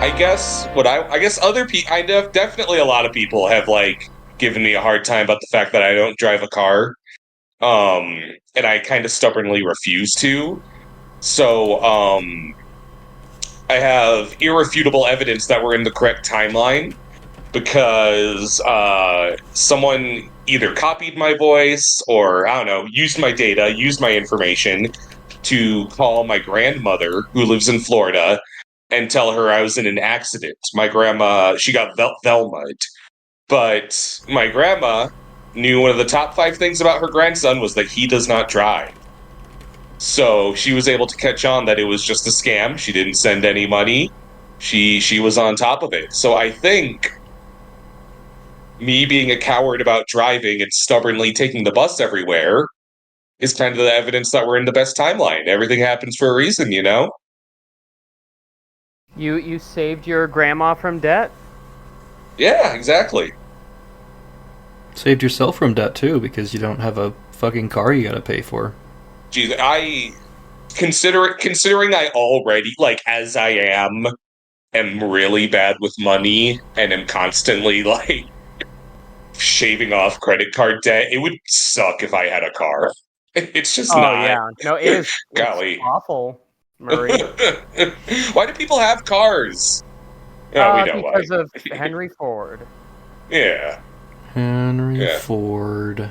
I guess I guess other people, definitely a lot of people have like given me a hard time about the fact that I don't drive a car. Um, and I kind of stubbornly refuse to. So, I have irrefutable evidence that we're in the correct timeline because someone either copied my voice or I don't know, used my data, used my information to call my grandmother who lives in Florida and tell her I was in an accident. My grandma, she got Velma'd, but my grandma knew one of the top five things about her grandson was that he does not drive. So she was able to catch on that it was just a scam. She didn't send any money. She was on top of it. So I think me being a coward about driving and stubbornly taking the bus everywhere is kind of the evidence that we're in the best timeline. Everything happens for a reason, you know? You saved your grandma from debt? Yeah, exactly. Saved yourself from debt too because you don't have a fucking car you gotta pay for. Geez, I considering I already like as I am really bad with money and am constantly like shaving off credit card debt. It would suck if I had a car. It's just Oh not. yeah, no, it's Golly. awful, Murray. Why do people have cars? Oh, we know why. Because of Henry Ford. Yeah. Henry Yeah. Ford.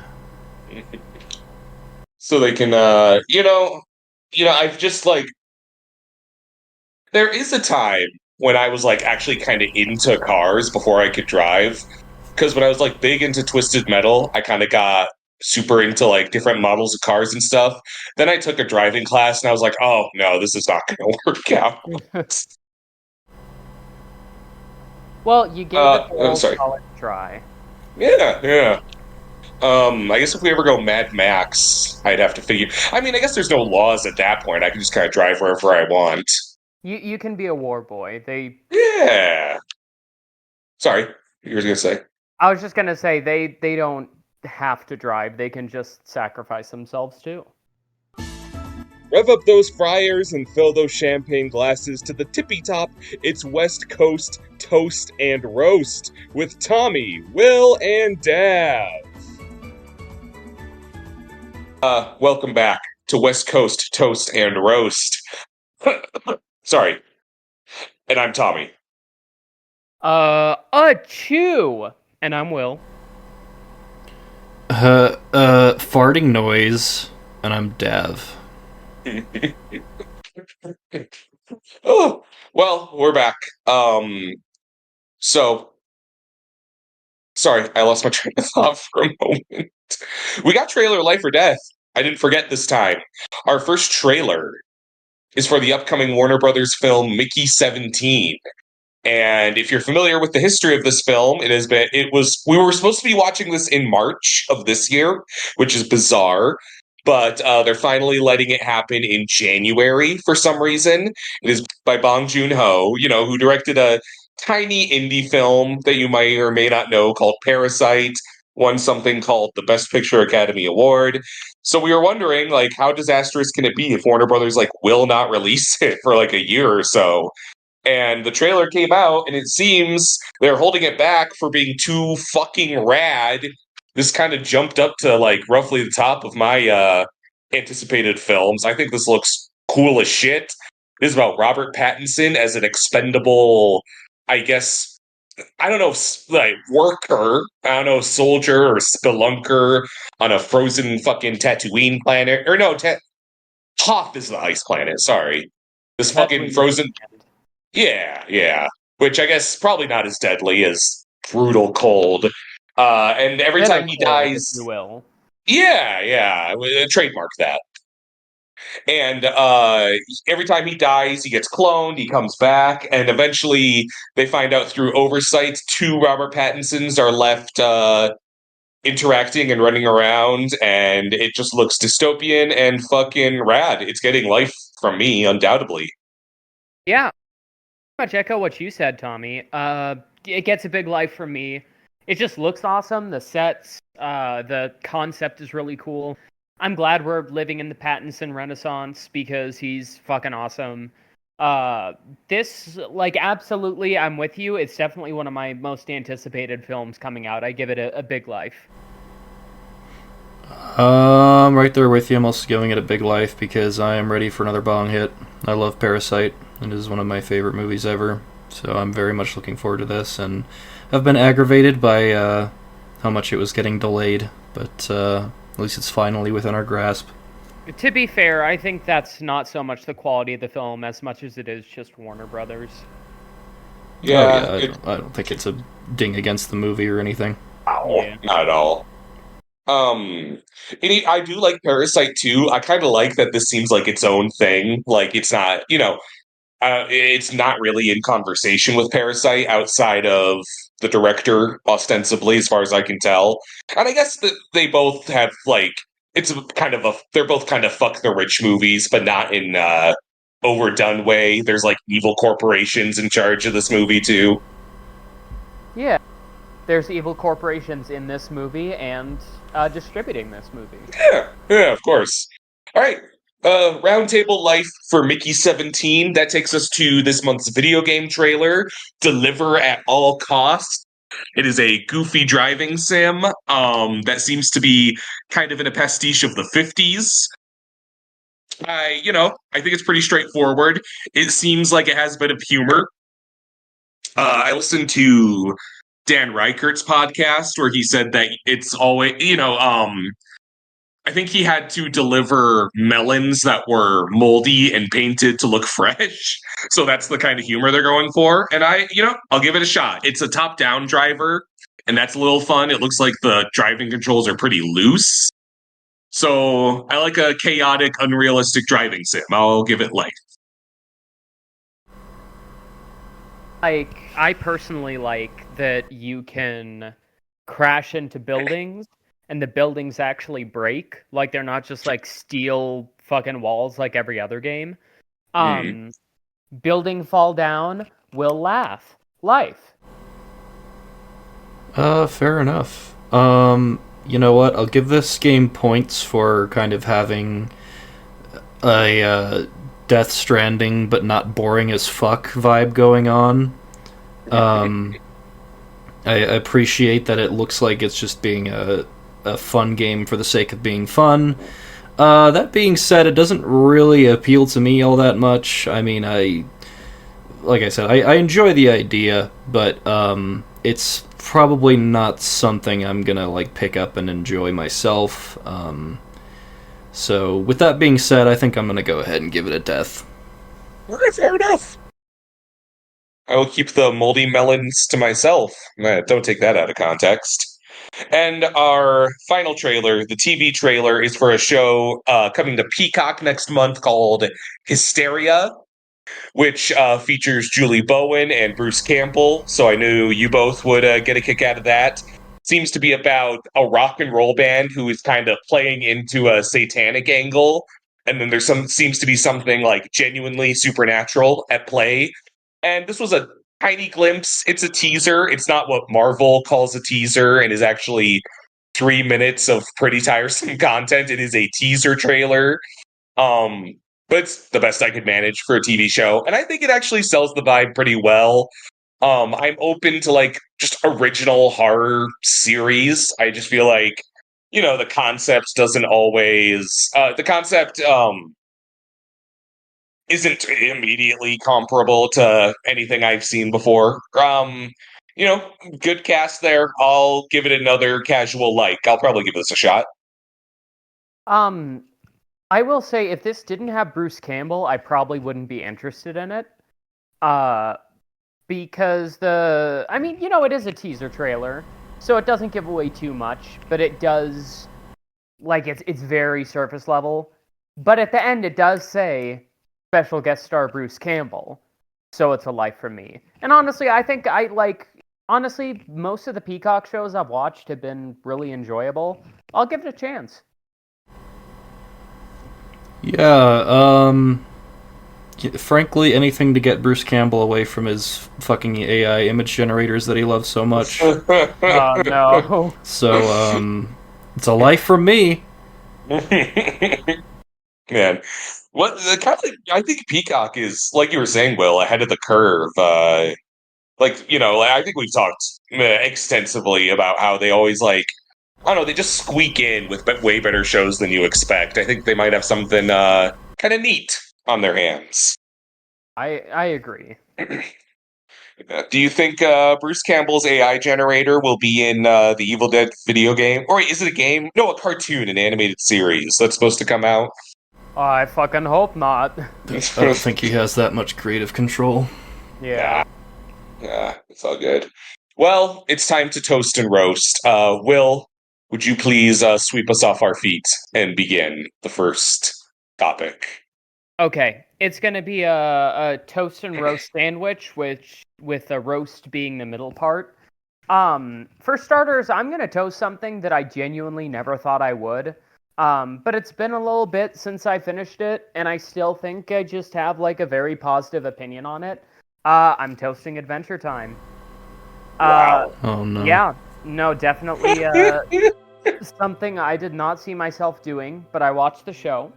So they can I've just like there is a time when I was like actually kind of into cars before I could drive. Because when I was like big into twisted metal, I kind of got super into like different models of cars and stuff. Then I took a driving class and I was like, oh no, this is not going to work out. Well, you gave it the I'm old sorry. solid try. Yeah, yeah. I guess if we ever go Mad Max, I'd have to figure. I mean, I guess there's no laws at that point. I can just kind of drive wherever I want. You can be a war boy. Yeah. Sorry, you were gonna say. I was just gonna say they don't have to drive. They can just sacrifice themselves too. Rev up those fryers and fill those champagne glasses to the tippy top. It's West Coast Toast and Roast with Tommy, Will, and Dav. Welcome back to West Coast Toast and Roast. Sorry, and I'm Tommy. Achoo! And I'm Will. Farting noise, and I'm Dav. Oh, well, we're back. So sorry, I lost my train of thought for a moment. We got trailer Life or Death. I didn't forget this time. Our first trailer is for the upcoming Warner Brothers film Mickey 17. And if you're familiar with the history of this film, we were supposed to be watching this in March of this year, which is bizarre, but they're finally letting it happen in January for some reason. It is by Bong Joon-ho, who directed a tiny indie film that you might or may not know called Parasite, won something called the Best Picture Academy Award. So we were wondering, like, how disastrous can it be if Warner Brothers like will not release it for like a year or so? And the trailer came out, and it seems they're holding it back for being too fucking rad. This kind of jumped up to like roughly the top of my anticipated films. I think this looks cool as shit. This is about Robert Pattinson as an expendable, I guess, I don't know, like worker, I don't know, soldier or spelunker on a frozen fucking Tatooine planet. Or no, Hoth is the ice planet, sorry. This fucking Tatooine frozen. Yeah, yeah. Which I guess probably not as deadly as brutal cold. And every bitter time he cold, if dies, you will. yeah, yeah, trademark that. And every time he dies, he gets cloned. He comes back, and eventually they find out through oversight two Robert Pattinsons are left interacting and running around, and it just looks dystopian and fucking rad. It's getting life from me, undoubtedly. Yeah, much echo what you said, Tommy. It gets a big life from me. It just looks awesome. The sets, the concept is really cool. I'm glad we're living in the Pattinson Renaissance because he's fucking awesome. This, like, absolutely, I'm with you. It's definitely one of my most anticipated films coming out. I give it a big life. Right there with you. I'm also giving it a big life because I am ready for another bong hit. I love Parasite. It is one of my favorite movies ever. So I'm very much looking forward to this, and I've been aggravated by how much it was getting delayed, but at least it's finally within our grasp. To be fair, I think that's not so much the quality of the film as much as it is just Warner Brothers. Yeah, I don't think it's a ding against the movie or anything. not at all. I do like Parasite too. I kind of like that this seems like its own thing. Like it's not, it's not really in conversation with Parasite outside of the director, ostensibly, as far as I can tell. And I guess that they both have like they're both kind of fuck the rich movies, but not in overdone way. There's like evil corporations in charge of this movie too. Yeah, there's evil corporations in this movie and distributing this movie. Yeah, of course. All right. Roundtable life for Mickey 17. That takes us to this month's video game trailer, Deliver at All Costs. It is a goofy driving sim that seems to be kind of in a pastiche of the 50s. I think it's pretty straightforward. It seems like it has a bit of humor. I listened to Dan Reichert's podcast where he said that it's always, I think he had to deliver melons that were moldy and painted to look fresh. So that's the kind of humor they're going for. And I'll give it a shot. It's a top-down driver, and that's a little fun. It looks like the driving controls are pretty loose. So I like a chaotic, unrealistic driving sim. I'll give it life. Like, I personally like that you can crash into buildings and the buildings actually break. Like, they're not just like steel fucking walls like every other game. Building fall down, will laugh. Life. Fair enough. You know what? I'll give this game points for kind of having a Death Stranding but not boring as fuck vibe going on. I appreciate that it looks like it's just being a fun game for the sake of being fun. That being said, it doesn't really appeal to me all that much. I mean, like I said, I enjoy the idea, but it's probably not something I'm gonna like pick up and enjoy myself. So with that being said, I think I'm gonna go ahead and give it a death. Okay, fair enough. I will keep the moldy melons to myself. Don't take that out of context. And our final trailer, the TV trailer, is for a show coming to Peacock next month called Hysteria, which features Julie Bowen and Bruce Campbell. So I knew you both would get a kick out of that. Seems to be about a rock and roll band who is kind of playing into a satanic angle. And then seems to be something like genuinely supernatural at play. And this was a tiny glimpse. It's a teaser. It's not what Marvel calls a teaser and is actually 3 minutes of pretty tiresome content. It is a teaser trailer. But it's the best I could manage for a TV show. And I think it actually sells the vibe pretty well. I'm open to like just original horror series. I just feel like, the concept doesn't always the concept isn't immediately comparable to anything I've seen before. Good cast there. I'll give it another casual like. I'll probably give this a shot. I will say if this didn't have Bruce Campbell, I probably wouldn't be interested in it. Because it is a teaser trailer, so it doesn't give away too much, but it does, like, it's very surface level. But at the end, it does say special guest star Bruce Campbell, so it's a life for me. And honestly, I think most of the Peacock shows I've watched have been really enjoyable. I'll give it a chance. Yeah, frankly, anything to get Bruce Campbell away from his fucking AI image generators that he loves so much. Oh, no. So, it's a life for me. Man, What the kind of I think Peacock is, like you were saying, Will, ahead of the curve. I think we've talked extensively about how they always I don't know, they just squeak in with way better shows than you expect. I think they might have something kind of neat on their hands. I agree. Do you think Bruce Campbell's AI generator will be in the Evil Dead video game? Or wait, is it a game? No, a cartoon, an animated series that's supposed to come out. I fucking hope not. I don't think he has that much creative control. Yeah. Yeah, it's all good. Well, it's time to toast and roast. Will, would you please sweep us off our feet and begin the first topic? Okay, it's gonna be a toast and roast sandwich, with a roast being the middle part. For starters, I'm gonna toast something that I genuinely never thought I would. But it's been a little bit since I finished it, and I still think I just have like a very positive opinion on it. I'm toasting Adventure Time. Wow. Oh no. Yeah, no, definitely something I did not see myself doing, but I watched the show.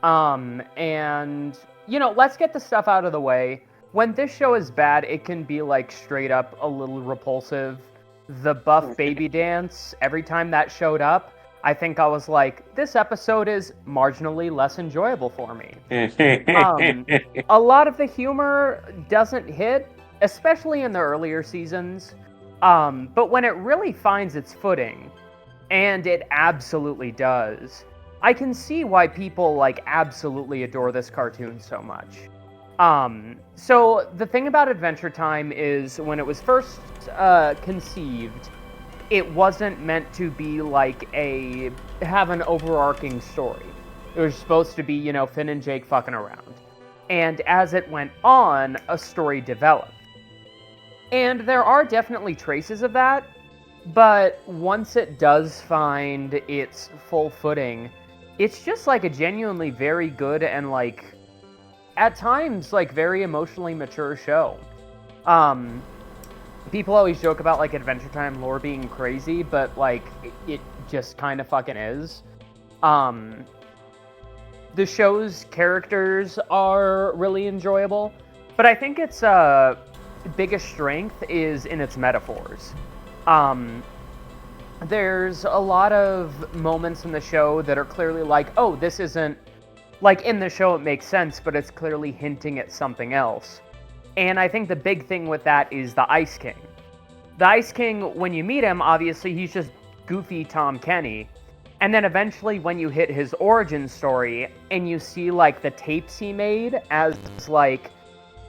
And let's get the stuff out of the way. When this show is bad, it can be like straight up a little repulsive. The buff baby dance, every time that showed up, I think I was like, this episode is marginally less enjoyable for me. A lot of the humor doesn't hit, especially in the earlier seasons. But when it really finds its footing, and it absolutely does, I can see why people absolutely adore this cartoon so much. So the thing about Adventure Time is when it was first conceived, it wasn't meant to be have an overarching story. It was supposed to be, Finn and Jake fucking around. And as it went on, a story developed. And there are definitely traces of that, but once it does find its full footing, it's just a genuinely very good and at times very emotionally mature show. People always joke about Adventure Time lore being crazy, but it just kind of fucking is. The show's characters are really enjoyable, but I think its biggest strength is in its metaphors. There's a lot of moments in the show that are clearly oh, this isn't in the show it makes sense, but it's clearly hinting at something else. And I think the big thing with that is the Ice King. The Ice King, when you meet him, obviously he's just goofy Tom Kenny. And then eventually when you hit his origin story and you see the tapes he made as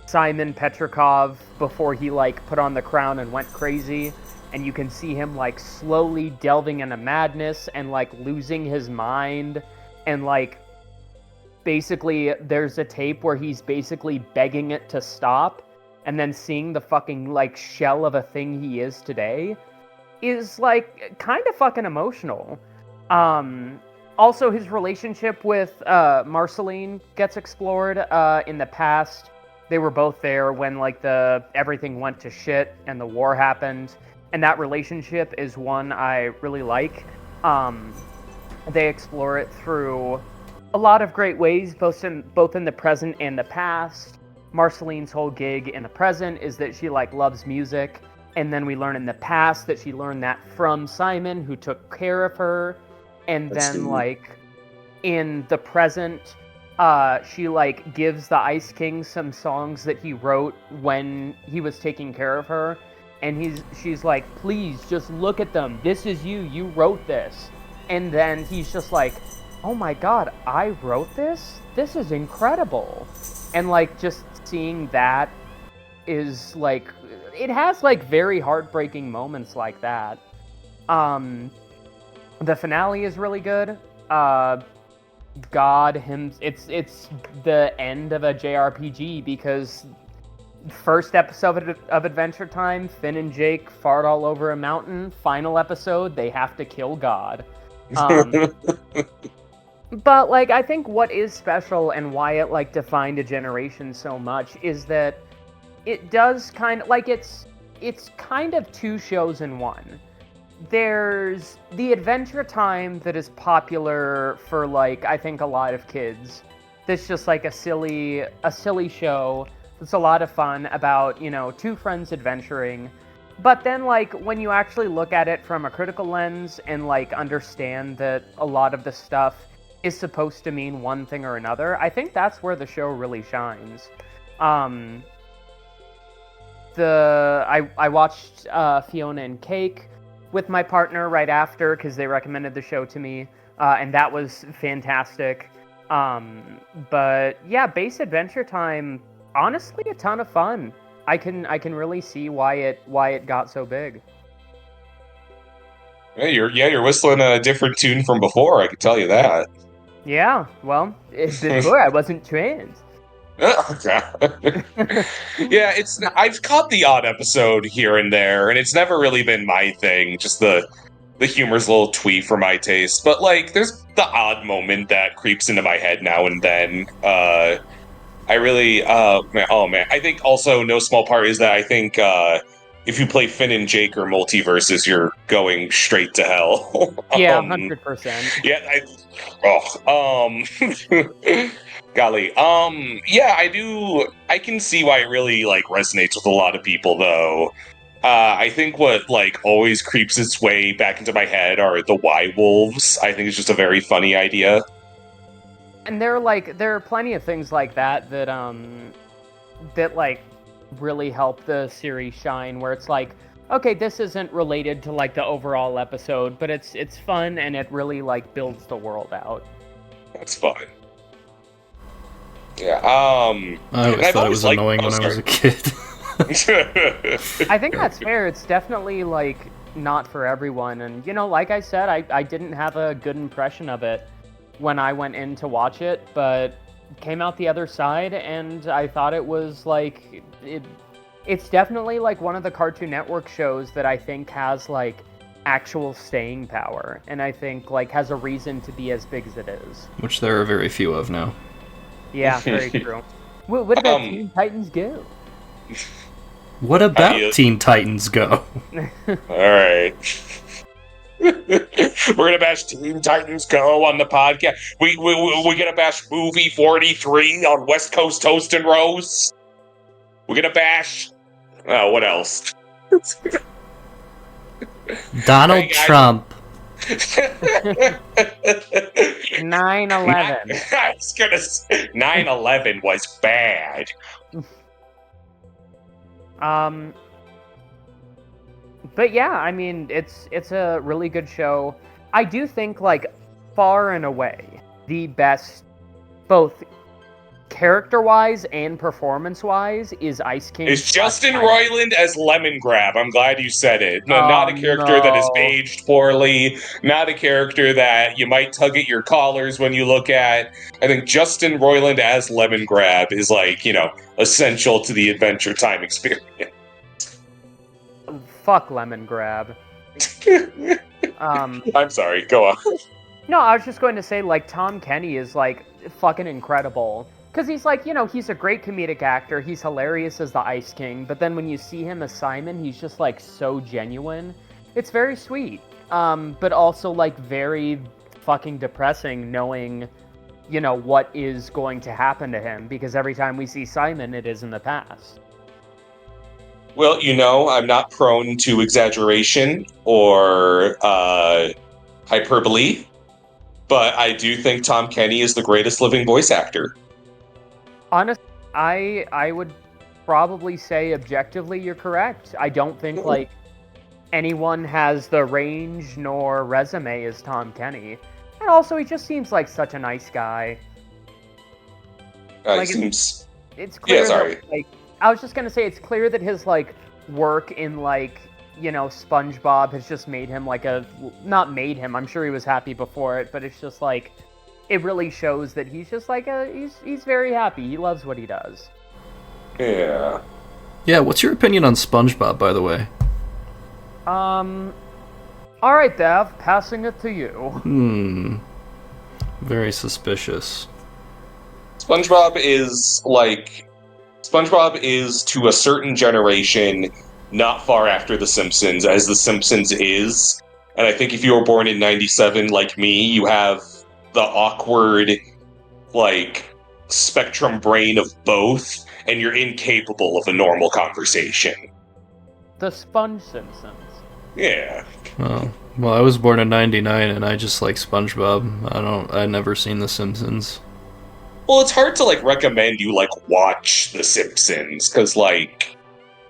Simon Petrikov before he put on the crown and went crazy, and you can see him slowly delving into madness and losing his mind, and basically there's a tape where he's basically begging it to stop, and then seeing the fucking shell of a thing he is today is kind of fucking emotional. Also his relationship with Marceline gets explored. In the past, they were both there when everything went to shit and the war happened, and that relationship is one I really like. They explore it through a lot of great ways, both in the present and the past. Marceline's whole gig in the present is that she loves music, and then we learn in the past that she learned that from Simon, who took care of her, and then in the present, she gives the Ice King some songs that he wrote when he was taking care of her, and she's like, please just look at them, this is you wrote this. And then he's just oh my god, I wrote this? This is incredible. And just seeing that is it has very heartbreaking moments like that. The finale is really good. It's the end of a JRPG, because first episode of Adventure Time, Finn and Jake fart all over a mountain. Final episode, they have to kill God. But I think what is special and why it defined a generation so much is that it does kind of it's kind of two shows in one. There's the Adventure Time that is popular for I think a lot of kids, that's just like a silly show. It's a lot of fun about, two friends adventuring. But then, like, when you actually look at it from a critical lens and, like, understand that a lot of the stuff is supposed to mean one thing or another, I think that's where the show really shines. I watched Fiona and Cake with my partner right after because they recommended the show to me, and that was fantastic. But yeah, Base Adventure Time, honestly, a ton of fun. I can really see why it got so big. Yeah, you're whistling a different tune from before. I can tell you that. Yeah, well, before I wasn't trans. Yeah, I've caught the odd episode here and there, and it's never really been my thing. Just the humor's a little twee for my taste, but like, there's the odd moment that creeps into my head now and then. I really, man, I think also no small part is that I think if you play Finn and Jake or Multiverses, you're going straight to hell. Yeah, 100%. Yeah, golly, yeah, I do. I can see why it really like resonates with a lot of people, though. I think what like always creeps its way back into my head are the Y Wolves. I think it's just a very funny idea. And there are plenty of things like that like really help the series shine, where it's like, okay, this isn't related to like the overall episode, but it's fun and it really like builds the world out. That's fun. Yeah. I always thought it was annoying when I was a kid. I think that's fair. It's definitely like not for everyone, and like I said, I didn't have a good impression of it when I went in to watch it, but came out the other side, and I thought it was like it's definitely like one of the Cartoon Network shows that I think has like actual staying power, and I think like has a reason to be as big as it is. Which there are very few of now. Yeah, very true. What about Teen Titans Go? What about Teen Titans Go? Alright. We're gonna bash Teen Titans Go on the podcast. We're gonna bash Movie 43 on West Coast Toast and Rose. We're gonna bash... Oh, what else? Donald Trump. 9/11. I was gonna say 9/11 was bad. But yeah, I mean, it's a really good show. I do think, like, far and away, the best, both character-wise and performance-wise, is Ice King. Is Justin Roiland as Lemon Grab? I'm glad you said it. No, not a character that is aged poorly, not a character that you might tug at your collars when you look at. I think Justin Roiland as Lemon Grab is, like, essential to the Adventure Time experience. Fuck Lemon Grab. I'm sorry, go on. No, I was just going to say, like, Tom Kenny is, like, fucking incredible. Because he's, like, he's a great comedic actor. He's hilarious as the Ice King. But then when you see him as Simon, he's just, like, so genuine. It's very sweet. But also, like, very fucking depressing knowing, what is going to happen to him. Because every time we see Simon, it is in the past. Well, I'm not prone to exaggeration or hyperbole, but I do think Tom Kenny is the greatest living voice actor. Honestly, I would probably say objectively you're correct. I don't think, like, anyone has the range nor resume as Tom Kenny. And also, he just seems like such a nice guy. Like, it's clear. Yeah, sorry. That, like, I was just gonna say, it's clear that his, like, work in, like, SpongeBob has just made him, like, not made him, I'm sure he was happy before it, but it's just, like, it really shows that he's just, like, he's very happy. He loves what he does. Yeah. Yeah, what's your opinion on SpongeBob, by the way? Alright, Dev, passing it to you. Very suspicious. SpongeBob is, to a certain generation, not far after The Simpsons, as The Simpsons is. And I think if you were born in 97 like me, you have the awkward, like, spectrum brain of both, and you're incapable of a normal conversation. The Sponge Simpsons. Yeah. Oh. Well, I was born in '99, and I just like SpongeBob. I've never seen The Simpsons. Well, it's hard to, like, recommend you, like, watch The Simpsons, because, like,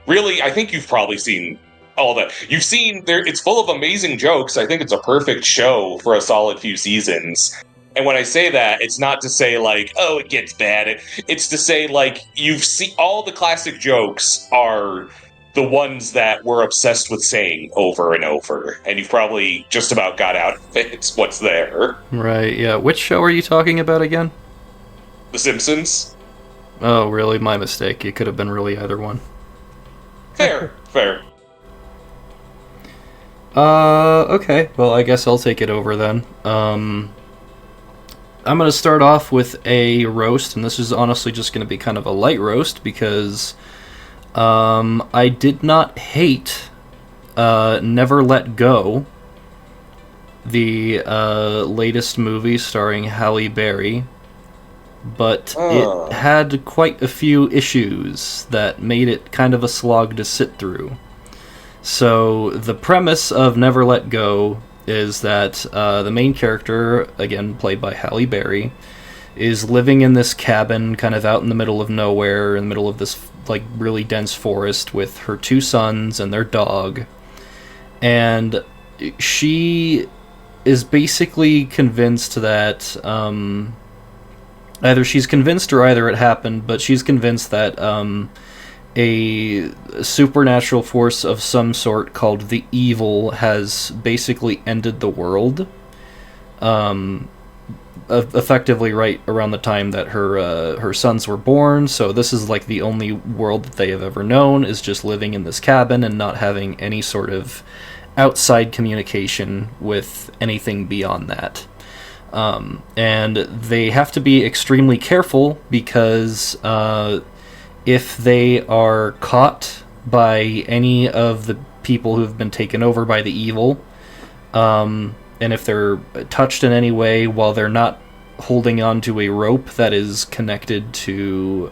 really, I think you've probably seen all that. You've seen, it's full of amazing jokes. I think it's a perfect show for a solid few seasons. And when I say that, it's not to say, like, oh, it gets bad. It's to say, like, you've seen all the classic jokes are the ones that we're obsessed with saying over and over. And you've probably just about got out of it. It's what's there. Right, yeah. Which show are you talking about again? The Simpsons. Oh, really? My mistake. It could have been really either one. Fair. Okay. Well, I guess I'll take it over then. I'm going to start off with a roast, and this is honestly just going to be kind of a light roast, because I did not hate Never Let Go, the latest movie starring Halle Berry, but it had quite a few issues that made it kind of a slog to sit through. So the premise of Never Let Go is that the main character, again played by Halle Berry, is living in this cabin kind of out in the middle of nowhere, in the middle of this like really dense forest, with her 2 sons and their dog. And she is basically convinced that either she's convinced or either it happened, but she's convinced that a supernatural force of some sort called the Evil has basically ended the world. Effectively right around the time that her sons were born, so this is like the only world that they have ever known, is just living in this cabin and not having any sort of outside communication with anything beyond that. And they have to be extremely careful, because if they are caught by any of the people who have been taken over by the Evil, and if they're touched in any way while they're not holding on to a rope that is connected to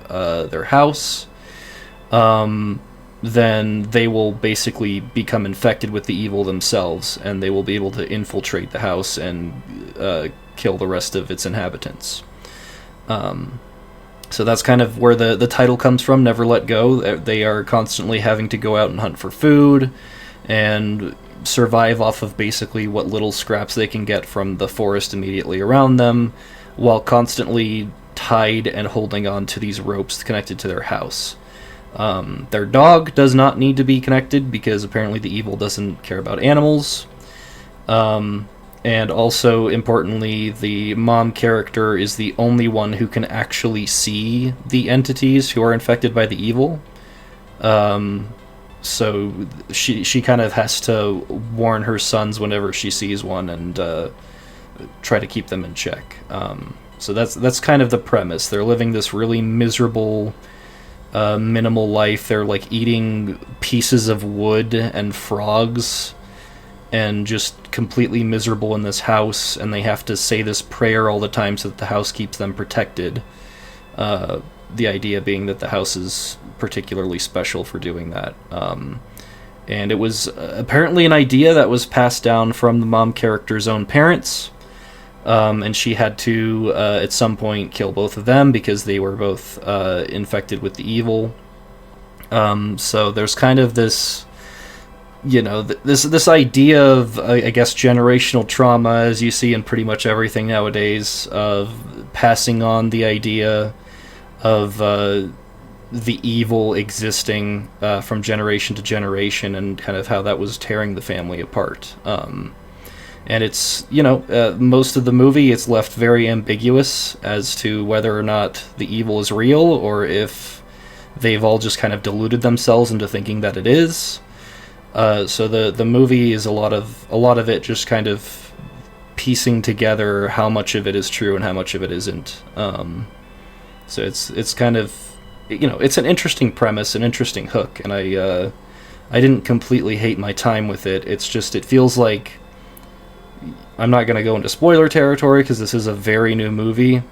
their house, then they will basically become infected with the Evil themselves, and they will be able to infiltrate the house and kill the rest of its inhabitants. So that's kind of where the title comes from, Never Let Go. They are constantly having to go out and hunt for food, and survive off of basically what little scraps they can get from the forest immediately around them, while constantly tied and holding on to these ropes connected to their house. Their dog does not need to be connected, because apparently the Evil doesn't care about animals. And also, importantly, the mom character is the only one who can actually see the entities who are infected by the Evil. So she kind of has to warn her sons whenever she sees one, and try to keep them in check. So that's kind of the premise. They're living this really miserable, minimal life. They're like eating pieces of wood and frogs, and just completely miserable in this house, and they have to say this prayer all the time so that the house keeps them protected. The idea being that the house is particularly special for doing that. And it was apparently an idea that was passed down from the mom character's own parents, and she had to, at some point, kill both of them because they were both infected with the Evil. So there's kind of this, this idea of, I guess, generational trauma, as you see in pretty much everything nowadays, of passing on the idea of the Evil existing from generation to generation, and kind of how that was tearing the family apart. And it's, most of the movie, it's left very ambiguous as to whether or not the Evil is real, or if they've all just kind of deluded themselves into thinking that it is. So the movie is a lot of it just kind of piecing together how much of it is true and how much of it isn't. So it's kind of, it's an interesting premise, an interesting hook, and I didn't completely hate my time with it. It's just, it feels like, I'm not going to go into spoiler territory because this is a very new movie,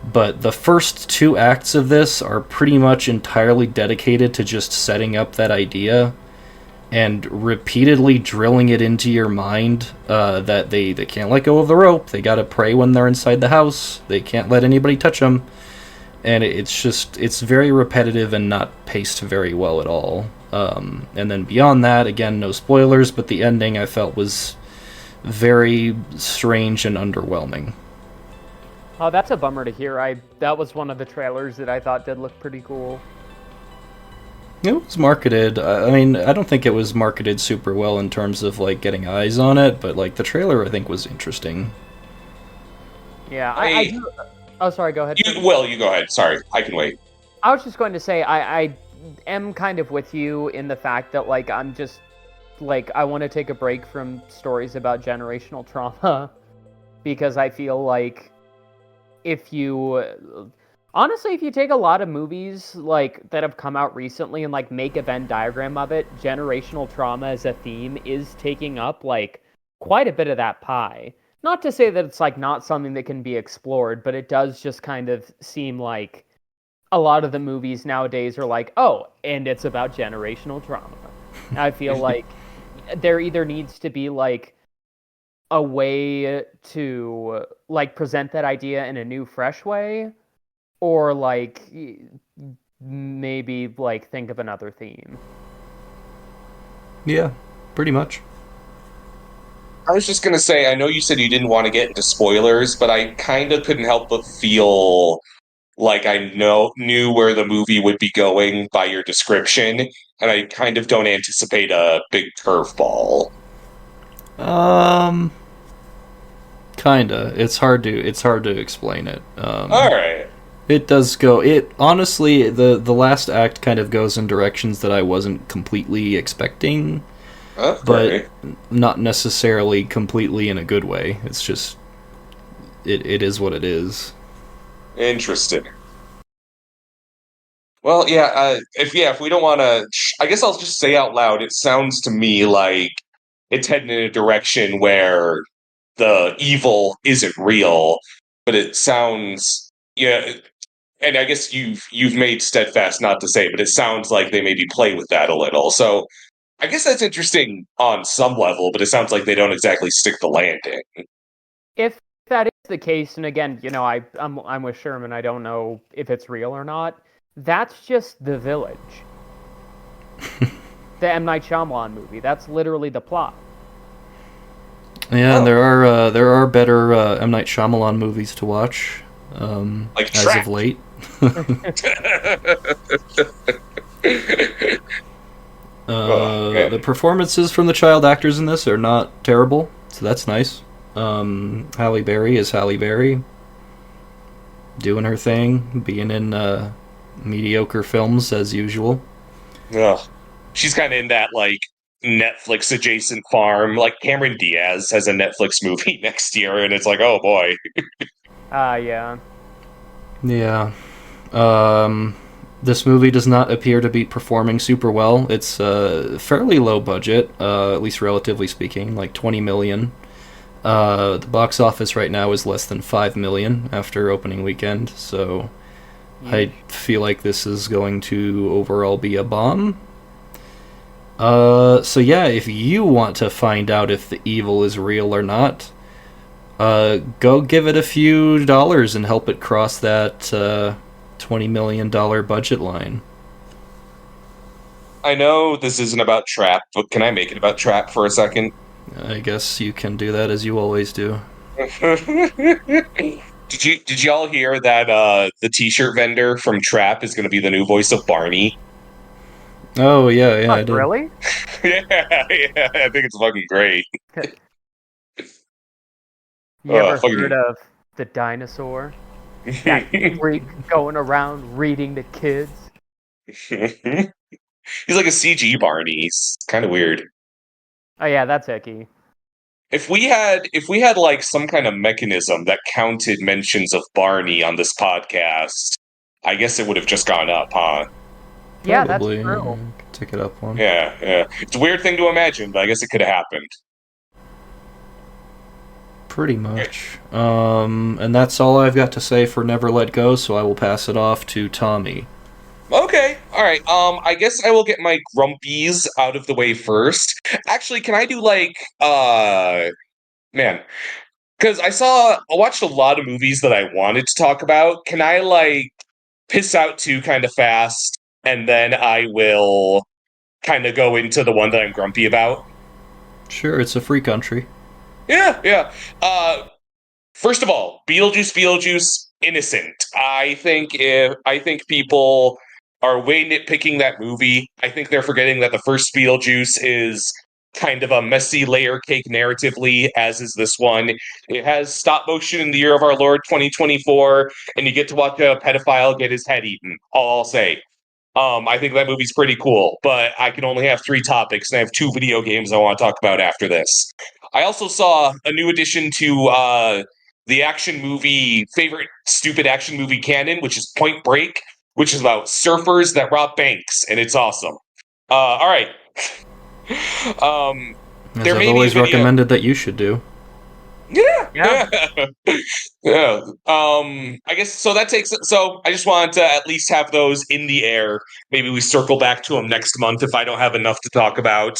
But the first 2 acts of this are pretty much entirely dedicated to just setting up that idea and repeatedly drilling it into your mind that they can't let go of the rope. They gotta pray when they're inside the house. They can't let anybody touch them. And it's very repetitive and not paced very well at all. And then beyond that, again, no spoilers, but the ending I felt was very strange and underwhelming. Oh, that's a bummer to hear. That was one of the trailers that I thought did look pretty cool. It was marketed. I mean, I don't think it was marketed super well in terms of like getting eyes on it, but like the trailer I think was interesting. Yeah, I do. Oh, sorry. Go ahead. You go ahead. Sorry, I can wait. I was just going to say I am kind of with you in the fact that like I'm just like I want to take a break from stories about generational trauma because I feel like if you take a lot of movies like that have come out recently and like make a Venn diagram of it, generational trauma as a theme is taking up like quite a bit of that pie. Not to say that it's like not something that can be explored, but it does just kind of seem like a lot of the movies nowadays are like, oh, and it's about generational trauma. I feel like there either needs to be like a way to like present that idea in a new, fresh way, or like maybe like think of another theme. Yeah, pretty much. I was just gonna say, I know you said you didn't want to get into spoilers, but I kind of couldn't help but feel like I knew where the movie would be going by your description, and I kind of don't anticipate a big curveball. Kinda. It's hard to explain it. All right. It does go. It honestly, the last act kind of goes in directions that I wasn't completely expecting, Okay. but not necessarily completely in a good way. It's just it is what it is. Interesting. Well, yeah. If we don't want to, I guess I'll just say out loud. It sounds to me like it's heading in a direction where the evil isn't real, but it sounds, yeah. And I guess you've made steadfast not to say, but it sounds like they maybe play with that a little. So I guess that's interesting on some level, but it sounds like they don't exactly stick the landing. If that is the case, and again, I'm with Sherman. I don't know if it's real or not. That's just The Village, the M. Night Shyamalan movie. That's literally the plot. Yeah, and there are better M. Night Shyamalan movies to watch. Like as Trapped. of late. The performances from the child actors in this are not terrible, so that's nice. Halle Berry is Halle Berry, doing her thing, being in mediocre films as usual. Ugh. She's kind of in that like Netflix adjacent farm. Like Cameron Diaz has a Netflix movie next year, and it's like, oh boy. Yeah. Yeah. This movie does not appear to be performing super well. It's fairly low budget, at least relatively speaking, like $20 million. The box office right now is less than $5 million after opening weekend, so I feel like this is going to overall be a bomb. So yeah, if you want to find out if the evil is real or not, go give it a few dollars and help it cross that $20 million budget line. I know this isn't about Trap, but can I make it about Trap for a second? I guess you can do that as you always do. Did y'all hear that the t-shirt vendor from Trap is going to be the new voice of Barney? Oh yeah, I did. Really? yeah, I think it's fucking great. You ever fucking- heard of the dinosaur? That freak going around reading to kids? He's like a CG Barney. He's kind of weird. Oh yeah, that's icky. If we had like some kind of mechanism that counted mentions of Barney on this podcast, I guess it would have just gone up, huh? Yeah, Probably, that's true. Tick it up one. Yeah. It's a weird thing to imagine, but I guess it could have happened. Pretty much. And that's all I've got to say for Never Let Go, so I will pass it off to Tommy. Okay, all right. I guess I will get my grumpies out of the way first. Actually, can I do man, because I watched a lot of movies that I wanted to talk about. Can I piss out two kind of fast, and then I will kind of go into the one that I'm grumpy about? Sure, it's a free country. Yeah, yeah. First of all, Beetlejuice, innocent. I think people are way nitpicking that movie. I think they're forgetting that the first Beetlejuice is kind of a messy layer cake narratively, as is this one. It has stop motion in the year of our Lord 2024, and you get to watch a pedophile get his head eaten. All I'll say. I think that movie's pretty cool, but I can only have 3 topics, and I have 2 video games I want to talk about after this. I also saw a new addition to the favorite stupid action movie canon, which is Point Break, which is about surfers that rob banks, and it's awesome. All right. As there I've may always be a video. recommended that you should do. Yeah. Yeah. I guess so. That takes it. So I just wanted to at least have those in the air. Maybe we circle back to them next month if I don't have enough to talk about.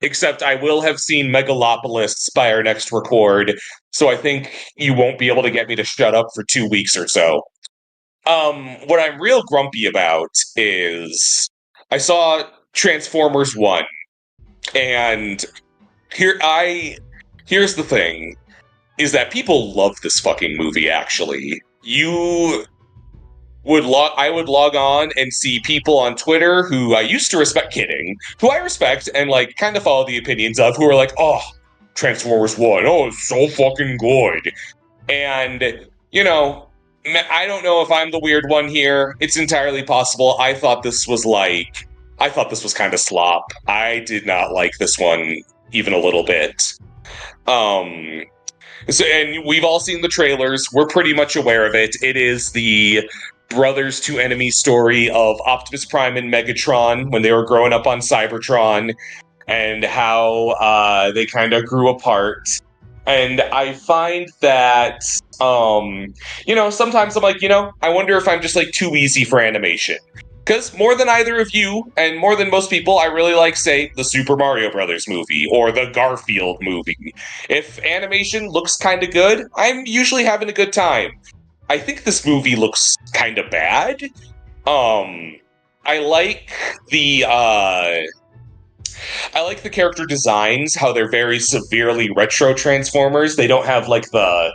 Except I will have seen Megalopolis by our next record, so I think you won't be able to get me to shut up for 2 weeks or so. What I'm real grumpy about is I saw Transformers 1, and here's the thing, is that people love this fucking movie, actually. I would log on and see people on Twitter who I used to respect, who I respect and kind of follow the opinions of, who are like, oh, Transformers 1, oh, it's so fucking good. And, I don't know if I'm the weird one here. It's entirely possible. I thought this was kind of slop. I did not like this one even a little bit. And we've all seen the trailers. We're pretty much aware of it. It is the brothers to enemy story of Optimus Prime and Megatron when they were growing up on Cybertron, and how they kind of grew apart. And I find that, sometimes I'm like, I wonder if I'm just too easy for animation. Because more than either of you, and more than most people, I really like, say, the Super Mario Brothers movie, or the Garfield movie. If animation looks kind of good, I'm usually having a good time. I think this movie looks kind of bad. I like the character designs, how they're very severely retro Transformers. They don't have the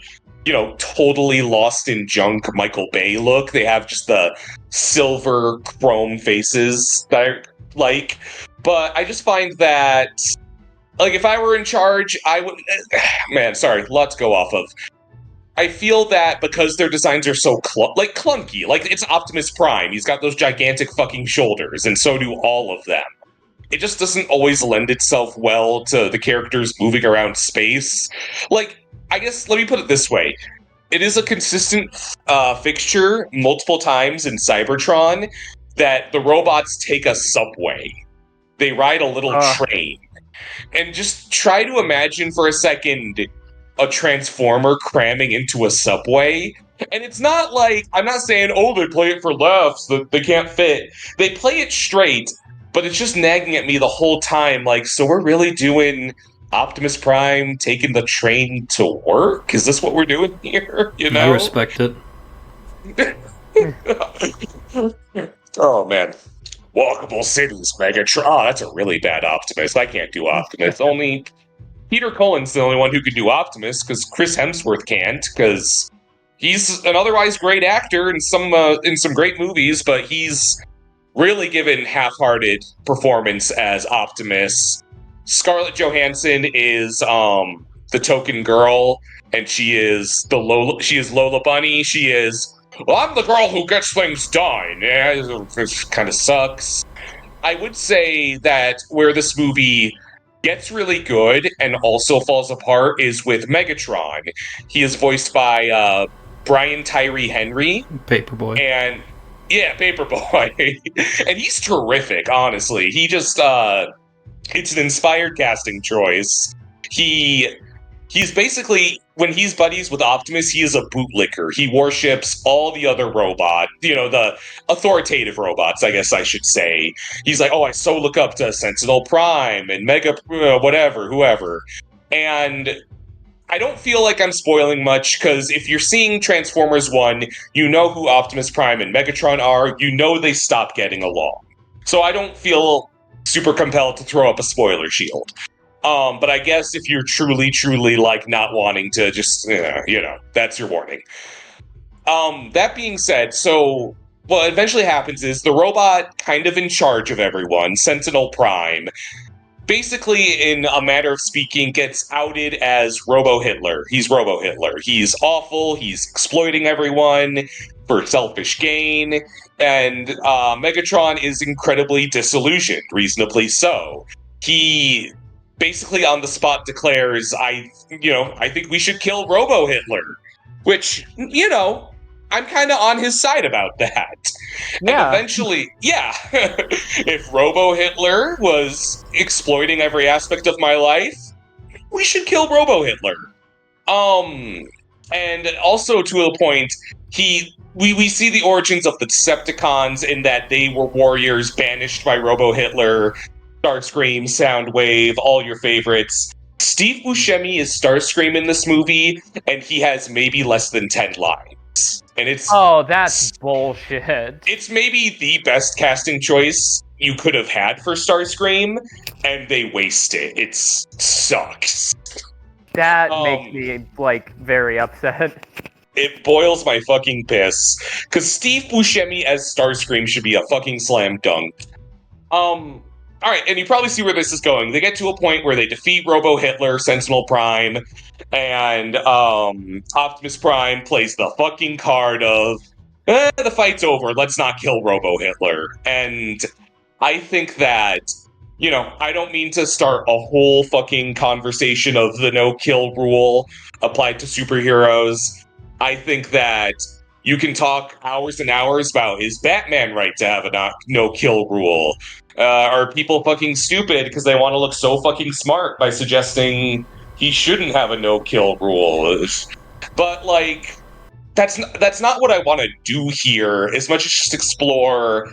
totally lost in junk Michael Bay look. They have just the silver chrome faces that I like. But I just find that, if I were in charge, I would... Man, sorry, let's go off of. I feel that because their designs are so clunky, it's Optimus Prime. He's got those gigantic fucking shoulders, and so do all of them. It just doesn't always lend itself well to the characters moving around space. I guess, let me put it this way. It is a consistent fixture multiple times in Cybertron that the robots take a subway. They ride a little train. And just try to imagine for a second a Transformer cramming into a subway. And it's not I'm not saying, they play it for laughs, that they can't fit. They play it straight, but it's just nagging at me the whole time, so we're really doing Optimus Prime taking the train to work? Is this what we're doing here? I respect it. Oh, man. Walkable cities, Megatron. Oh, that's a really bad Optimus. I can't do Optimus. Only Peter Cullen's the only one who can do Optimus, because Chris Hemsworth can't, because he's an otherwise great actor in some great movies, but he's really given half-hearted performance as Optimus. Scarlett Johansson is the token girl, and she is Lola Bunny. She is, I'm the girl who gets things done. Yeah, it kind of sucks. I would say that where this movie gets really good and also falls apart is with Megatron. He is voiced by Brian Tyree Henry. Paperboy. And yeah, Paperboy. And he's terrific, honestly. He just it's an inspired casting choice. He he's basically, when he's buddies with Optimus, he is a bootlicker. He worships all the other robots, the authoritative robots, I guess I should say. He's like, oh, I so look up to Sentinel Prime and Mega, whatever, whoever. And I don't feel like I'm spoiling much, because if you're seeing Transformers 1, you know who Optimus Prime and Megatron are, you know they stop getting along. So I don't feel super compelled to throw up a spoiler shield. But I guess if you're truly, truly, like, not wanting to just, that's your warning. That being said, so what eventually happens is the robot kind of in charge of everyone, Sentinel Prime, basically, in a matter of speaking, gets outed as Robo-Hitler. He's Robo-Hitler. He's awful, he's exploiting everyone for selfish gain, and Megatron is incredibly disillusioned, reasonably so. He basically on the spot declares, I think we should kill Robo-Hitler, which, I'm kind of on his side about that. Yeah. And eventually, if Robo-Hitler was exploiting every aspect of my life, we should kill Robo-Hitler. And also to a point, we see the origins of the Decepticons in that they were warriors banished by Robo-Hitler, Starscream, Soundwave, all your favorites. Steve Buscemi is Starscream in this movie, and he has maybe less than 10 lines. And that's bullshit. It's maybe the best casting choice you could have had for Starscream, and they waste it. It sucks. That makes me, very upset. It boils my fucking piss. Because Steve Buscemi as Starscream should be a fucking slam dunk. Alright, and you probably see where this is going. They get to a point where they defeat Robo-Hitler, Sentinel Prime, and Optimus Prime plays the fucking card of, the fight's over, let's not kill Robo-Hitler. And I think that, I don't mean to start a whole fucking conversation of the no-kill rule applied to superheroes. I think that you can talk hours and hours about, is Batman right to have a no-kill rule? Are people fucking stupid because they want to look so fucking smart by suggesting he shouldn't have a no-kill rule? But, that's not what I want to do here, as much as just explore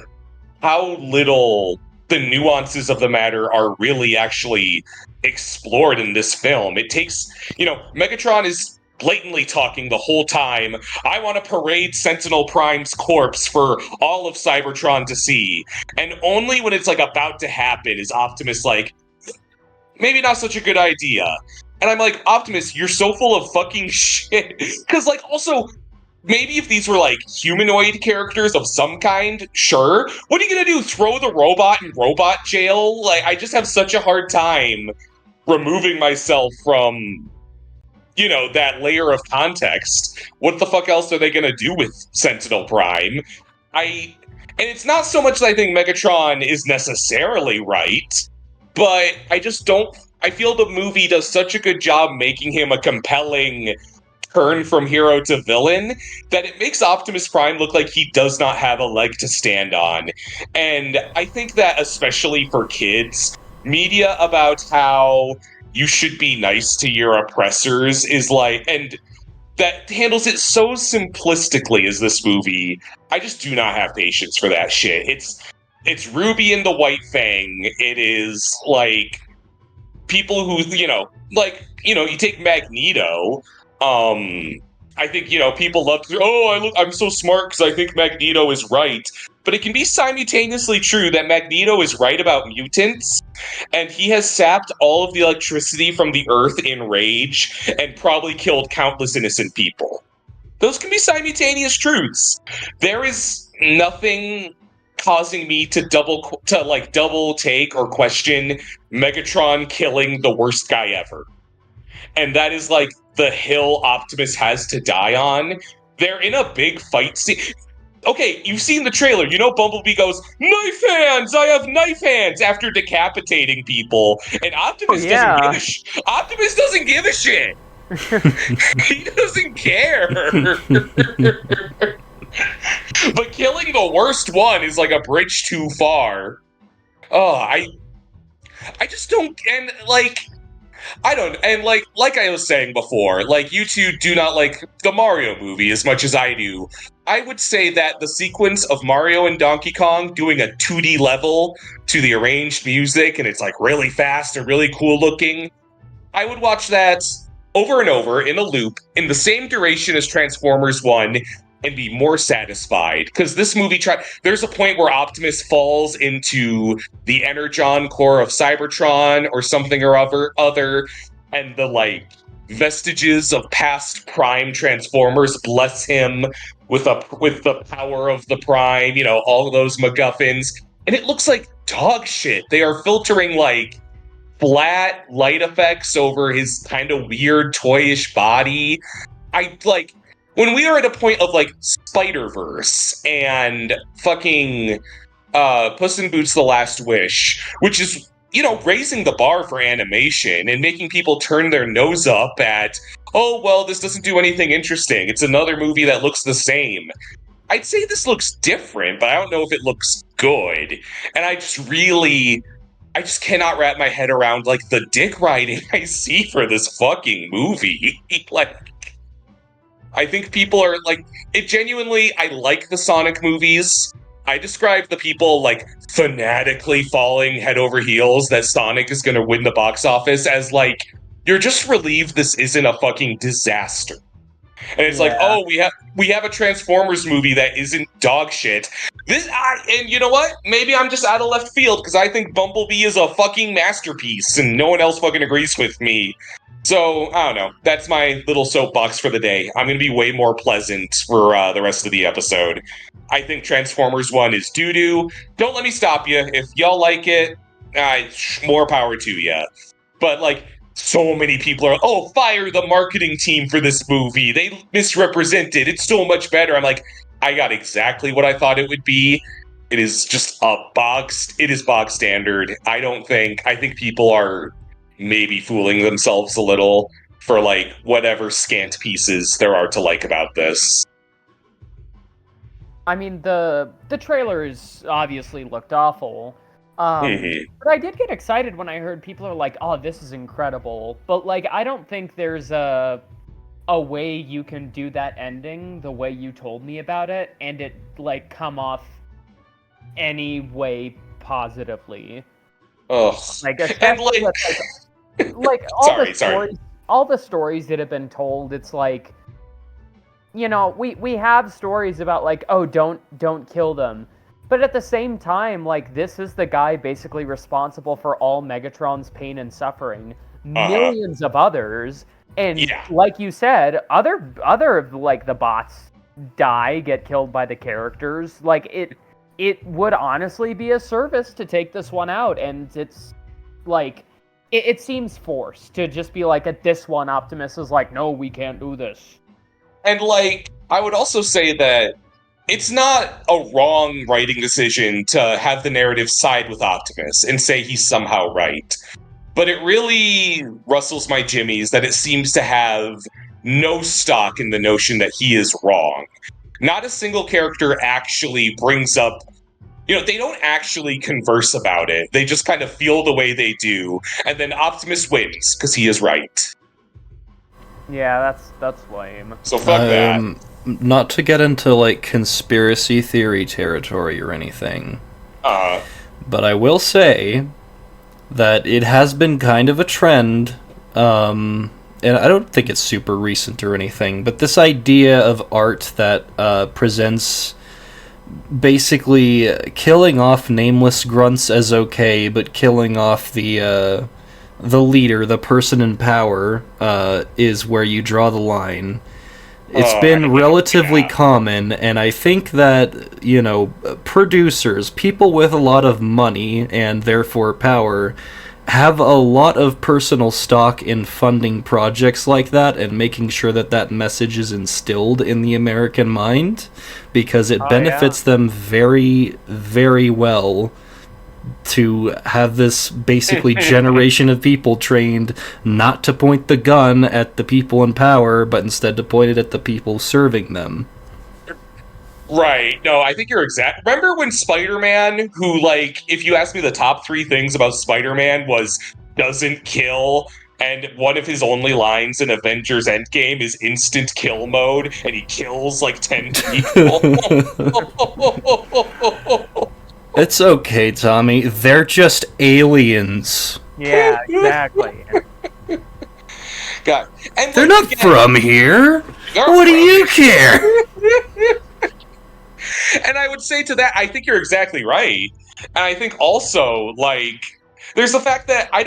how little the nuances of the matter are really actually explored in this film. It takes, Megatron is blatantly talking the whole time, I want to parade Sentinel Prime's corpse for all of Cybertron to see. And only when it's, about to happen is Optimus maybe not such a good idea. And I'm like, Optimus, you're so full of fucking shit. Because, also, maybe if these were, humanoid characters of some kind, sure. What are you gonna do, throw the robot in robot jail? I just have such a hard time removing myself from that layer of context. What the fuck else are they gonna do with Sentinel Prime? And it's not so much that I think Megatron is necessarily right, but I feel the movie does such a good job making him a compelling turn from hero to villain that it makes Optimus Prime look like he does not have a leg to stand on. And I think that especially for kids, media about how you should be nice to your oppressors is and that handles it so simplistically as this movie. I just do not have patience for that shit. It's Ruby and the White Fang. It is people who, you take Magneto. I think, people love to, I'm so smart because I think Magneto is right. But it can be simultaneously true that Magneto is right about mutants, and he has sapped all of the electricity from the Earth in rage, and probably killed countless innocent people. Those can be simultaneous truths. There is nothing causing me to double take or question Megatron killing the worst guy ever. And that is the hill Optimus has to die on. They're in a big fight scene. Okay, you've seen the trailer. Bumblebee goes, knife hands! I have knife hands! After decapitating people. And Optimus Optimus doesn't give a shit. He doesn't care. But killing the worst one is a bridge too far. Oh, I just don't... And, I don't, and like I was saying before, like you two do not like the Mario movie as much as I do. I would say that the sequence of Mario and Donkey Kong doing a 2D level to the arranged music, and it's like really fast and really cool looking. I would watch that over and over in a loop in the same duration as Transformers 1 and be more satisfied. Because this movie, there's a point where Optimus falls into the Energon core of Cybertron or something or other, and the, like, vestiges of past Prime Transformers bless him with the power of the Prime, you know, all of those MacGuffins. And it looks like dog shit. They are filtering, like, flat light effects over his kind of weird toyish body. I like when we are at a point of like Spider-Verse and fucking Puss in Boots: The Last Wish, which is, you know, raising the bar for animation and making people turn their nose up at, oh well, this doesn't do anything interesting. It's another movie that looks the same. I'd say this looks different, but I don't know if it looks good. And I just cannot wrap my head around, like, the dick riding I see for this fucking movie. Like, I think people are, like, it genuinely, I like the Sonic movies. I describe the people, like, fanatically falling head over heels that Sonic is gonna win the box office as, like, you're just relieved this isn't a fucking disaster. And it's like, oh, we have a Transformers movie that isn't dog shit. And you know what? Maybe I'm just out of left field because I think Bumblebee is a fucking masterpiece, and no one else fucking agrees with me. So I don't know. That's my little soapbox for the day. I'm gonna be way more pleasant for the rest of the episode. I think Transformers 1 is doo-doo. Don't let me stop you. If y'all like it, more power to you. But like, so many people are, oh, fire the marketing team for this movie. They misrepresented. It's so much better. I'm like, I got exactly what I thought it would be. It is just it is bog standard. I think people are maybe fooling themselves a little for like whatever scant pieces there are to like about this. I mean, the trailers obviously looked awful. But I did get excited when I heard people are like, oh, this is incredible. But, like, I don't think there's a way you can do that ending the way you told me about it and it, like, come off any way positively. Ugh. Like, especially like all the stories that have been told, it's like, you know, we have stories about, like, oh, don't kill them. But at the same time, like, this is the guy basically responsible for all Megatron's pain and suffering. Millions of others. And like you said, other like the bots get killed by the characters. Like, it would honestly be a service to take this one out, and it's like it seems forced to just be like, at this one Optimus is like, no, we can't do this. And like, I would also say that it's not a wrong writing decision to have the narrative side with Optimus and say he's somehow right. But it really rustles my jimmies that it seems to have no stock in the notion that he is wrong. Not a single character actually brings up, you know, they don't actually converse about it. They just kind of feel the way they do. And then Optimus wins because he is right. Yeah, that's lame. So fuck that. Not to get into, like, conspiracy theory territory or anything, but I will say that it has been kind of a trend, and I don't think it's super recent or anything, but this idea of art that presents basically killing off nameless grunts as okay, but killing off the leader, the person in power, is where you draw the line. It's been relatively common, and I think that, you know, producers, people with a lot of money and therefore power, have a lot of personal stock in funding projects like that and making sure that that message is instilled in the American mind, because it benefits them very, very well to have this basically generation of people trained not to point the gun at the people in power, but instead to point it at the people serving them. Right. No, I think you're exact. Remember when Spider-Man, who, like, if you ask me the top 3 things about Spider-Man was doesn't kill and one of his only lines in Avengers Endgame is instant kill mode, and he kills like 10 people. It's okay, Tommy. They're just aliens. Yeah, exactly. God. And They're like, not from here. they're What do from you care? And I would say to that, I think you're exactly right. And I think also, like, there's the fact that I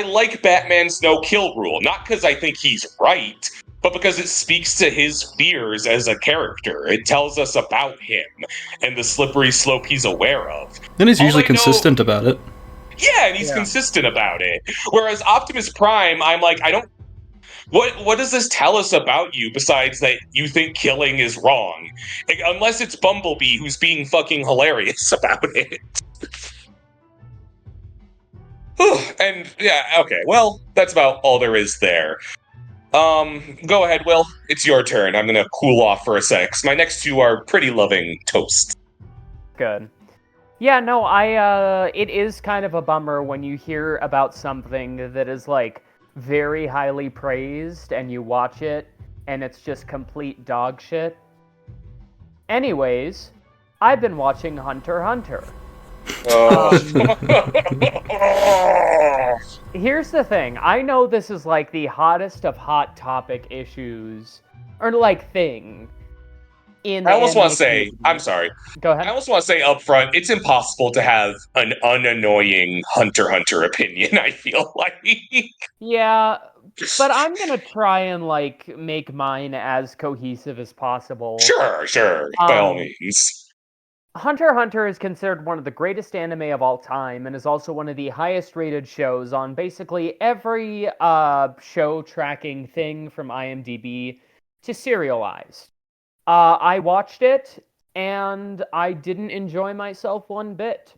like Batman's no kill rule, not because I think he's right, but because it speaks to his fears as a character. It tells us about him and the slippery slope he's aware of. And he's All usually I know- consistent about it. Yeah, and he's Yeah. consistent about it. Whereas Optimus Prime, I'm like, I don't. What does this tell us about you besides that you think killing is wrong? Like, unless it's Bumblebee who's being fucking hilarious about it. And yeah, okay, well, that's about all there is there. Go ahead, Will. It's your turn. I'm gonna cool off for a sec, 'cause my next two are pretty loving toast. Good. Yeah, no, it is kind of a bummer when you hear about something that is, like, very highly praised and you watch it and it's just complete dog shit. Anyways, I've been watching Hunter x Hunter. Here's the thing. I know this is, like, the hottest of hot topic issues, or, like, thing. I almost want to say, I'm sorry. Go ahead. I almost want to say up front, it's impossible to have an unannoying Hunter x Hunter opinion, I feel like. Yeah, but I'm gonna try and, like, make mine as cohesive as possible. Sure, by all means. Hunter x Hunter is considered one of the greatest anime of all time and is also one of the highest rated shows on basically every show tracking thing from IMDb to serialized. I watched it and I didn't enjoy myself one bit.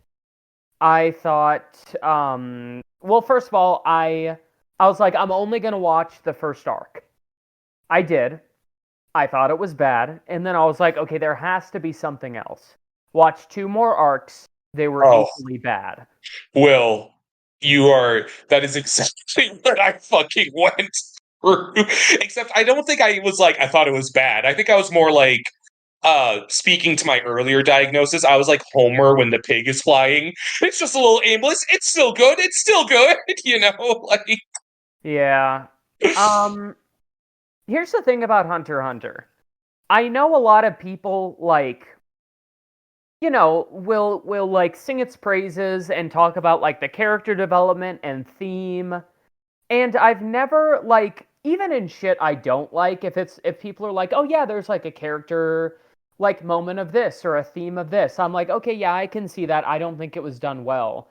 I thought, well, first of all, I was like, I'm only gonna watch the first arc. I did. I thought it was bad, and then I was like, okay, there has to be something else. Watch 2 more arcs. They were equally bad. Will, that is exactly what I fucking went through. Except I don't think I was like, I thought it was bad. I think I was more like, speaking to my earlier diagnosis, I was like Homer when the pig is flying. It's just a little aimless. It's still good. You know? Like, Yeah. Here's the thing about Hunter x Hunter. I know a lot of people, like, you know, will like sing its praises and talk about, like, the character development and theme. And I've never, like, even in shit I don't like, if people are like, oh yeah, there's like a character, like, moment of this or a theme of this, I'm like, okay, yeah, I can see that. I don't think it was done well.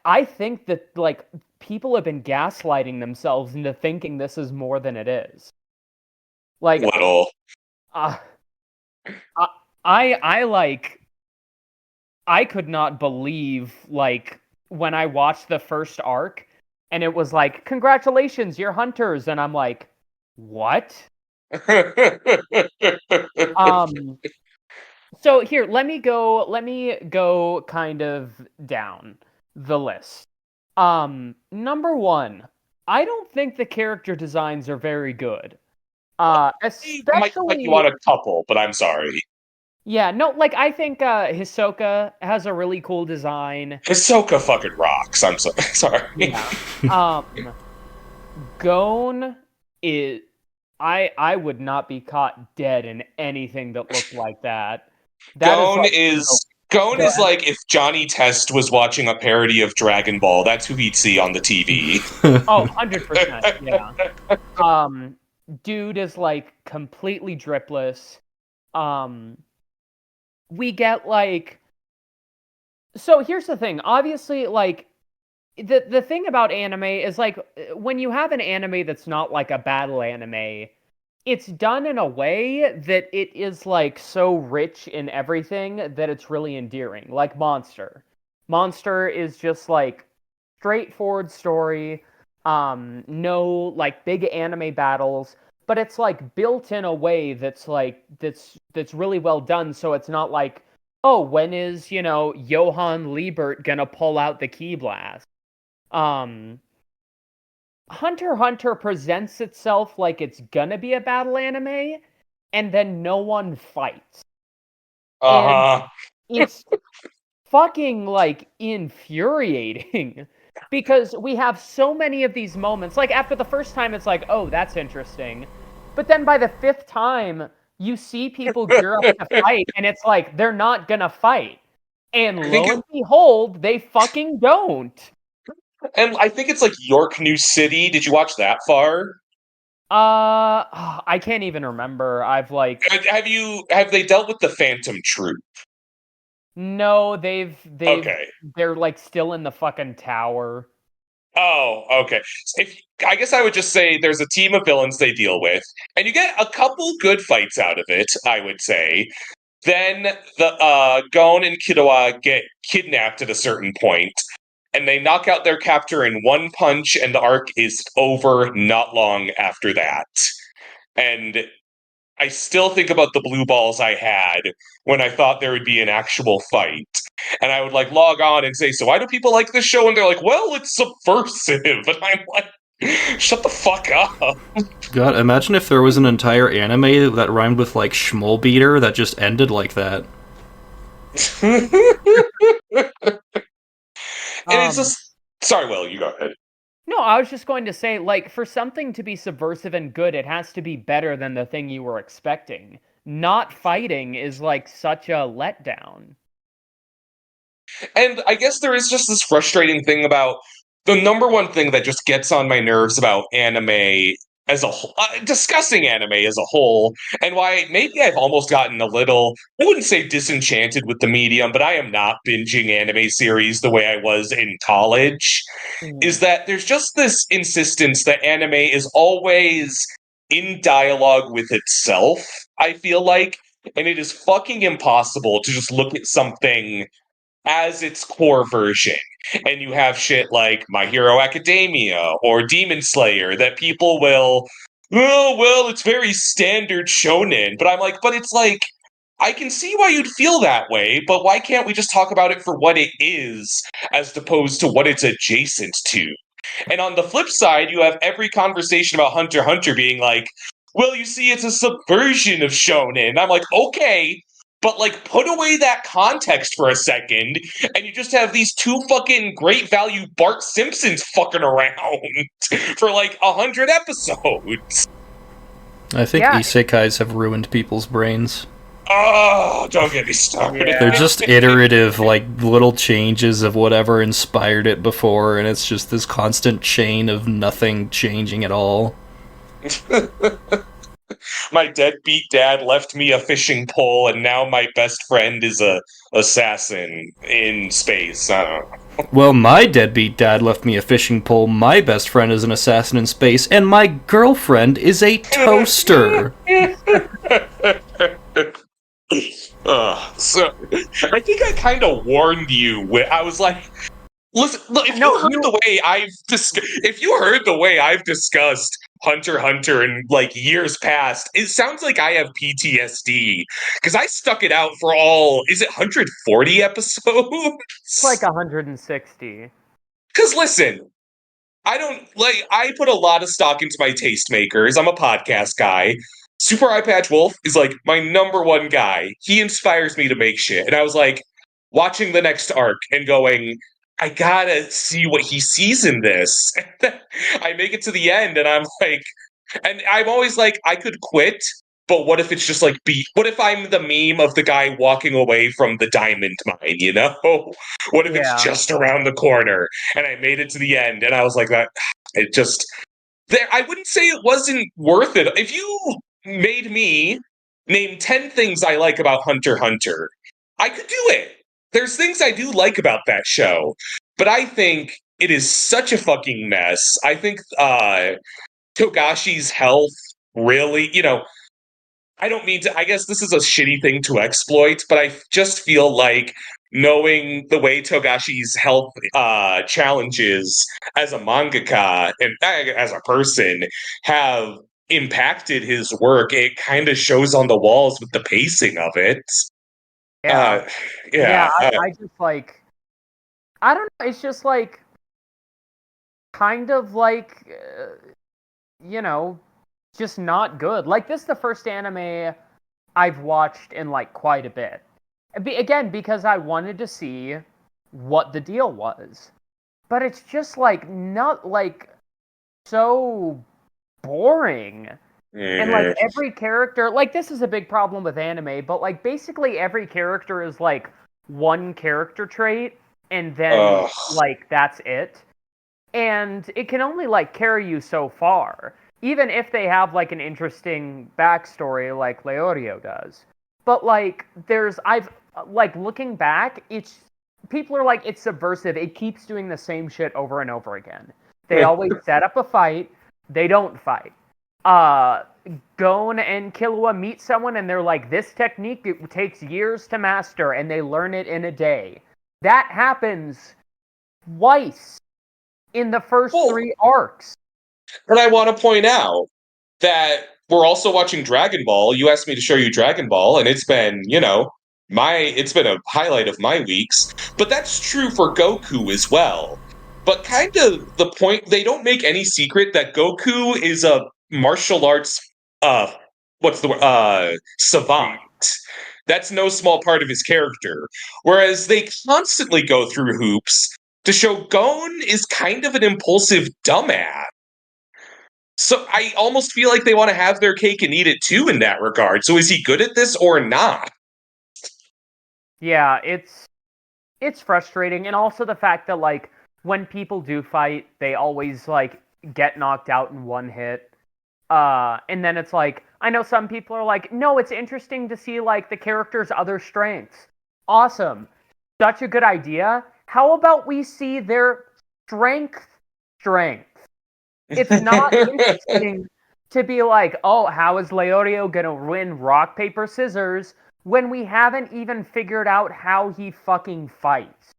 I think that, like, people have been gaslighting themselves into thinking this is more than it is. Like, little. I could not believe, like, when I watched the first arc and it was like, congratulations, you're hunters, and I'm like, what? So here, let me go kind of down the list. Number 1, I don't think the character designs are very good. Especially, like you want a couple, but I'm sorry. Yeah, no, like, I think Hisoka has a really cool design. Hisoka fucking rocks. I'm so sorry. Yeah. Gon is... I would not be caught dead in anything that looked like that. Gon is like if Johnny Test was watching a parody of Dragon Ball. That's who he'd see on the TV. Oh, 100%, yeah. Dude is, like, completely dripless. We get, like... So here's the thing. Obviously, like, the thing about anime is, like, when you have an anime that's not like a battle anime, it's done in a way that it is, like, so rich in everything that it's really endearing. Like Monster. Monster is just, like, straightforward story, no, like, big anime battles, but it's, like, built in a way that's, like, that's really well done, so it's not like, oh, when is, you know, Johann Liebert gonna pull out the Key Blast? Hunter x Hunter presents itself like it's gonna be a battle anime, and then no one fights. And Uh-huh. it's fucking, like, infuriating. Because we have so many of these moments. Like, after the first time, it's like, oh, that's interesting. But then by the fifth time, you see people gear up to fight, and it's like, they're not gonna fight. And lo and behold, they fucking don't. And I think it's like York New City. Did you watch that far? I can't even remember. I've like Have they dealt with the Phantom Troop? no, Okay. they're like still in the fucking tower. Oh, okay. I guess I would just say there's a team of villains they deal with, and you get a couple good fights out of it, I would say. Then the Gon and Killua get kidnapped at a certain point, and they knock out their captor in one punch, and the arc is over not long after that. And I still think about the blue balls I had when I thought there would be an actual fight. And I would like log on and say, so why do people like this show? And they're like, well, it's subversive. And I'm like, shut the fuck up. God, imagine if there was an entire anime that rhymed with like Schmolbeater that just ended like that. And it's just sorry, Will, you go ahead. No, I was just going to say, like, for something to be subversive and good, it has to be better than the thing you were expecting. Not fighting is like such a letdown. And I guess there is just this frustrating thing about the number one thing that just gets on my nerves about anime as a whole, discussing anime as a whole, and why maybe I've almost gotten a little, I wouldn't say disenchanted with the medium, but I am not binging anime series the way I was in college, is that there's just this insistence that anime is always in dialogue with itself, I feel like, and it is fucking impossible to just look at something as its core version. And you have shit like My Hero Academia or Demon Slayer that people will, oh, well, it's very standard shonen. But I'm like, but it's like, I can see why you'd feel that way, but why can't we just talk about it for what it is as opposed to what it's adjacent to? And on the flip side, you have every conversation about Hunter x Hunter being like, well, you see, it's a subversion of shonen. And I'm like, okay, but like put away that context for a second, and you just have these two fucking great value Bart Simpsons fucking around for like 100 episodes. I think isekais have ruined people's brains. Oh, don't get me started. They're just iterative, like, little changes of whatever inspired it before, and it's just this constant chain of nothing changing at all. My deadbeat dad left me a fishing pole, and now my best friend is a assassin in space. I don't know. Well, my deadbeat dad left me a fishing pole, my best friend is an assassin in space, and my girlfriend is a toaster! So I think I kind of warned you. I was like, listen, look, if you heard the way I've discussed Hunter x Hunter in like years past, it sounds like I have PTSD because I stuck it out for is it 140 episodes? It's like 160. Because listen, I put a lot of stock into my tastemakers. I'm a podcast guy. Super Eye Patch Wolf is like my number one guy. He inspires me to make shit. And I was like, watching the next arc and going, I gotta see what he sees in this. I make it to the end and I'm like, and I'm always like, I could quit, but what if it's just like what if I'm the meme of the guy walking away from the diamond mine, you know? What if it's just around the corner? And I made it to the end and I was like, that it just I wouldn't say it wasn't worth it. If you made me name 10 things I like about Hunter x Hunter, I could do it. There's things I do like about that show, but I think it is such a fucking mess. I think Togashi's health really, I don't mean to, I guess this is a shitty thing to exploit, but I just feel like knowing the way Togashi's health challenges as a mangaka and as a person have impacted his work, it kind of shows on the walls with the pacing of it. I just like, I don't know, it's just like, kind of like, just not good. Like, this is the first anime I've watched in, like, quite a bit. Again, because I wanted to see what the deal was. But it's just, like, not, like, so boring. And, like, every character... Like, this is a big problem with anime, but, like, basically every character is, like, one character trait, and then, like, that's it. And it can only, like, carry you so far. Even if they have, like, an interesting backstory like Leorio does. But, like, looking back, people are like, it's subversive. It keeps doing the same shit over and over again. They always set up a fight. They don't fight. Gon and Killua meet someone and they're like, this technique, it takes years to master, and they learn it in a day. That happens twice in the first 3 arcs. And I want to point out that we're also watching Dragon Ball. You asked me to show you Dragon Ball, and it's been, it's been a highlight of my weeks. But that's true for Goku as well. But kind of the point, they don't make any secret that Goku is a martial arts, savant. That's no small part of his character. Whereas they constantly go through hoops to show Gon is kind of an impulsive dumbass. So I almost feel like they want to have their cake and eat it too in that regard. So is he good at this or not? Yeah, it's frustrating. And also the fact that, like, when people do fight, they always, like, get knocked out in one hit. And then it's like, I know some people are like, no, it's interesting to see, like, the character's other strengths. Awesome. Such a good idea. How about we see their strength? It's not interesting to be like, oh, how is Leorio gonna win rock, paper, scissors when we haven't even figured out how he fucking fights?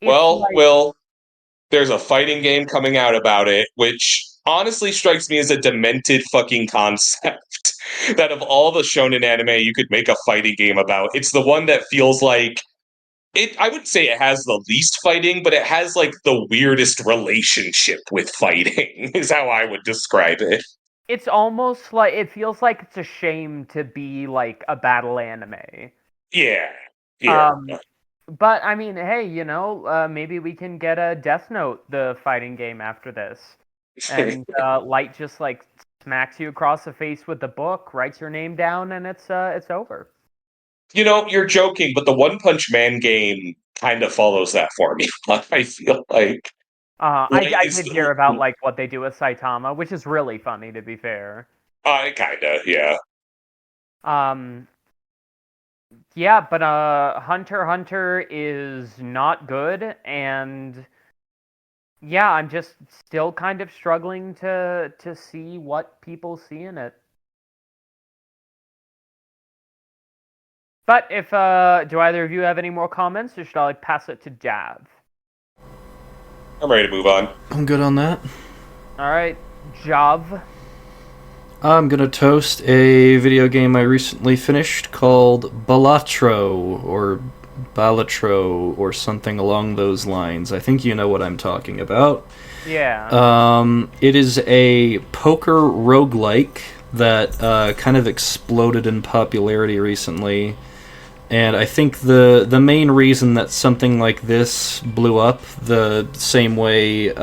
Will, there's a fighting game coming out about it, which honestly strikes me as a demented fucking concept. That of all the shonen anime you could make a fighting game about, it's the one that feels like I wouldn't say it has the least fighting, but it has, like, the weirdest relationship with fighting, is how I would describe it. It's almost like, it feels like it's a shame to be, like, a battle anime. Yeah. But, I mean, hey, maybe we can get a Death Note, the fighting game, after this. And Light just, like, smacks you across the face with the book, writes your name down, and it's over. You're joking, but the One Punch Man game kind of follows that formula, I feel like. I did hear about, like, what they do with Saitama, which is really funny, to be fair. Kinda, yeah. Yeah, but Hunter x Hunter is not good, and yeah, I'm just still kind of struggling to see what people see in it. But if do either of you have any more comments, or should I, like, pass it to Jav? I'm ready to move on. I'm good on that. Alright, Jav. I'm gonna toast a video game I recently finished called Balatro, or Balatro, or something along those lines. I think you know what I'm talking about. Yeah. It is a poker roguelike that kind of exploded in popularity recently. And I think the main reason that something like this blew up the same way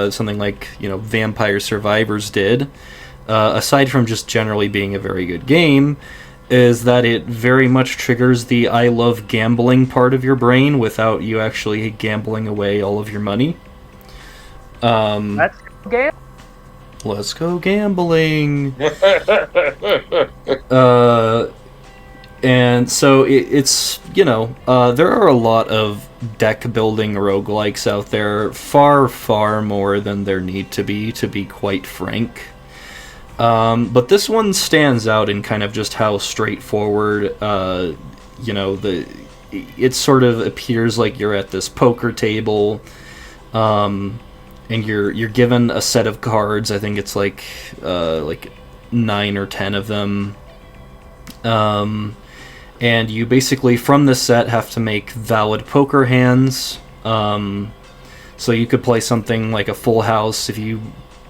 something like, Vampire Survivors did, aside from just generally being a very good game, is that it very much triggers the I love gambling part of your brain without you actually gambling away all of your money. Let's go gambling. And so it's, there are a lot of deck building roguelikes out there, far, far more than there need to be quite frank. But this one stands out in kind of just how straightforward, it sort of appears like you're at this poker table, and you're given a set of cards. I think it's like 9 or 10 of them. And you basically, from this set, have to make valid poker hands. So you could play something like a full house if you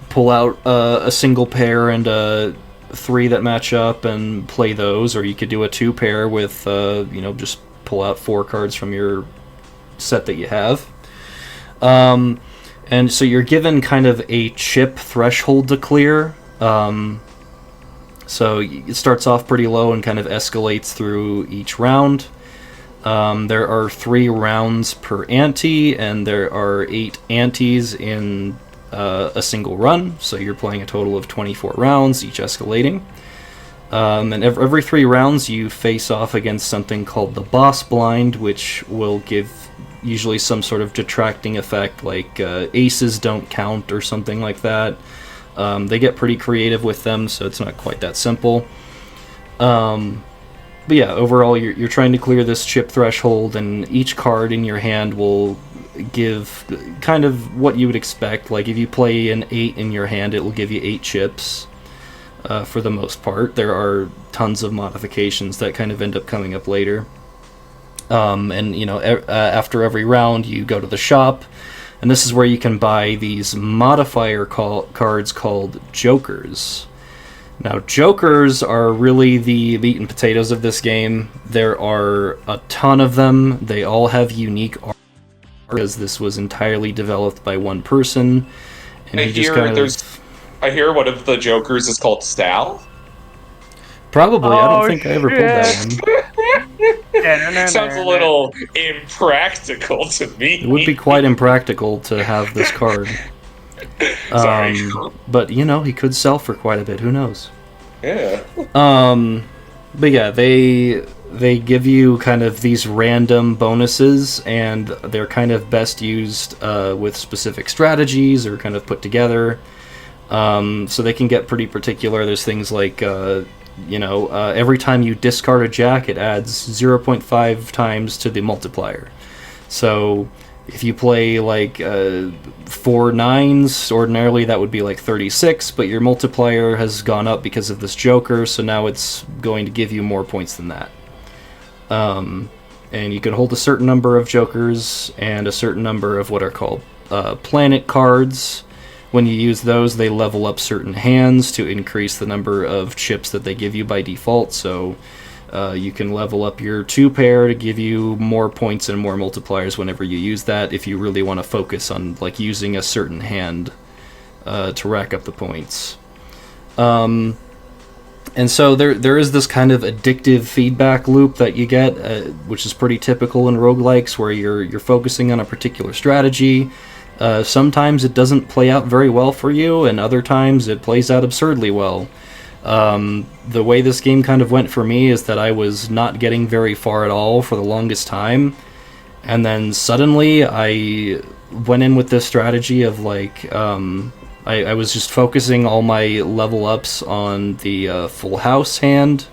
pull out a single pair and a 3 that match up and play those, or you could do a 2 pair with just pull out 4 cards from your set that you have. And so you're given kind of a chip threshold to clear. So it starts off pretty low and kind of escalates through each round. There are 3 rounds per ante, and there are 8 antes in a single run. So you're playing a total of 24 rounds, each escalating. And every 3 rounds you face off against something called the boss blind, which will give usually some sort of detracting effect, like aces don't count or something like that. They get pretty creative with them, so it's not quite that simple. But yeah, overall you're trying to clear this chip threshold, and each card in your hand will give kind of what you would expect. Like if you play an 8 in your hand, it will give you 8 chips for the most part. There are tons of modifications that kind of end up coming up later. After every round you go to the shop, and this is where you can buy these modifier cards called jokers. Now, jokers are really the meat and potatoes of this game. There are a ton of them. They all have unique art, because this was entirely developed by one person. And I hear one of the jokers is called Stal. Probably. I don't think I ever pulled that one. Sounds a little impractical to me. It would be quite impractical to have this card. Sorry. But, he could sell for quite a bit. Who knows? Yeah. But yeah, they give you kind of these random bonuses, and they're kind of best used with specific strategies or kind of put together. So they can get pretty particular. There's things like... every time you discard a jack, it adds 0.5 times to the multiplier. So if you play like 4 9s, ordinarily that would be like 36, but your multiplier has gone up because of this joker, so now it's going to give you more points than that. And you can hold a certain number of jokers and a certain number of what are called planet cards. When you use those, they level up certain hands to increase the number of chips that they give you by default. So you can level up your 2 pair to give you more points and more multipliers whenever you use that, if you really want to focus on like using a certain hand to rack up the points. And so there is this kind of addictive feedback loop that you get, which is pretty typical in roguelikes, where you're focusing on a particular strategy. Sometimes it doesn't play out very well for you, and other times it plays out absurdly well. The way this game kind of went for me is that I was not getting very far at all for the longest time, and then suddenly I went in with this strategy of like, I was just focusing all my level ups on the full house hand,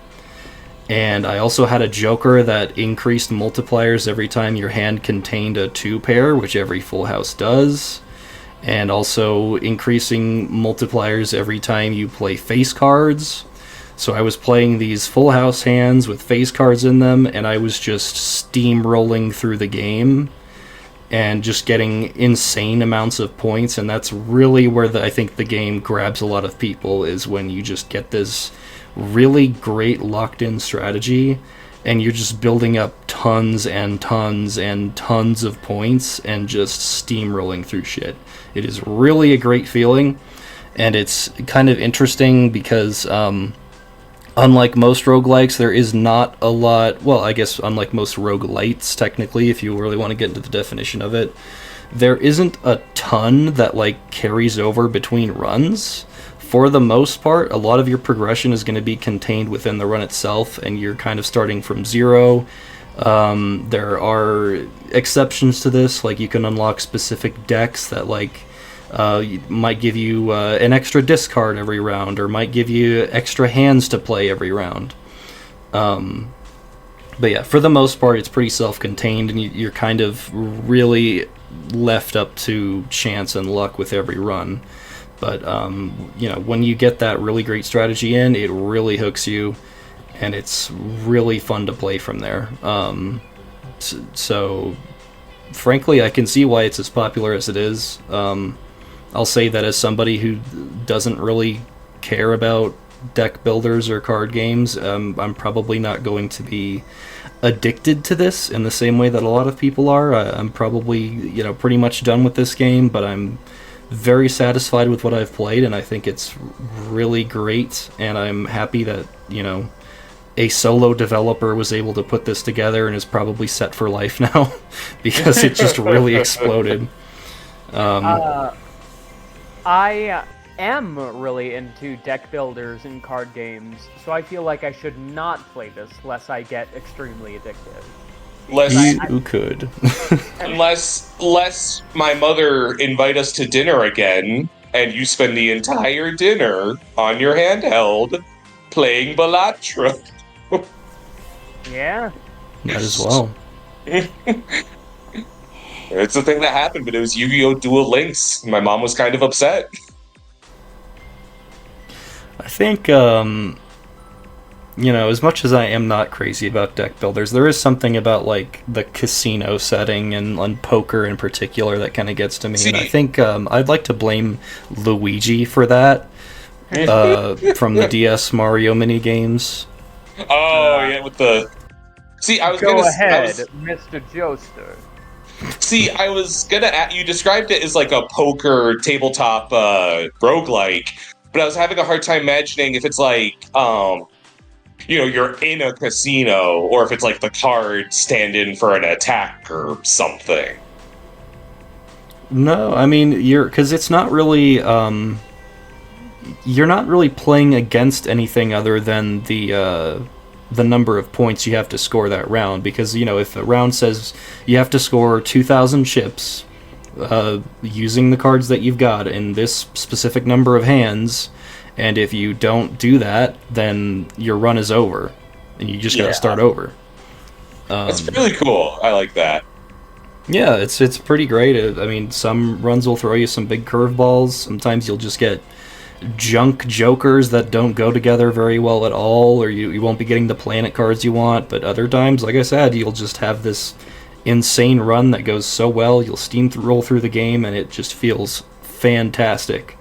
and I also had a joker that increased multipliers every time your hand contained a 2 pair, which every full house does, and also increasing multipliers every time you play face cards. So I was playing these full house hands with face cards in them, and I was just steamrolling through the game and just getting insane amounts of points, and that's really where I think the game grabs a lot of people, is when you just get this really great locked-in strategy, and you're just building up tons and tons and tons of points and just steamrolling through shit. It is really a great feeling, and it's kind of interesting because unlike most roguelikes, there is not a lot... Well, I guess unlike most roguelites, technically, if you really want to get into the definition of it, there isn't a ton that like carries over between runs. For the most part, a lot of your progression is going to be contained within the run itself, and you're kind of starting from 0. There are exceptions to this, like you can unlock specific decks that like might give you an extra discard every round, or might give you extra hands to play every round. But yeah, for the most part, it's pretty self-contained, and you're kind of really left up to chance and luck with every run. But, when you get that really great strategy in, it really hooks you, and it's really fun to play from there. So frankly, I can see why it's as popular as it is. I'll say that as somebody who doesn't really care about deck builders or card games, I'm probably not going to be addicted to this in the same way that a lot of people are. I'm probably, pretty much done with this game, but I'm very satisfied with what I've played, and I think it's really great, and I'm happy that, a solo developer was able to put this together and is probably set for life now, because it just really exploded. I am really into deck builders and card games, so I feel like I should not play this lest I get extremely addictive. Who could? Unless my mother invite us to dinner again, and you spend the entire dinner on your handheld playing Balatro. Yeah. Might as well. It's a thing that happened, but it was Yu-Gi-Oh! Duel Links. My mom was kind of upset. I think, as much as I am not crazy about deck builders, there is something about, like, the casino setting and on poker in particular that kind of gets to me. And I think I'd like to blame Luigi for that, from the DS Mario minigames. Oh, yeah, with the... See, I was Go gonna... ahead, Mr. Joester. See, I was gonna... You described it as, like, a poker tabletop roguelike, but I was having a hard time imagining if it's, like, you're in a casino, or if it's, like, the cards stand in for an attack or something. No, I mean, because it's not really... you're not really playing against anything other than the number of points you have to score that round, because if a round says you have to score 2,000 chips using the cards that you've got in this specific number of hands, and if you don't do that, then your run is over and you just gotta start over. That's really cool. I like that. Yeah, it's pretty great. I mean, some runs will throw you some big curveballs. Sometimes you'll just get junk jokers that don't go together very well at all, or you won't be getting the planet cards you want. But other times, like I said, you'll just have this insane run that goes so well, you'll roll through the game, and it just feels fantastic.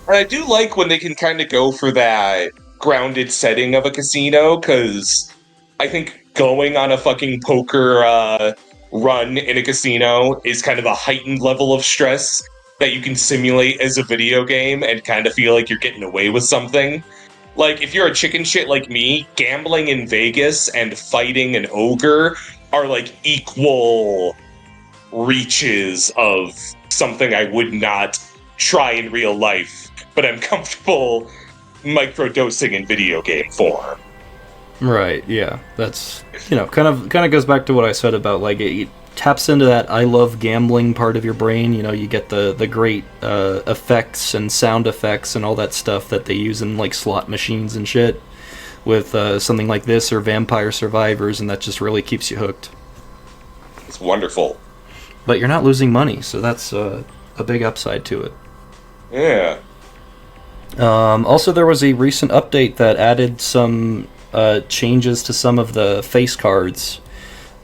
And I do like when they can kind of go for that grounded setting of a casino, because I think going on a fucking poker run in a casino is kind of a heightened level of stress that you can simulate as a video game and kind of feel like you're getting away with something. Like, if you're a chicken shit like me, gambling in Vegas and fighting an ogre are like equal reaches of something I would not try in real life, but I'm comfortable microdosing in video game form. Right, yeah. That's, kind of goes back to what I said about, like, it taps into that I love gambling part of your brain. You get the great effects and sound effects and all that stuff that they use in, like, slot machines and shit with something like this or Vampire Survivors, and that just really keeps you hooked. It's wonderful. But you're not losing money, so that's a big upside to it. Yeah. Also, there was a recent update that added some changes to some of the face cards.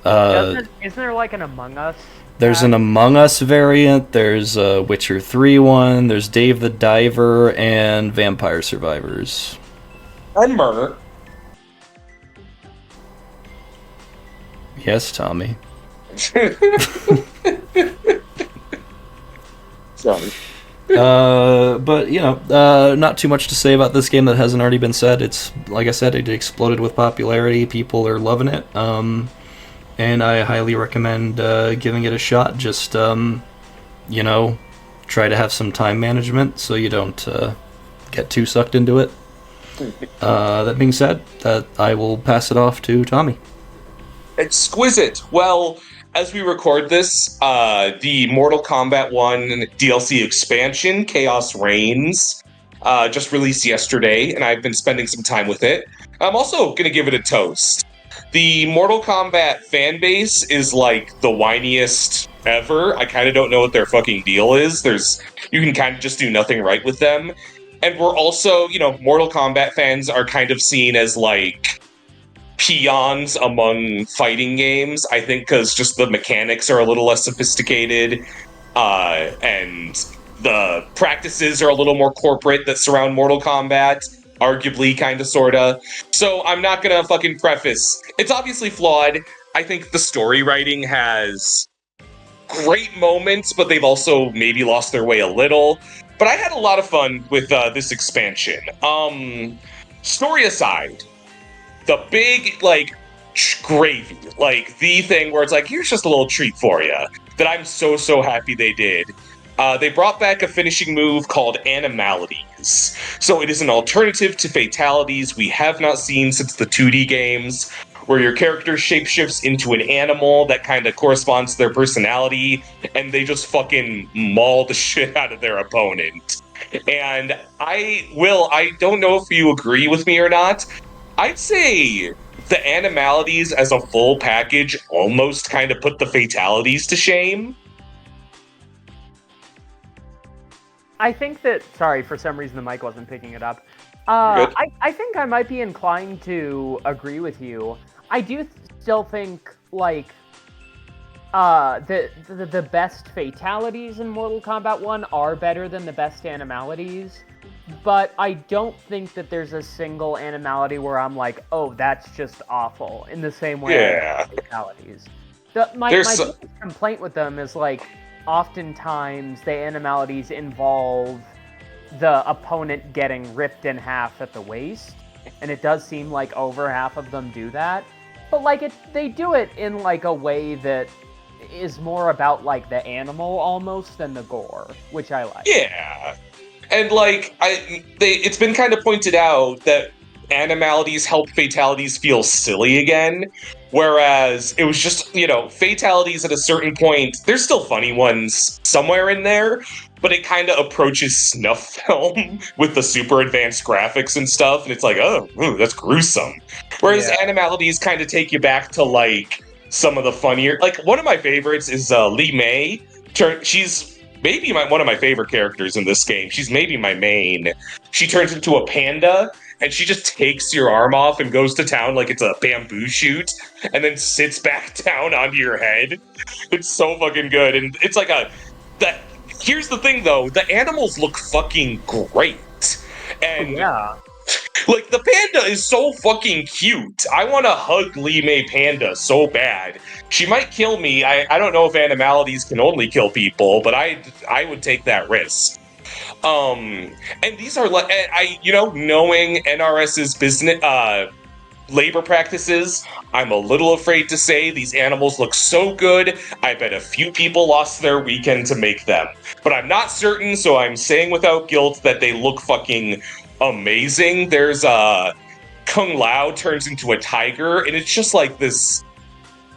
Isn't there like an Among Us? There's an Among Us variant, there's a Witcher 3 one, there's Dave the Diver, and Vampire Survivors. And Murder. Yes, Tommy. Sorry. But, not too much to say about this game that hasn't already been said. It's, like I said, it exploded with popularity. People are loving it. And I highly recommend giving it a shot. Just, try to have some time management so you don't get too sucked into it. That being said, I will pass it off to Tommy. Exquisite. Well, as we record this, the Mortal Kombat 1 DLC expansion, Khaos Reigns, just released yesterday, and I've been spending some time with it. I'm also going to give it a toast. The Mortal Kombat fan base is like the whiniest ever. I kind of don't know what their fucking deal is. You can kind of just do nothing right with them. And we're also, Mortal Kombat fans are kind of seen as like peons among fighting games. I think because just the mechanics are a little less sophisticated, and the practices are a little more corporate that surround Mortal Kombat. Arguably, kinda, sorta. So I'm not gonna fucking preface. It's obviously flawed. I think the story writing has great moments, but they've also maybe lost their way a little. But I had a lot of fun with this expansion. Story aside, the big, like, gravy, like, the thing where it's like, here's just a little treat for you, that I'm so happy they did. They brought back a finishing move called Animalities. So it is an alternative to Fatalities we have not seen since the 2D games, where your character shapeshifts into an animal that kind of corresponds to their personality, and they just fucking maul the shit out of their opponent. And I don't know if you agree with me or not, I'd say the Animalities as a full package almost kind of put the Fatalities to shame. I think that, sorry, for some reason the mic wasn't picking it up. Good. I think I might be inclined to agree with you. I do still think, like, the best Fatalities in Mortal Kombat 1 are better than the best Animalities, but I don't think that there's a single Animality where I'm like, oh, that's just awful, in the same way Yeah. as Fatalities. My biggest complaint with them is, like, oftentimes the Animalities involve the opponent getting ripped in half at the waist, and it does seem like over half of them do that. But, like, they do it in, like, a way that is more about, like, the animal almost than the gore, which I like. Yeah. And, like, it's been kind of pointed out that Animalities help Fatalities feel silly again, whereas it was just, Fatalities at a certain point, there's still funny ones somewhere in there, but it kind of approaches snuff film with the super advanced graphics and stuff, and it's like, oh, ooh, that's gruesome. Whereas Animalities kind of take you back to, like, some of the funnier, like, one of my favorites is Lee May. She's maybe one of my favorite characters in this game. She's maybe my main. She turns into a panda, and she just takes your arm off and goes to town like it's a bamboo shoot, and then sits back down onto your head. It's so fucking good, and it's like here's the thing, though. The animals look fucking great. And like, the panda is so fucking cute. I want to hug Lee May Panda so bad. She might kill me. I don't know if Animalities can only kill people, but I would take that risk. And these are like, knowing NRS's business labor practices, I'm a little afraid to say these animals look so good, I bet a few people lost their weekend to make them. But I'm not certain, so I'm saying without guilt that they look fucking amazing. There's Kung Lao turns into a tiger, and it's just like this,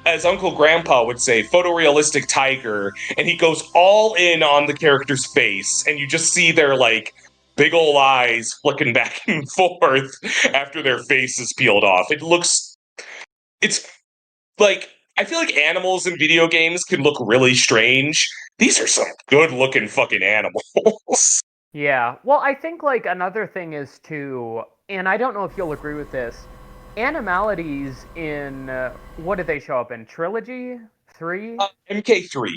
as Uncle Grandpa would say, photorealistic tiger, and he goes all in on the character's face, and you just see their, like, big ol' eyes flicking back and forth after their face is peeled off. It's like, I feel like animals in video games can look really strange. These are some good-looking fucking animals. Yeah, well, I think, like, another thing is too, and I don't know if you'll agree with this, Animalities in, what did they show up in? Trilogy? 3? MK3.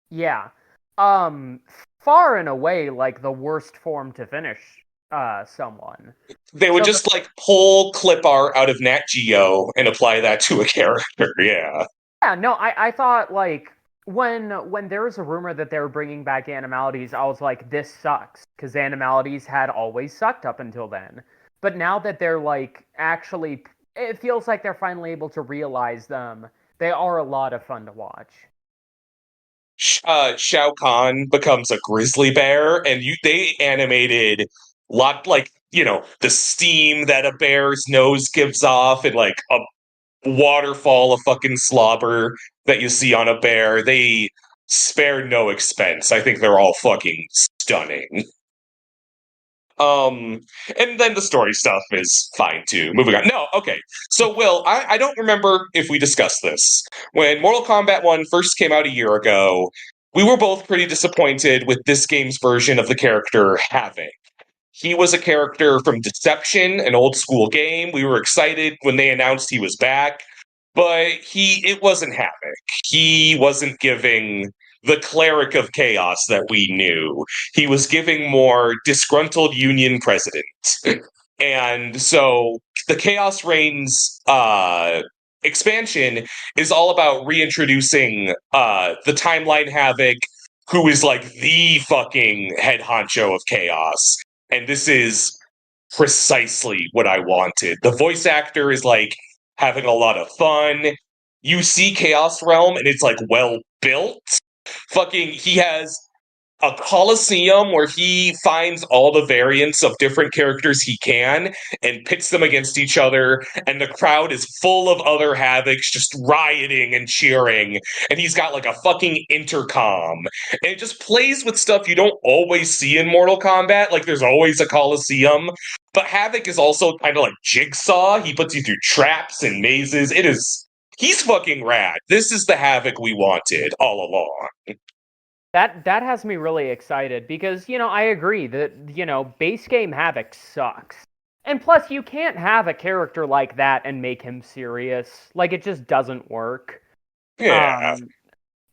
Yeah. Far and away, like, the worst form to finish someone. They would just, like, pull clip art out of Nat Geo and apply that to a character, yeah. Yeah, no, I thought, like, when there was a rumor that they were bringing back Animalities, I was like, this sucks, because Animalities had always sucked up until then. But now that they're, like, actually, it feels like they're finally able to realize them. They are a lot of fun to watch. Shao Kahn becomes a grizzly bear, and they animated the steam that a bear's nose gives off, and, like, a waterfall of fucking slobber that you see on a bear. They spared no expense. I think they're all fucking stunning. And then the story stuff is fine too. Moving on. No, okay. So, Will, I don't remember if we discussed this. When Mortal Kombat 1 first came out a year ago, we were both pretty disappointed with this game's version of the character Havoc. He was a character from Deception, an old school game. We were excited when they announced he was back, but it wasn't Havoc. He wasn't giving the cleric of chaos that we knew. He was giving more disgruntled union president. And so the Chaos Reigns expansion is all about reintroducing the Timeline Havoc, who is like the fucking head honcho of chaos. And this is precisely what I wanted. The voice actor is like having a lot of fun. You see Chaos Realm and it's like well built. Fucking, he has a coliseum where he finds all the variants of different characters he can and pits them against each other, and the crowd is full of other Havocs just rioting and cheering, and he's got like a fucking intercom, and it just plays with stuff you don't always see in Mortal Kombat. Like, there's always a coliseum, but Havoc is also kind of like Jigsaw. He puts you through traps and mazes. He's fucking rad. This is the Havoc we wanted all along. That has me really excited because, I agree that, base game Havoc sucks. And plus, you can't have a character like that and make him serious. Like, it just doesn't work. Yeah.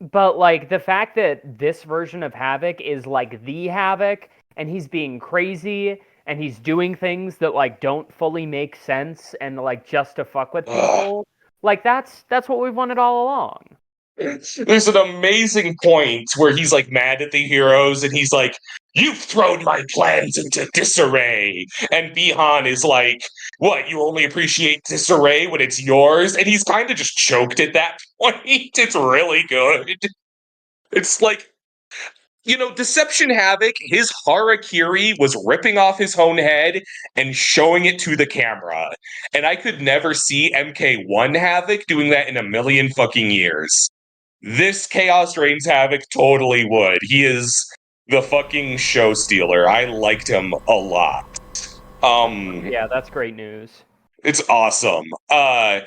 But, like, the fact that this version of Havoc is, like, the Havoc, and he's being crazy, and he's doing things that, like, don't fully make sense, and, like, just to fuck with people, like, that's what we've wanted all along. There's an amazing point where he's like mad at the heroes and he's like, "You've thrown my plans into disarray." And Bihan is like, "What, you only appreciate disarray when it's yours?" And he's kind of just choked at that point. It's really good. It's like, Deception Havoc, his harakiri was ripping off his own head and showing it to the camera. And I could never see MK1 Havoc doing that in a million fucking years. This Chaos Reigns Havoc totally would. He is the fucking show stealer. I liked him a lot. Yeah, that's great news. It's awesome. And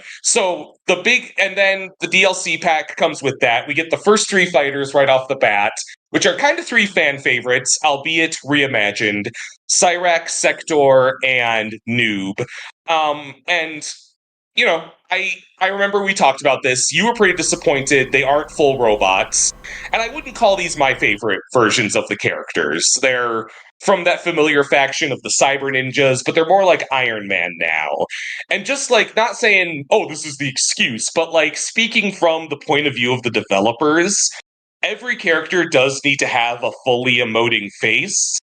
then the DLC pack comes with that. We get the first 3 fighters right off the bat, which are kind of 3 fan favorites, albeit reimagined. Cyrax, Sector, and Noob. I remember we talked about this. You were pretty disappointed. They aren't full robots. And I wouldn't call these my favorite versions of the characters. They're from that familiar faction of the Cyber Ninjas, but they're more like Iron Man now. And just like, not saying, oh, this is the excuse, but like speaking from the point of view of the developers, every character does need to have a fully emoting face,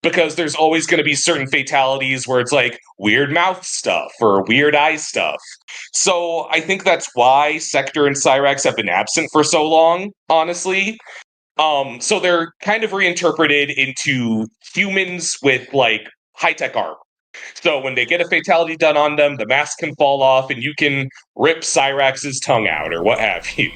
because there's always going to be certain fatalities where it's like weird mouth stuff or weird eye stuff. So I think that's why Sector and Cyrax have been absent for so long, honestly. So they're kind of reinterpreted into humans with like high-tech armor. So when they get a fatality done on them, the mask can fall off and you can rip Cyrax's tongue out or what have you.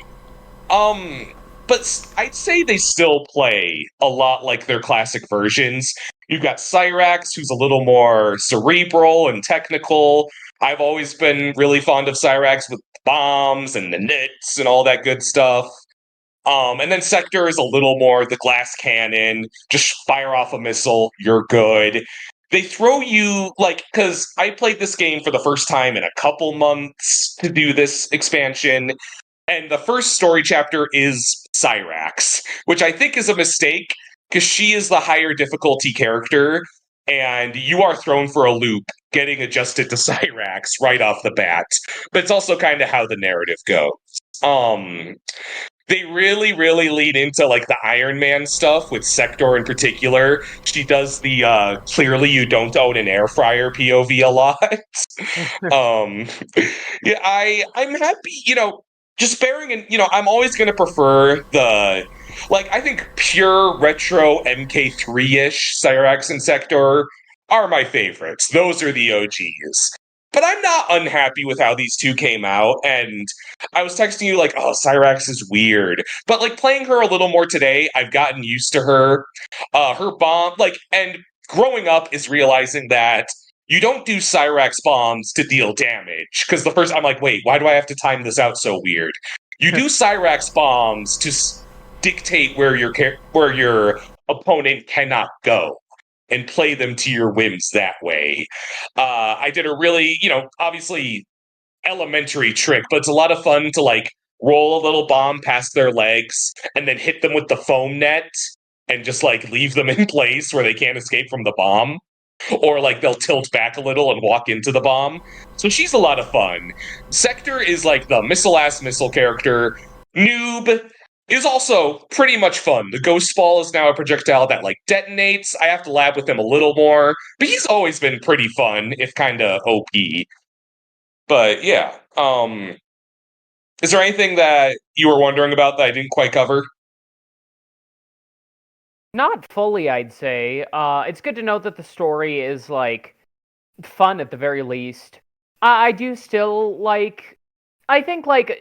But I'd say they still play a lot like their classic versions. You've got Cyrax, who's a little more cerebral and technical. I've always been really fond of Cyrax with bombs and the nits and all that good stuff. And then Sector is a little more the glass cannon, just fire off a missile, you're good. They throw you, because I played this game for the first time in a couple months to do this expansion, and the first story chapter is Cyrax, which I think is a mistake, because she is the higher difficulty character, and you are thrown for a loop getting adjusted to Cyrax right off the bat. But it's also kind of how the narrative goes. They really, really lean into the Iron Man stuff with Sector in particular. She does the clearly you don't own an air fryer POV a lot. Yeah, I'm happy, just bearing in, I'm always going to prefer the, I think pure retro MK3-ish Cyrax and Sector are my favorites. Those are the OGs. But I'm not unhappy with how these two came out, and I was texting you oh, Cyrax is weird. But playing her a little more today, I've gotten used to her. Her bomb, and growing up is realizing that you don't do Cyrax bombs to deal damage. Because the first, I'm like, wait, why do I have to time this out so weird? You do Cyrax bombs to dictate where your opponent cannot go. and play them to your whims that way. I did a really, obviously elementary trick, but it's a lot of fun to like roll a little bomb past their legs and then hit them with the foam net and just like leave them in place where they can't escape from the bomb. Or like they'll tilt back a little and walk into the bomb. So she's a lot of fun. Sector is like the missile-ass missile character. Noob is also pretty much fun. The ghost ball is now a projectile that like detonates. I have to lab with him a little more, but he's always been pretty fun, if kind of OP. But yeah, is there anything that you were wondering about that I didn't quite cover? Not fully, I'd say. It's good to know that the story is, like, fun at the very least. I do still, like... I think, like,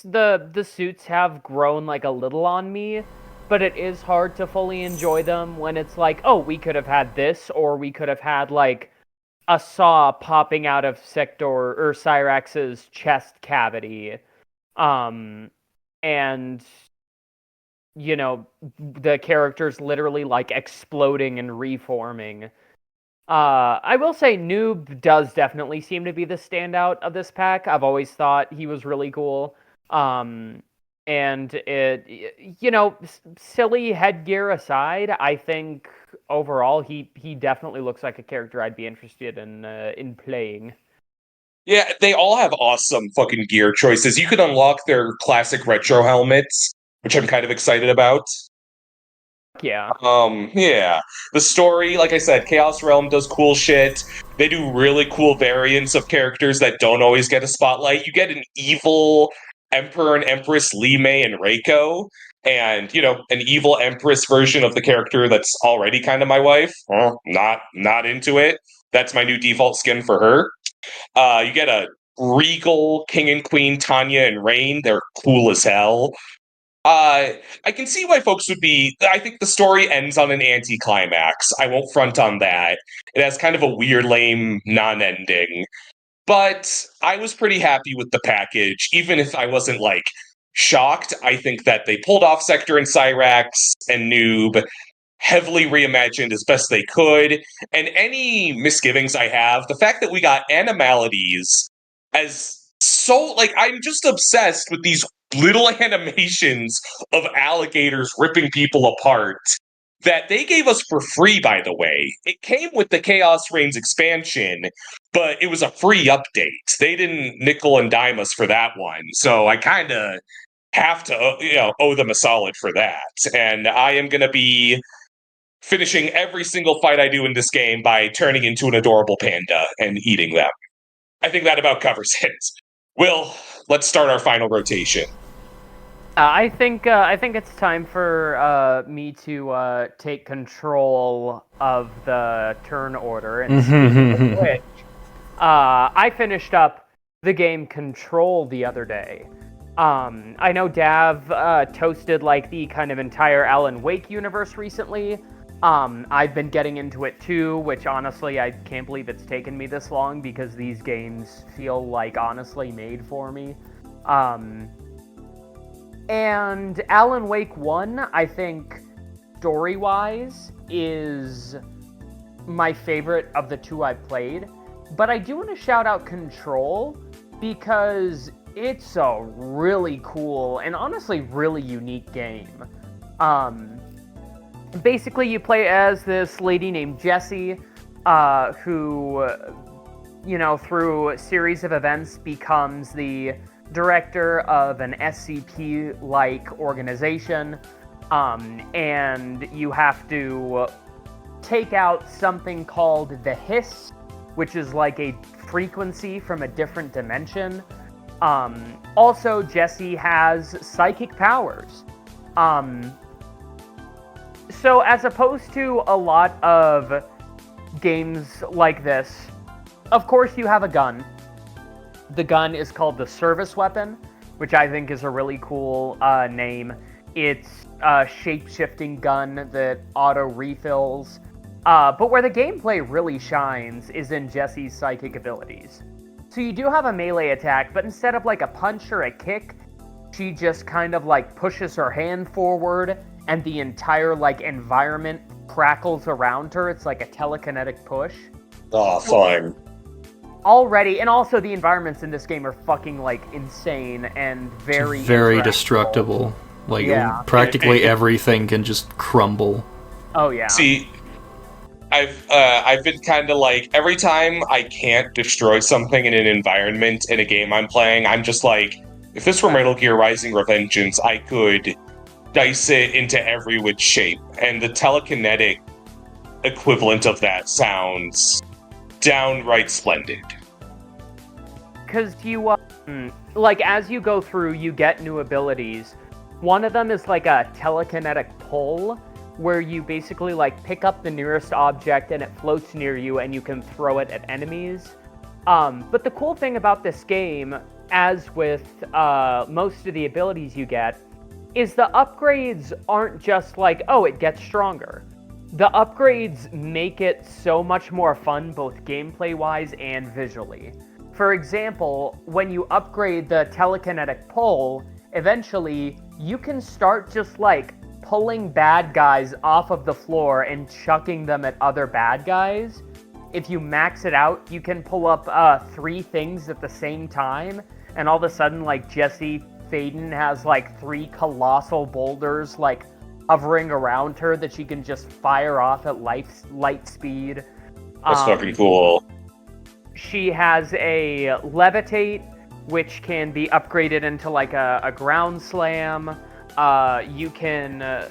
the suits have grown, like, a little on me, but it is hard to fully enjoy them when it's like, oh, we could have had this, or we could have had, like, a saw popping out of Sector or Cyrax's chest cavity. And... the characters literally, like, exploding and reforming. I will say Noob does definitely seem to be the standout of this pack. I've always thought he was really cool. And silly headgear aside, I think overall he definitely looks like a character I'd be interested in playing. Yeah, they all have awesome fucking gear choices. You could unlock their classic retro helmets, which I'm kind of excited about. Yeah. Yeah. The story, like I said, Chaos Realm does cool shit. They do really cool variants of characters that don't always get a spotlight. You get an evil Emperor and Empress Li Mei and Reiko, and an evil Empress version of the character that's already kind of my wife. Well, not into it. That's my new default skin for her. You get a regal King and Queen Tanya and Rain. They're cool as hell. I can see why folks would be. I think the story ends on an anticlimax. I won't front on that. It has kind of a weird, lame non-ending. But I was pretty happy with the package, even if I wasn't like shocked. I think that they pulled off Sector and Cyrax and Noob, heavily reimagined as best they could. And any misgivings I have, the fact that we got Animalities as so, like, I'm just obsessed with these little animations of alligators ripping people apart that they gave us for free, by the way. It came with the Chaos Reigns expansion, but it was a free update. They didn't nickel and dime us for that one. So I kind of have to, owe them a solid for that. And I am going to be finishing every single fight I do in this game by turning into an adorable panda and eating them. I think that about covers it. Will, let's start our final rotation. I think it's time for me to take control of the turn order. And speaking of which, I finished up the game Control the other day. I know Dav toasted like the kind of entire Alan Wake universe recently. I've been getting into it too, which honestly I can't believe it's taken me this long because these games feel like honestly made for me. And Alan Wake 1, I think, story-wise, is my favorite of the two I've played. But I do want to shout out Control, because it's a really cool and honestly really unique game. Basically, you play as this lady named Jessie, who, through a series of events becomes the director of an SCP-like organization, and you have to take out something called the Hiss, which is like a frequency from a different dimension. Also, Jessie has psychic powers. So as opposed to a lot of games like this, of course you have a gun. The gun is called the service weapon, which I think is a really cool name. It's a shape-shifting gun that auto-refills. But where the gameplay really shines is in Jessie's psychic abilities. So you do have a melee attack, but instead of like a punch or a kick, she just kind of like pushes her hand forward and the entire like environment crackles around her. It's like a telekinetic push. Oh, fun. Already, and also the environments in this game are fucking like insane and very destructible. Like practically everything can just crumble. Oh yeah. See, I've been kind of like, every time I can't destroy something in an environment in a game I'm playing, I'm just like, if this were Metal Gear Rising Revengeance, I could dice it into every which shape, and the telekinetic equivalent of that sounds downright splendid. Because you, like, as you go through, you get new abilities. One of them is like a telekinetic pull, where you basically like pick up the nearest object and it floats near you and you can throw it at enemies. But the cool thing about this game, as with most of the abilities you get, is the upgrades aren't just like, oh, it gets stronger. The upgrades make it so much more fun, both gameplay-wise and visually. For example, when you upgrade the telekinetic pull, eventually you can start just like pulling bad guys off of the floor and chucking them at other bad guys. If you max it out, you can pull up 3 things at the same time, and all of a sudden, like, Jessie Faden has like 3 colossal boulders like hovering around her that she can just fire off at light speed. That's fucking cool. She has a levitate, which can be upgraded into like a ground slam. You can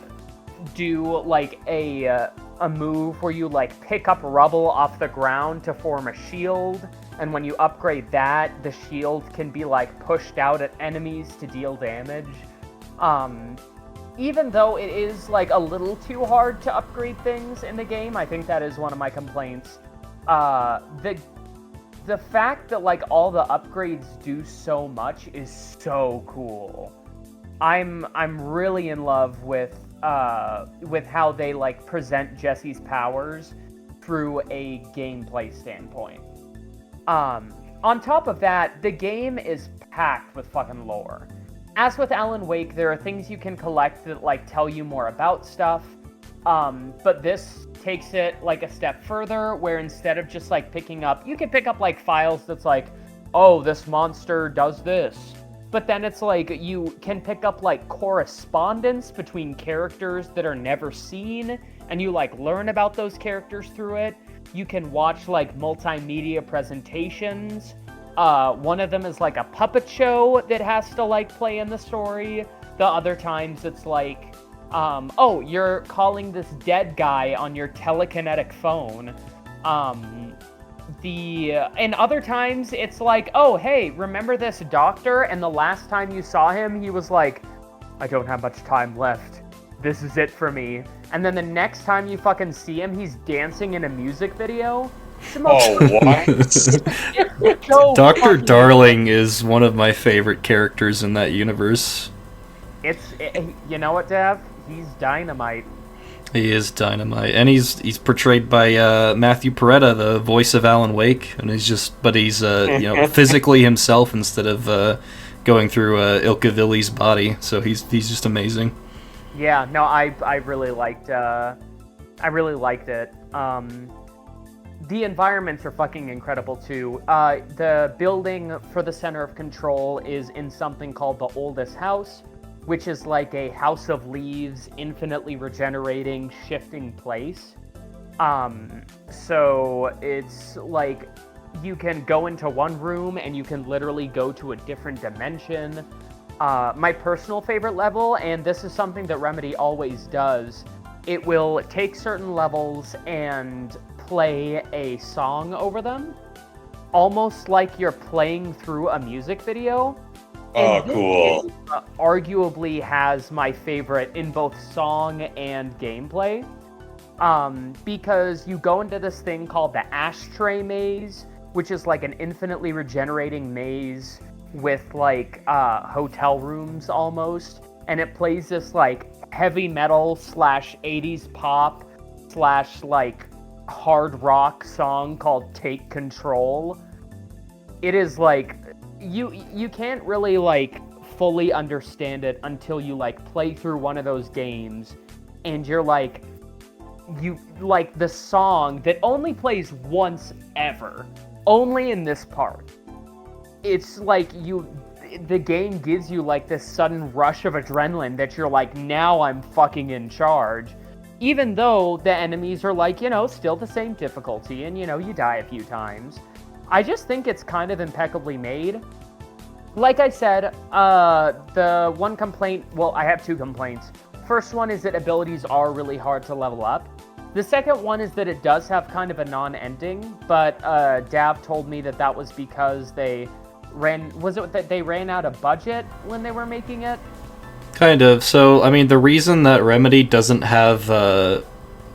do like a move where you like pick up rubble off the ground to form a shield, and when you upgrade that, the shield can be like pushed out at enemies to deal damage. Even though it is like a little too hard to upgrade things in the game, I think that is one of my complaints. The fact that like all the upgrades do so much is so cool. I'm really in love with how they like present Jessie's powers through a gameplay standpoint. On top of that, the game is packed with fucking lore. As with Alan Wake, there are things you can collect that like tell you more about stuff. But this takes it like a step further, where instead of just like picking up, you can pick up like files that's like, oh, this monster does this. But then it's like you can pick up like correspondence between characters that are never seen, and you like learn about those characters through it. You can watch like multimedia presentations. One of them is like a puppet show that has to like play in the story. The other times it's like, oh, you're calling this dead guy on your telekinetic phone. And other times it's like, oh, hey, remember this doctor? And the last time you saw him, he was like, I don't have much time left. This is it for me. And then the next time you fucking see him, he's dancing in a music video. Oh, what? So Dr. Darling is one of my favorite characters in that universe. You know what, Dev? He's dynamite. He is dynamite, and he's portrayed by Matthew Peretta, the voice of Alan Wake, and he's physically himself instead of going through Ilka Villi's body. So he's just amazing. Yeah, no, I really liked it. The environments are fucking incredible too. The building for the Center of Control is in something called the Oldest House, which is like a house of leaves, infinitely regenerating, shifting place. So it's like you can go into one room and you can literally go to a different dimension. My personal favorite level, and this is something that Remedy always does, it will take certain levels and play a song over them, almost like you're playing through a music video. Oh, cool. Game, arguably has my favorite in both song and gameplay. Because you go into this thing called the Ashtray Maze, which is like an infinitely regenerating maze with like hotel rooms almost, and it plays this like heavy metal / 80s pop / like hard rock song called Take Control. It is like you can't really like fully understand it until you like play through one of those games and you're like, you like the song that only plays once ever, only in this part. It's like the game gives you like this sudden rush of adrenaline that you're like, now I'm fucking in charge. Even though the enemies are like, still the same difficulty and, you die a few times. I just think it's kind of impeccably made. Like I said, the one complaint, well, I have two complaints. First one is that abilities are really hard to level up. The second one is that it does have kind of a non-ending, but Dav told me that was because they ran out of budget when they were making it? Kind of. So, I mean, the reason that Remedy doesn't have the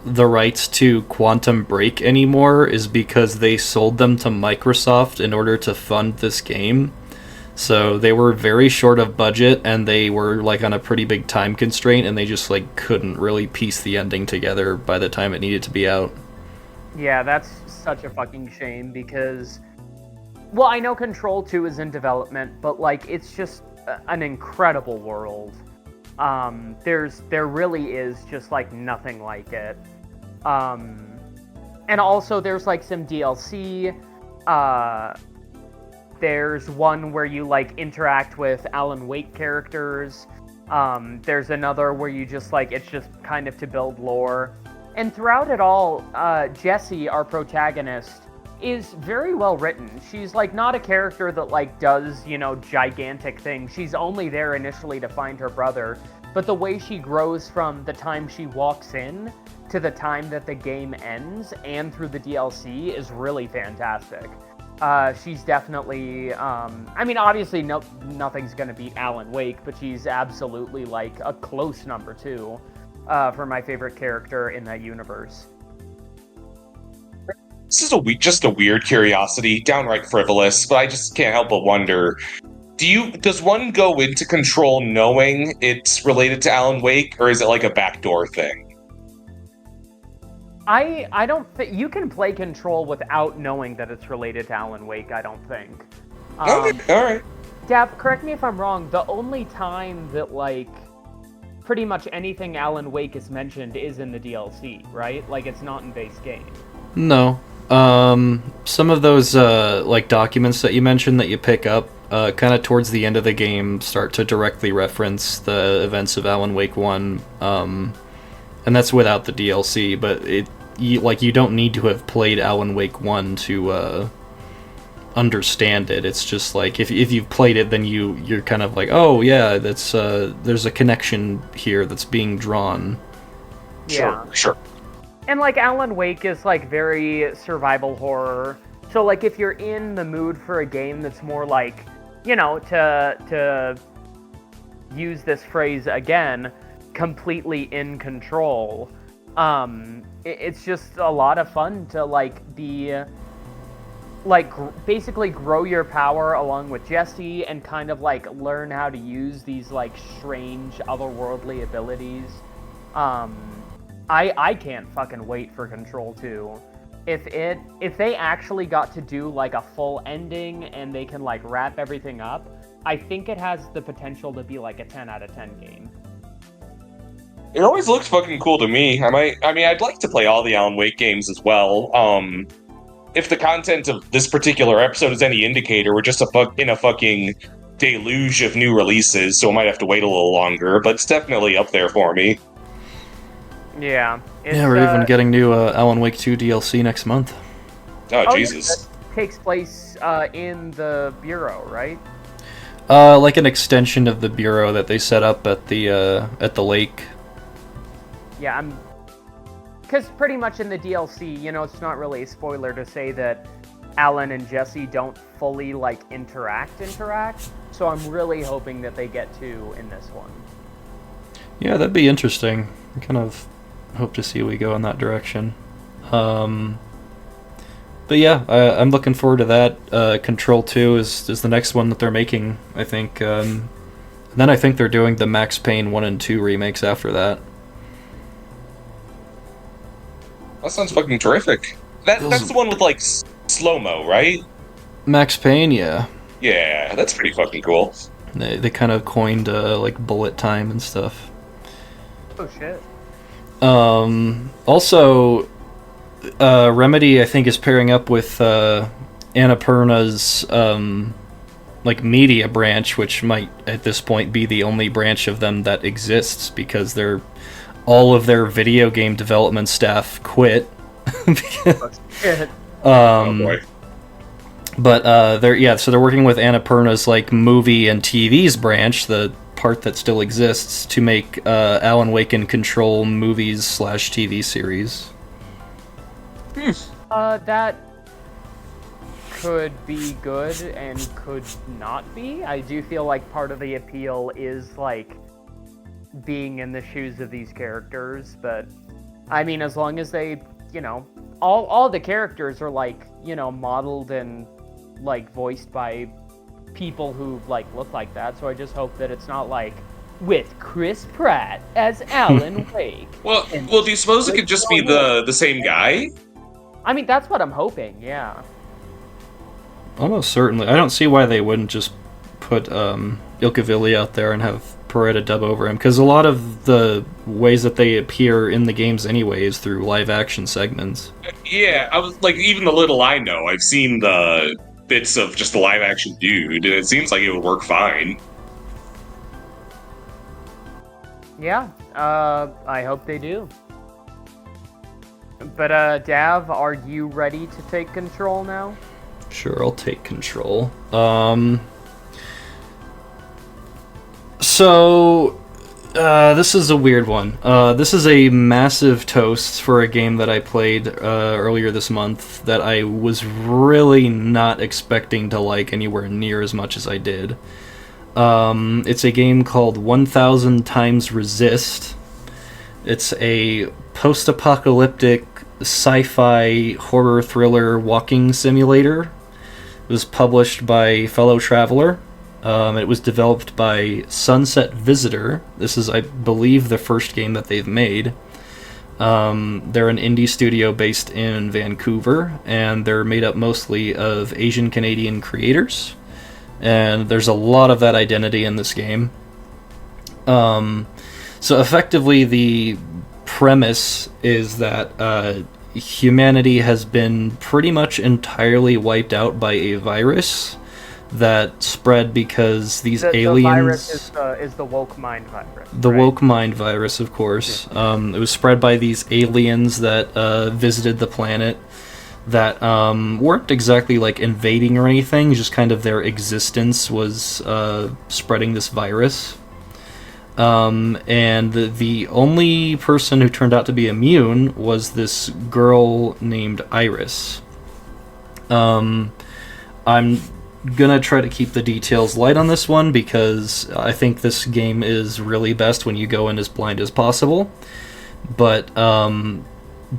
rights to Quantum Break anymore is because they sold them to Microsoft in order to fund this game. So they were very short of budget, and they were like on a pretty big time constraint, and they just like couldn't really piece the ending together by the time it needed to be out. Yeah, that's such a fucking shame because, well, I know Control 2 is in development, but like it's just an incredible world. There really is just like nothing like it. And also there's like some DLC. There's one where you like interact with Alan Wake characters. There's another where you just like, it's just kind of to build lore. And throughout it all, Jessie, our protagonist, is very well written. She's like not a character that like does, gigantic things. She's only there initially to find her brother. But the way she grows from the time she walks in to the time that the game ends and through the DLC is really fantastic. She's definitely, obviously nothing's gonna beat Alan Wake, but she's absolutely like a close number 2 for my favorite character in that universe. This is just a weird curiosity, downright frivolous, but I just can't help but wonder, does one go into Control knowing it's related to Alan Wake, or is it like a backdoor thing? I don't think you can play Control without knowing that it's related to Alan Wake, I don't think. Okay, alright. Dav, correct me if I'm wrong, the only time that, like, pretty much anything Alan Wake is mentioned is in the DLC, right? Like, it's not in base game. No. Some of those, like, documents that you mentioned that you pick up, kind of towards the end of the game start to directly reference the events of Alan Wake 1, and that's without the DLC, but you don't need to have played Alan Wake 1 to understand it. It's just like if you've played it, then you're kind of like, oh yeah, that's there's a connection here that's being drawn. Yeah. Sure. And like Alan Wake is like very survival horror. So like if you're in the mood for a game that's more like, to use this phrase again, completely in control. It's just a lot of fun to like be like basically grow your power along with Jessie and kind of like learn how to use these like strange otherworldly abilities. I can't fucking wait for Control 2. If they actually got to do like a full ending and they can like wrap everything up, I think it has the potential to be like a 10 out of 10 game. It always looks fucking cool to me. I'd like to play all the Alan Wake games as well. If the content of this particular episode is any indicator, we're just in a fucking deluge of new releases, so I might have to wait a little longer, but it's definitely up there for me. Yeah. We're even getting new Alan Wake 2 DLC next month. Oh, Jesus. Yeah, that takes place in the Bureau, right? Like an extension of the Bureau that they set up at the lake. Yeah, because pretty much in the DLC, it's not really a spoiler to say that Alan and Jessie don't fully, like, interact, so I'm really hoping that they get to in this one. Yeah, that'd be interesting. I kind of hope to see we go in that direction. But yeah, I'm looking forward to that. Control 2 is the next one that they're making, I think. Then I think they're doing the Max Payne 1 and 2 remakes after that. That sounds fucking terrific. That's the one with, like, slow-mo, right? Max Payne, yeah. Yeah, that's pretty fucking cool. They kind of coined like bullet time and stuff. Oh shit. Also, Remedy, I think, is pairing up with Annapurna's like media branch, which might at this point be the only branch of them that exists, because all of their video game development staff quit. Oh boy. But they're working with Annapurna's like movie and TV's branch, the part that still exists, to make Alan Wake and Control movies / TV series. That could be good and could not be. I do feel like part of the appeal is like being in the shoes of these characters, but I mean, as long as they, you know, all the characters are like, you know, modeled and like voiced by people who like look like that, so I just hope that it's not like with Chris Pratt as Alan Wake. Well, do you suppose it could just be the same guy? I mean, that's what I'm hoping, yeah. Almost certainly. I don't see why they wouldn't just put Ilkavili out there and have Paretta dub over him, because a lot of the ways that they appear in the games anyway is through live action segments. Yeah, I was like, even the little I know, I've seen the bits of just the live action dude, and it seems like it would work fine. Yeah, I hope they do. But, Dav, are you ready to take control now? Sure, I'll take control. So, this is a weird one. This is a massive toast for a game that I played earlier this month that I was really not expecting to like anywhere near as much as I did. It's a game called 1000 Times Resist. It's a post-apocalyptic sci-fi horror thriller walking simulator. It was published by Fellow Traveler. It was developed by Sunset Visitor. This is, I believe, the first game that they've made. They're an indie studio based in Vancouver, and they're made up mostly of Asian Canadian creators. And there's a lot of that identity in this game. So effectively, the premise is that humanity has been pretty much entirely wiped out by a virus that spread because these aliens... The virus is the woke mind virus. The woke mind virus, of course. It was spread by these aliens that visited the planet that weren't exactly like invading or anything, just kind of their existence was spreading this virus. And the only person who turned out to be immune was this girl named Iris. I'm gonna try to keep the details light on this one because I think this game is really best when you go in as blind as possible. But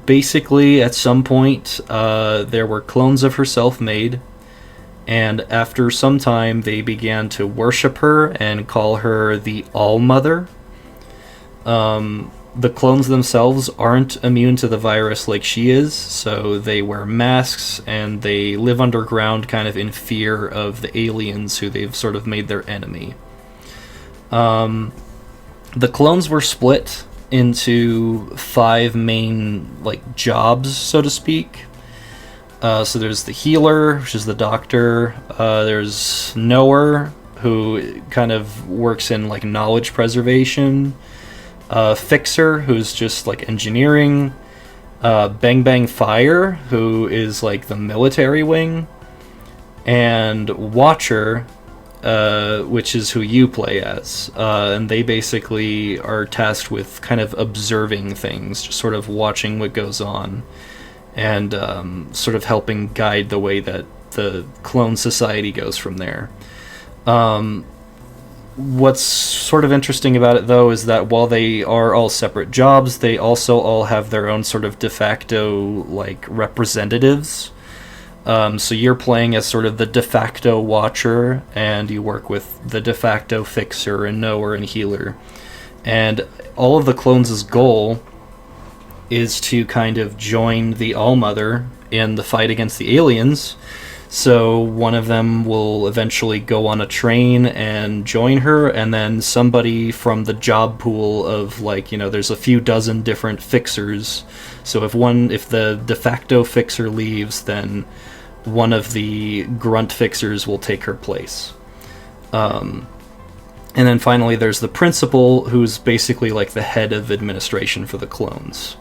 basically, at some point, there were clones of herself made. And after some time, they began to worship her and call her the All-Mother. The clones themselves aren't immune to the virus like she is, so they wear masks and they live underground kind of in fear of the aliens who they've sort of made their enemy. The clones were split into 5 main like jobs, so to speak. So there's the healer, which is the doctor. There's knower, who kind of works in like knowledge preservation. Fixer, who's just like engineering. Bang Bang Fire, who is like the military wing. And Watcher, which is who you play as. And they basically are tasked with kind of observing things, just sort of watching what goes on. And sort of helping guide the way that the clone society goes from there. What's sort of interesting about it, though, is that while they are all separate jobs, they also all have their own sort of de facto, like, representatives. So you're playing as sort of the de facto watcher, and you work with the de facto fixer and knower and healer. And all of the clones' goal is to kind of join the All-Mother in the fight against the aliens, So one of them will eventually go on a train and join her, and then somebody from the job pool of, like, you know, there's a few dozen different fixers. So if the de facto fixer leaves, then one of the grunt fixers will take her place. And then finally there's the principal, who's basically like the head of administration for the clones.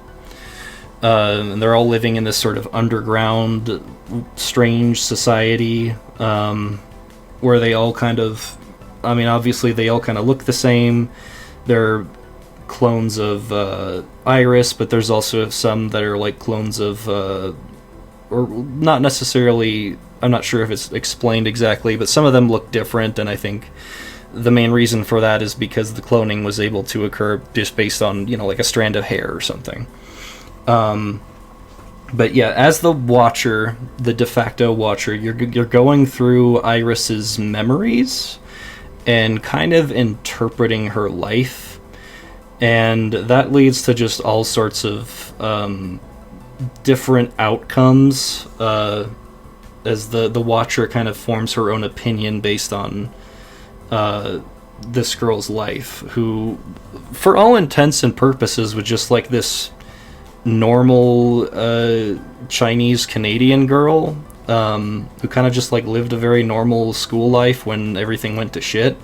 And they're all living in this sort of underground, strange society, where they all kind of, I mean, obviously they all kind of look the same. They're clones of Iris, but there's also some that are like clones of, or not necessarily, I'm not sure if it's explained exactly, but some of them look different, and I think the main reason for that is because the cloning was able to occur just based on, you know, like a strand of hair or something. But yeah, as the Watcher, the de facto Watcher, you're going through Iris's memories and kind of interpreting her life, and that leads to just all sorts of different outcomes as the Watcher kind of forms her own opinion based on this girl's life, who, for all intents and purposes, was just like this normal Chinese Canadian girl who kind of just like lived a very normal school life when everything went to shit.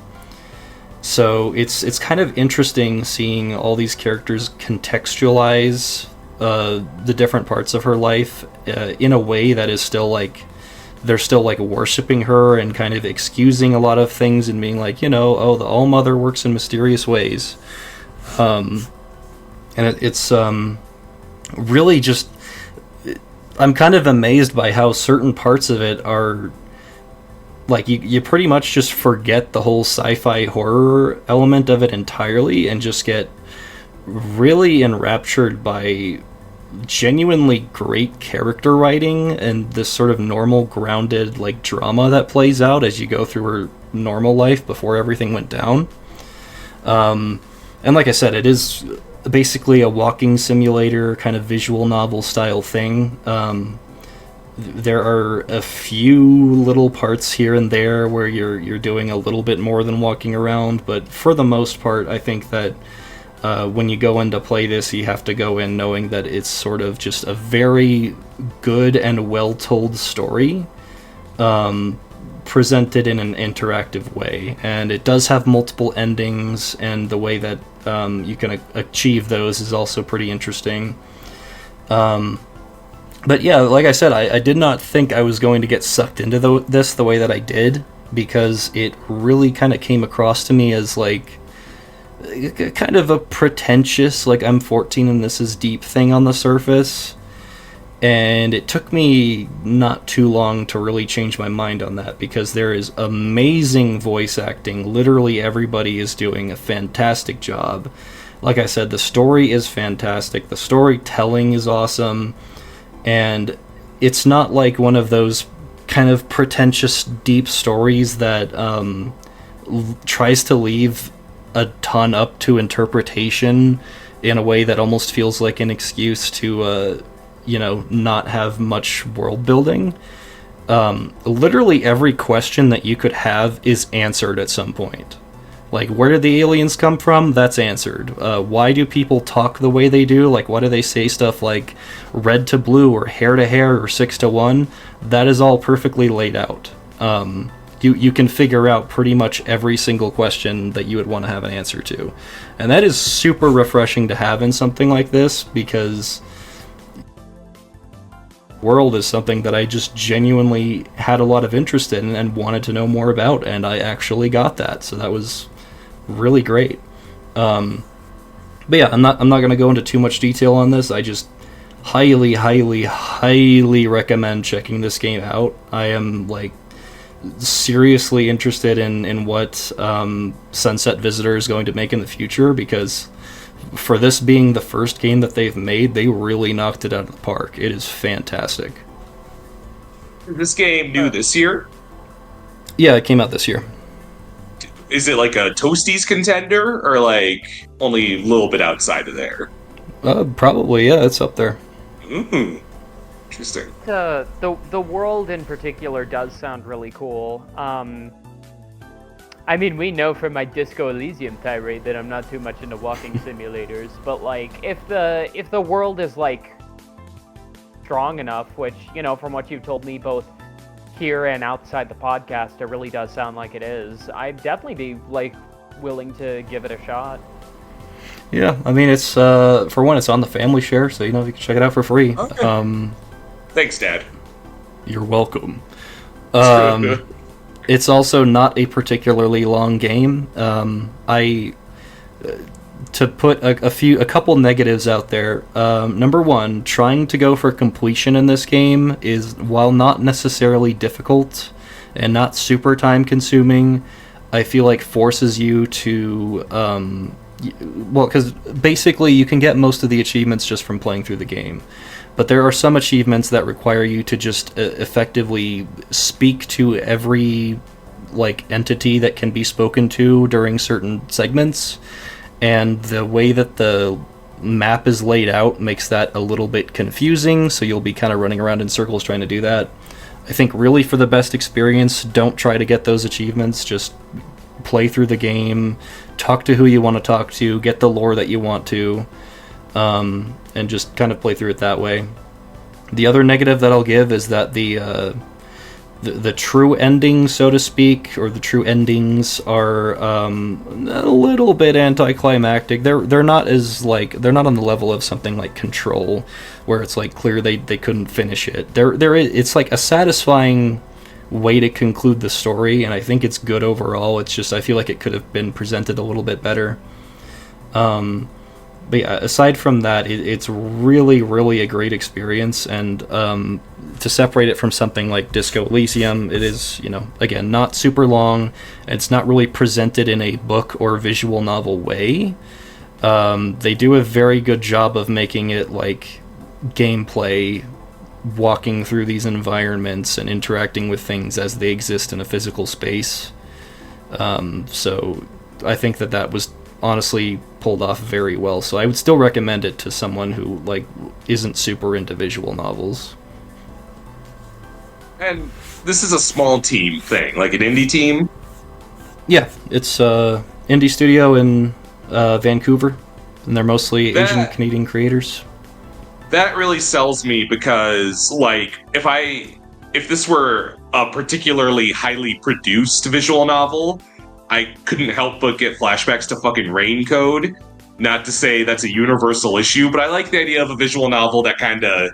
So it's kind of interesting seeing all these characters contextualize the different parts of her life in a way that is still like, they're still like worshiping her and kind of excusing a lot of things and being like, you know, oh, the All-Mother works in mysterious ways. And it's really just, I'm kind of amazed by how certain parts of it are like, you pretty much just forget the whole sci-fi horror element of it entirely and just get really enraptured by genuinely great character writing and this sort of normal, grounded, like, drama that plays out as you go through her normal life before everything went down. And like I said, it is basically a walking simulator, kind of visual novel style thing. There are a few little parts here and there where you're doing a little bit more than walking around, but for the most part, I think that when you go in to play this, you have to go in knowing that it's sort of just a very good and well-told story, presented in an interactive way. And it does have multiple endings, and the way that you can achieve those is also pretty interesting. But yeah, like I said, I did not think I was going to get sucked into this the way that I did, because it really kind of came across to me as like kind of a pretentious, like, I'm 14 and this is deep thing on the surface. And it took me not too long to really change my mind on that, because there is amazing voice acting. Literally everybody is doing a fantastic job. Like I said, the story is fantastic. The storytelling is awesome. And it's not like one of those kind of pretentious, deep stories that tries to leave a ton up to interpretation in a way that almost feels like an excuse to not have much world building. Literally every question that you could have is answered at some point. Like, where did the aliens come from? That's answered. Why do people talk the way they do? Like, why do they say stuff like red to blue or hair to hair or 6 to 1? That is all perfectly laid out. You can figure out pretty much every single question that you would want to have an answer to. And that is super refreshing to have in something like this, because world is something that I just genuinely had a lot of interest in and wanted to know more about, and I actually got that. So that was really great. But yeah, I'm not going to go into too much detail on this. I just highly, highly, highly recommend checking this game out. I am like seriously interested in what Sunset Visitor is going to make in the future, because for this being the first game that they've made, they really knocked it out of the park. It is fantastic. This game new this year? Yeah, it came out this year. Is it like a Toasties contender, or like only a little bit outside of there? Probably, yeah, it's up there. Mm-hmm. Interesting. The world in particular does sound really cool. I mean, we know from my Disco Elysium tirade that I'm not too much into walking simulators, but like, if the world is like strong enough, which, you know, from what you've told me both here and outside the podcast, it really does sound like it is, I'd definitely be like willing to give it a shot. Yeah, I mean, it's for one, it's on the family share, so you know you can check it out for free. Okay. Thanks, Dad. You're welcome. It's also not a particularly long game. To put a couple negatives out there. Number one, trying to go for completion in this game is, while not necessarily difficult and not super time consuming, I feel like forces you to well, because basically you can get most of the achievements just from playing through the game. But there are some achievements that require you to just effectively speak to every like entity that can be spoken to during certain segments, and the way that the map is laid out makes that a little bit confusing, so you'll be kind of running around in circles trying to do that. I think really for the best experience, don't try to get those achievements, just play through the game, talk to who you want to talk to, get the lore that you want to, and just kind of play through it that way. The other negative that I'll give is that the true ending, so to speak, or the true endings are a little bit anticlimactic. They're not as like, they're not on the level of something like Control, where it's like clear they couldn't finish it. It's like a satisfying way to conclude the story, and I think it's good overall. It's just I feel like it could have been presented a little bit better. But yeah, aside from that, it's really, really a great experience, and to separate it from something like Disco Elysium, it is, you know, again, not super long, and it's not really presented in a book or visual novel way. They do a very good job of making it like gameplay, walking through these environments and interacting with things as they exist in a physical space. So I think that was honestly pulled off very well, so I would still recommend it to someone who like isn't super into visual novels. And this is a small team thing, like an indie team? Yeah, it's indie studio in Vancouver, and they're mostly Asian Canadian creators. That really sells me, because like if this were a particularly highly produced visual novel, I couldn't help but get flashbacks to fucking Rain Code. Not to say that's a universal issue, but I like the idea of a visual novel that kind of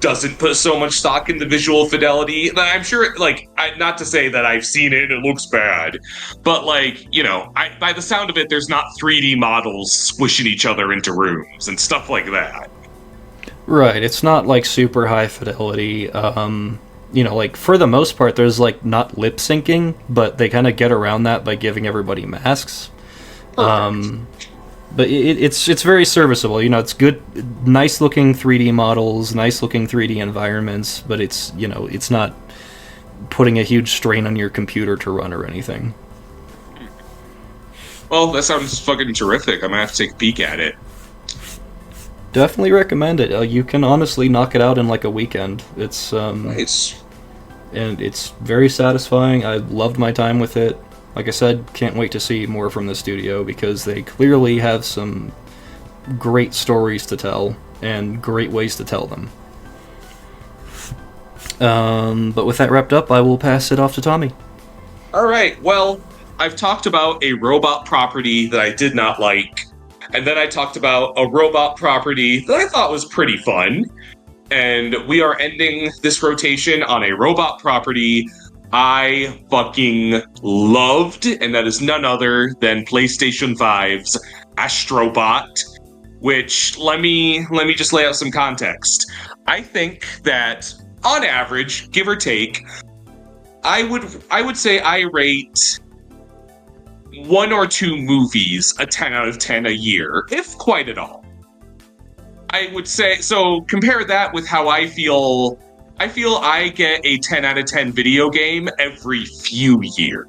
doesn't put so much stock in the visual fidelity. I'm sure, like, not to say that I've seen it and it looks bad, but, like, you know, by the sound of it, there's not 3D models squishing each other into rooms and stuff like that. Right, it's not, like, super high fidelity. You know, like, for the most part, there's, like, not lip syncing, but they kind of get around that by giving everybody masks. But it's very serviceable. You know, it's good, nice looking 3D models, nice looking 3D environments, but it's, you know, it's not putting a huge strain on your computer to run or anything. Well, that sounds fucking terrific. I'm gonna have to take a peek at it. Definitely recommend it. You can honestly knock it out in like a weekend. It's Nice. And it's very satisfying. I loved my time with it. Like I said, can't wait to see more from the studio, because they clearly have some great stories to tell and great ways to tell them. But with that wrapped up, I will pass it off to Tommy. All right. Well, I've talked about a robot property that I did not like, and then I talked about a robot property that I thought was pretty fun. And we are ending this rotation on a robot property I fucking loved, and that is none other than PlayStation 5's Astrobot, which, let me just lay out some context. I think that, on average, give or take, I would say I rate 1 or 2 movies a 10 out of 10 a year, if quite at all. I would say, so compare that with how I feel I get a 10 out of 10 video game every few years.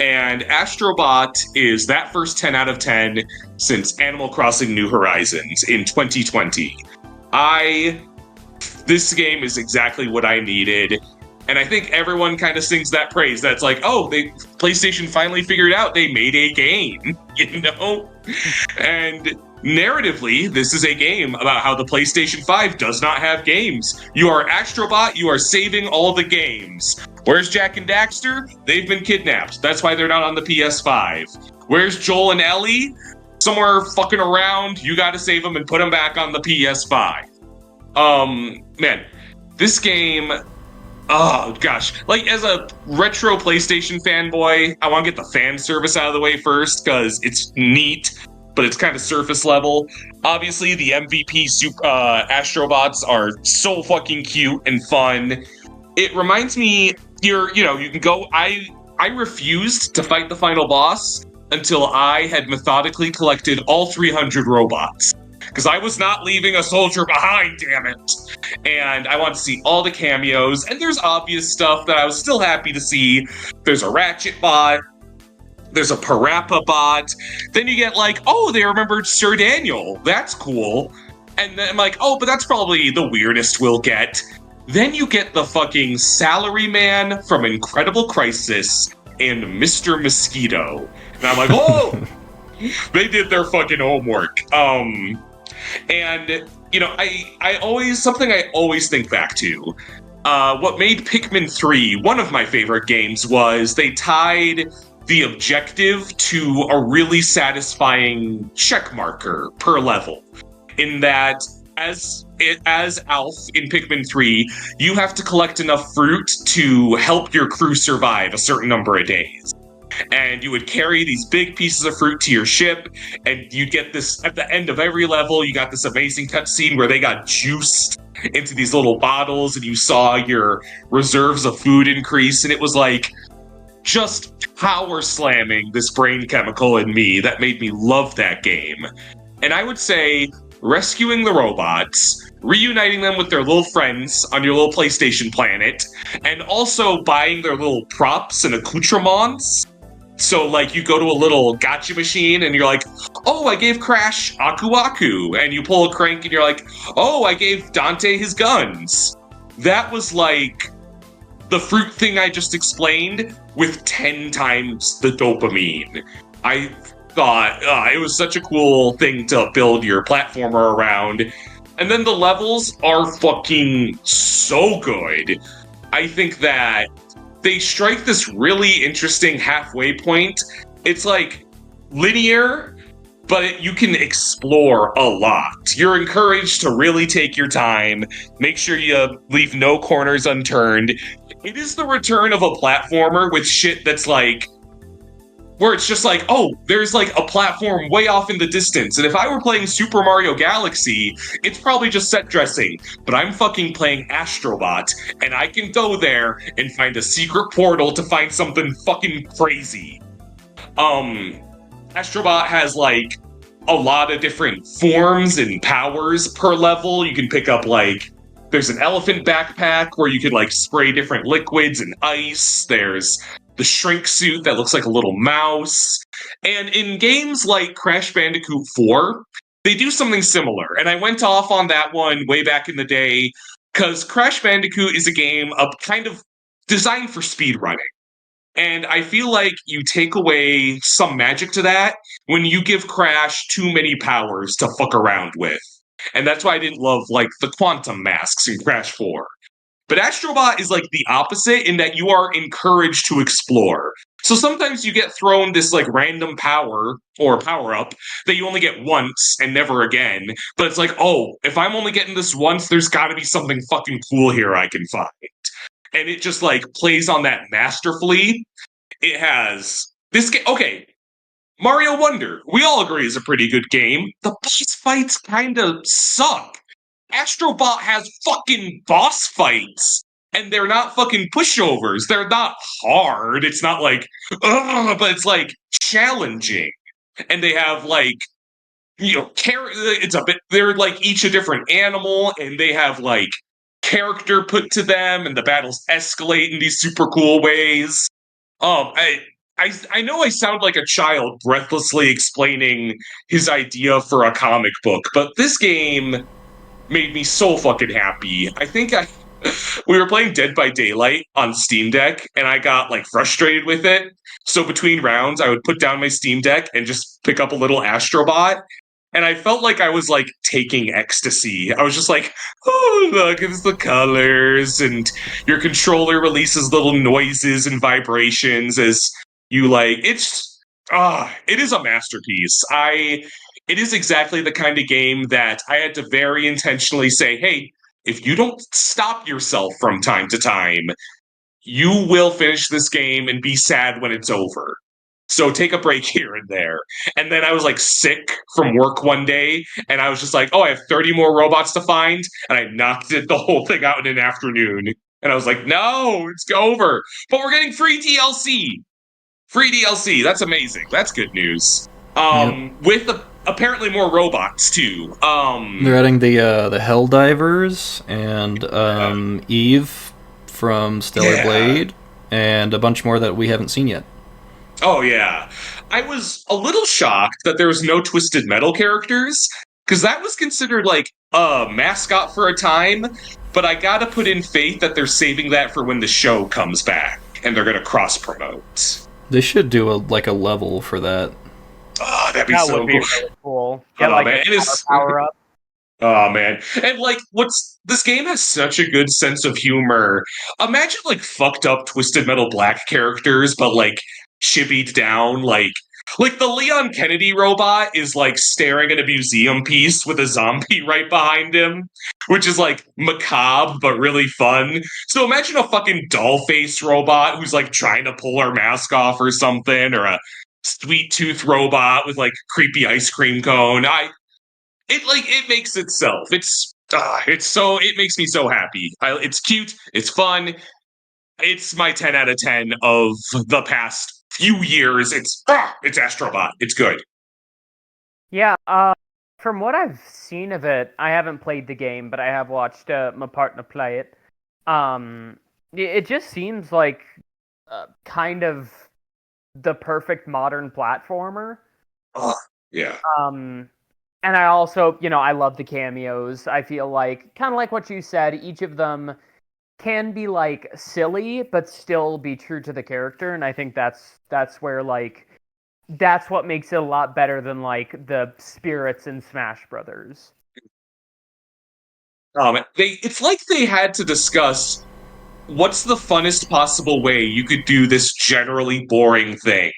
And Astrobot is that first 10 out of 10 since Animal Crossing New Horizons in 2020. I This game is exactly what I needed. And I think everyone kind of sings that praise. That's like, oh, PlayStation finally figured out they made a game, you know? And narratively, this is a game about how the PlayStation 5 does not have games. You are Astrobot, you are saving all the games. Where's Jack and Daxter? They've been kidnapped. That's why they're not on the PS5. Where's Joel and Ellie? Somewhere fucking around. You gotta save them and put them back on the PS5. Man, this game... Oh, gosh. Like, as a retro PlayStation fanboy, I want to get the fan service out of the way first, because it's neat, but it's kind of surface level. Obviously, the MVP Astrobots are so fucking cute and fun. It reminds me, you can go... I refused to fight the final boss until I had methodically collected all 300 robots. Because I was not leaving a soldier behind, damn it. And I want to see all the cameos, and there's obvious stuff that I was still happy to see. There's a Ratchet bot, there's a Parappa bot, then you get like, oh, they remembered Sir Daniel, that's cool. And then I'm like, oh, but that's probably the weirdest we'll get. Then you get the fucking Salaryman from Incredible Crisis and Mr. Mosquito. And I'm like, oh, they did their fucking homework. And, I always think back to, what made Pikmin 3 one of my favorite games was they tied the objective to a really satisfying check marker per level. In that, as Alf in Pikmin 3, you have to collect enough fruit to help your crew survive a certain number of days. And you would carry these big pieces of fruit to your ship, and you get this, at the end of every level, you got this amazing cutscene where they got juiced into these little bottles, and you saw your reserves of food increase, and it was like, just power slamming this brain chemical in me that made me love that game. And I would say, rescuing the robots, reuniting them with their little friends on your little PlayStation planet, and also buying their little props and accoutrements. So, like, you go to a little gacha machine and you're like, oh, I gave Crash Aku Aku. And you pull a crank and you're like, oh, I gave Dante his guns. That was like the fruit thing I just explained with 10 times the dopamine. I thought it was such a cool thing to build your platformer around. And then the levels are fucking so good. I think that they strike this really interesting halfway point. It's like linear, but you can explore a lot. You're encouraged to really take your time, make sure you leave no corners unturned. It is the return of a platformer with shit that's like, where it's just like, oh, there's like a platform way off in the distance. And if I were playing Super Mario Galaxy, it's probably just set dressing. But I'm fucking playing Astrobot, and I can go there and find a secret portal to find something fucking crazy. Astrobot has like a lot of different forms and powers per level. You can pick up like, there's an elephant backpack where you could like spray different liquids and ice. There's the shrink suit that looks like a little mouse. And in games like Crash Bandicoot 4, they do something similar. And I went off on that one way back in the day, because Crash Bandicoot is a game of kind of designed for speedrunning. And I feel like you take away some magic to that when you give Crash too many powers to fuck around with. And that's why I didn't love, like, the quantum masks in Crash 4. But Astrobot is like the opposite in that you are encouraged to explore. So sometimes you get thrown this like random power or power-up that you only get once and never again. But it's like, oh, if I'm only getting this once, there's gotta be something fucking cool here I can find. And it just like plays on that masterfully. It has this game. Okay, Mario Wonder, we all agree is a pretty good game. The boss fights kind of suck. Astrobot has fucking boss fights, and they're not fucking pushovers. They're not hard. It's not like, ugh, but it's like challenging. And they have like, it's a bit, they're like each a different animal, and they have like character put to them, and the battles escalate in these super cool ways. I know I sound like a child breathlessly explaining his idea for a comic book, but this game, made me so fucking happy. We were playing Dead by Daylight on Steam Deck, and I got like frustrated with it. So between rounds, I would put down my Steam Deck and just pick up a little Astrobot. And I felt like I was like taking ecstasy. I was just like, oh, look, it's the colors, and your controller releases little noises and vibrations as you like. It is a masterpiece. It is exactly the kind of game that I had to very intentionally say, hey, if you don't stop yourself from time to time, you will finish this game and be sad when it's over. So take a break here and there. And then I was like sick from work one day, and I was just like, oh, I have 30 more robots to find, and I knocked the whole thing out in an afternoon. And I was like, no, it's over. But we're getting free DLC. Free DLC. That's amazing. That's good news. With apparently more robots too. They're adding the Helldivers and Eve from Stellar Blade, and a bunch more that we haven't seen yet. Oh yeah, I was a little shocked that there was no Twisted Metal characters, because that was considered like a mascot for a time. But I gotta put in faith that they're saving that for when the show comes back, and they're gonna cross promote. They should do a level for that. Oh, that'd be would be really cool. Get man, a power up. Oh man, and like, this game has such a good sense of humor. Imagine like fucked up Twisted Metal Black characters, but like chibied down, like the Leon Kennedy robot is like staring at a museum piece with a zombie right behind him, which is like macabre but really fun. So imagine a fucking doll face robot who's like trying to pull her mask off or something, or a sweet tooth robot with like creepy ice cream cone. It makes itself. It makes me so happy. It's cute. It's fun. It's my 10 out of 10 of the past few years. It's Astrobot. It's good. Yeah. From what I've seen of it, I haven't played the game, but I have watched my partner play it. It just seems like kind of the perfect modern platformer. Yeah. And I also, I love the cameos. I feel like, kind of like what you said, each of them can be, like, silly, but still be true to the character, and I think that's where, like, that's what makes it a lot better than, like, the spirits in Smash Brothers. It's like they had to discuss what's the funnest possible way you could do this generally boring thing.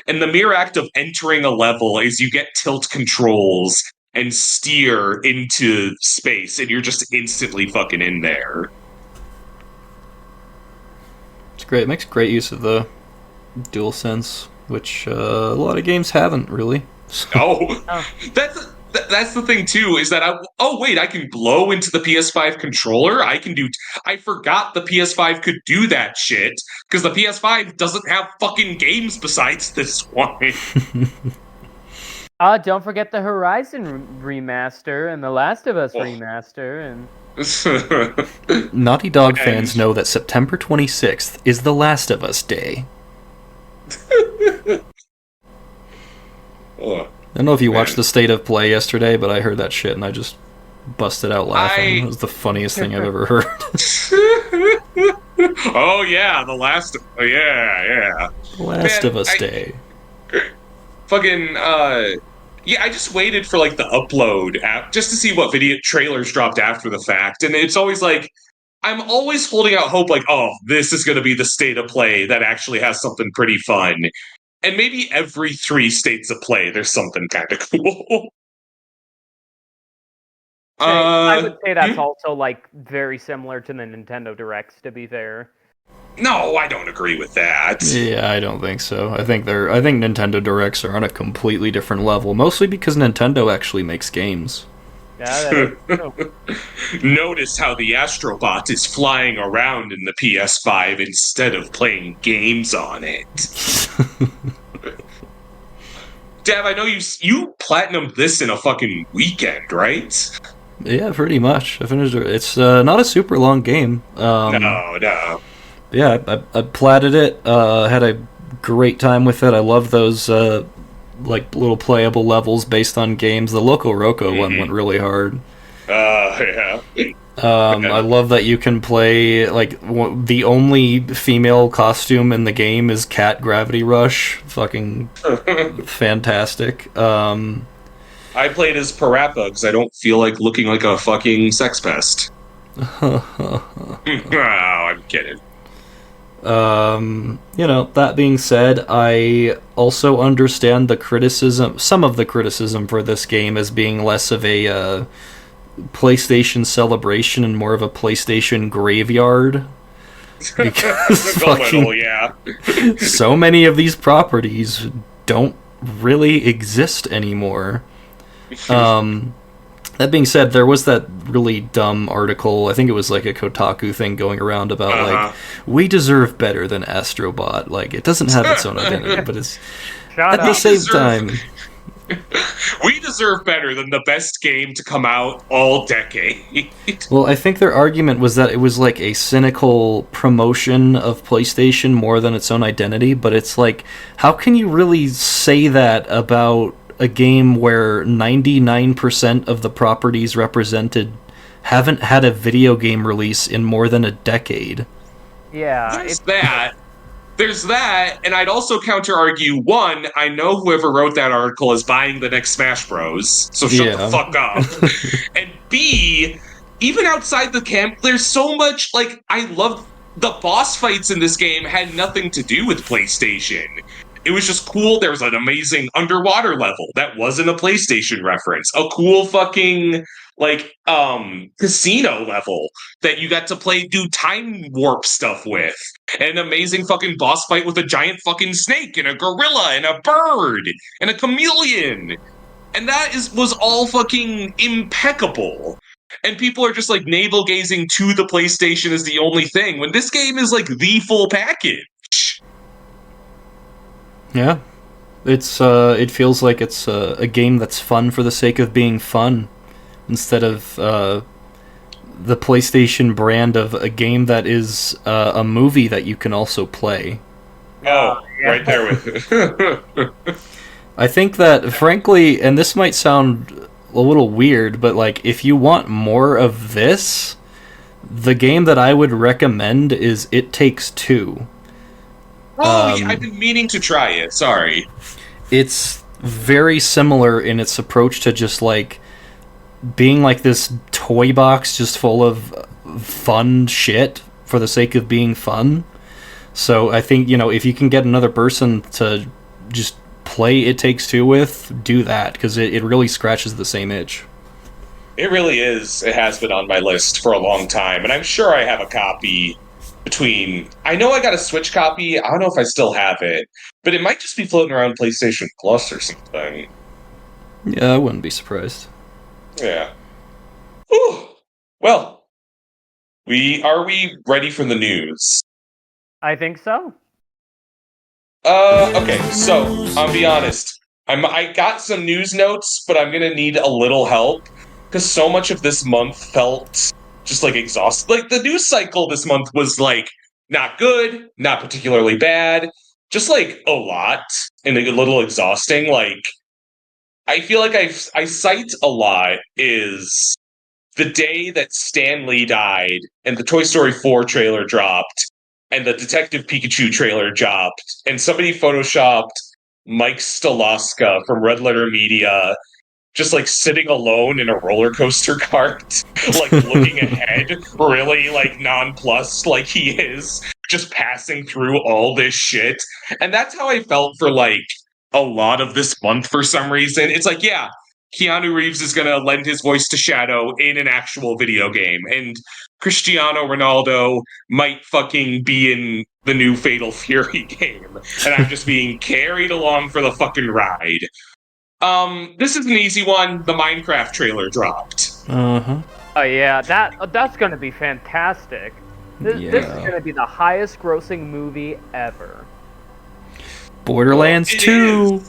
And the mere act of entering a level is you get tilt controls and steer into space, and you're just instantly fucking in there. It's great. It makes great use of the DualSense, which a lot of games haven't, really. That's the thing too, is that I can blow into the PS5 controller. I forgot the PS5 could do that shit, because the PS5 doesn't have fucking games besides this one. Don't forget the Horizon remaster and the Last of Us remaster, and Naughty Dog fans know that September 26th is the Last of Us Day. I don't know if you watched the State of Play yesterday, but I heard that shit and I just busted out laughing. It was the funniest thing I've ever heard. Oh yeah, the Last of Us Day. Fucking I just waited for like the upload app just to see what video trailers dropped after the fact, and it's always like I'm always holding out hope, like, oh, this is going to be the State of Play that actually has something pretty fun. And maybe every 3 states of play, there's something kind of cool. I would say that's also, like, very similar to the Nintendo Directs, to be fair. No, I don't agree with that. Yeah, I don't think so. I think Nintendo Directs are on a completely different level, mostly because Nintendo actually makes games. Yeah, Notice how the Astrobot is flying around in the PS5 instead of playing games on it. Dev, I know you platinumed this in a fucking weekend, right? Yeah, pretty much. I finished it. It's not a super long game. No. Yeah, I platted it. Had a great time with it. I love those like little playable levels based on games. The Loco Roco one went really hard. Yeah. I love that you can play, like, the only female costume in the game is Cat Gravity Rush. Fucking fantastic. I played as Parappa because I don't feel like looking like a fucking sex pest. Oh, I'm kidding. That being said, I also understand the criticism, some of the criticism for this game as being less of a PlayStation celebration and more of a PlayStation graveyard. Because fucking so many of these properties don't really exist anymore. That being said, there was that really dumb article, I think it was like a Kotaku thing going around about, like, we deserve better than Astrobot. Like, it doesn't have its own identity, but it's... at the same time... We deserve better than the best game to come out all decade. Well, I think their argument was that it was like a cynical promotion of PlayStation more than its own identity, but it's like, how can you really say that about a game where 99% of the properties represented haven't had a video game release in more than a decade? Yeah. There's that, and I'd also counter-argue, one, I know whoever wrote that article is buying the next Smash Bros, so shut the fuck up. And B, even outside the camp, there's so much, like, I love the boss fights in this game had nothing to do with PlayStation. It was just cool. There was an amazing underwater level that wasn't a PlayStation reference. A cool fucking, like, casino level that you got to do time warp stuff with. And an amazing fucking boss fight with a giant fucking snake and a gorilla and a bird and a chameleon. And that was all fucking impeccable. And people are just, like, navel-gazing to the PlayStation as the only thing, when this game is, like, the full package. Yeah, it feels like it's a game that's fun for the sake of being fun, instead of the PlayStation brand of a game that is a movie that you can also play. Oh, yeah. Right there with it. I think that, frankly, and this might sound a little weird, but, like, if you want more of this, the game that I would recommend is It Takes Two. Oh, I've been meaning to try it. Sorry. It's very similar in its approach to just, like, being like this toy box just full of fun shit for the sake of being fun. So I think, if you can get another person to just play It Takes Two with, do that, because it really scratches the same itch. It really is. It has been on my list for a long time, and I'm sure I have a copy I know I got a Switch copy, I don't know if I still have it, but it might just be floating around PlayStation Plus or something. Yeah, I wouldn't be surprised. Yeah. Whew. Well, are we ready for the news? I think so. Okay, so, I'll be honest. I got some news notes, but I'm gonna need a little help, because so much of this month felt just, like, exhausted. Like, the news cycle this month was, like, not good, not particularly bad, just, like, a lot, and a little exhausting. Like, I feel like I cite a lot is the day that Stan Lee died, and the Toy Story 4 trailer dropped, and the Detective Pikachu trailer dropped, and somebody photoshopped Mike Staloska from Red Letter Media just, like, sitting alone in a roller coaster cart, like, looking ahead, really, like, nonplussed like he is, just passing through all this shit. And that's how I felt for, like, a lot of this month for some reason. It's like, yeah, Keanu Reeves is gonna lend his voice to Shadow in an actual video game, and Cristiano Ronaldo might fucking be in the new Fatal Fury game, and I'm just being carried along for the fucking ride. This is an easy one. The Minecraft trailer dropped. Uh-huh. Oh yeah, that's gonna be fantastic. This is gonna be the highest grossing movie ever. Borderlands 2.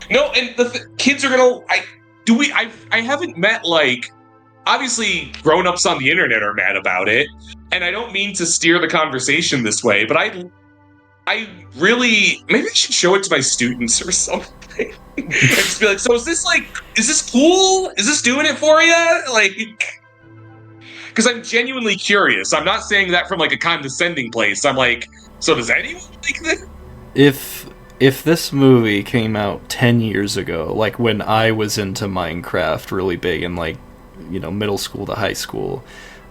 No, and the kids are gonna. I haven't met, like, obviously grown-ups on the internet are mad about it, and I don't mean to steer the conversation this way, but I really, maybe I should show it to my students or something. And just be like, so is this cool? Is this doing it for you? Like, because I'm genuinely curious. I'm not saying that from like a condescending place. I'm like, so does anyone like this? If this movie came out 10 years ago, like when I was into Minecraft really big in like, middle school to high school,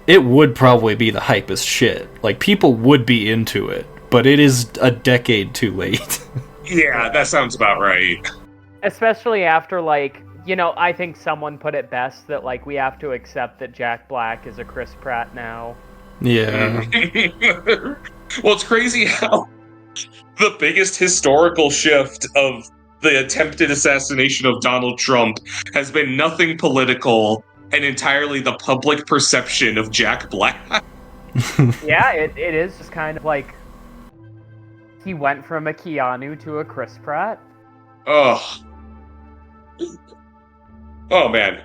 it would probably be the hypest shit. Like, people would be into it, but it is a decade too late. Yeah, that sounds about right. Especially after, like, I think someone put it best that, like, we have to accept that Jack Black is a Chris Pratt now. Yeah. Well, it's crazy how the biggest historical shift of the attempted assassination of Donald Trump has been nothing political and entirely the public perception of Jack Black. Yeah, it is just kind of like he went from a Keanu to a Chris Pratt. Oh. Oh, man.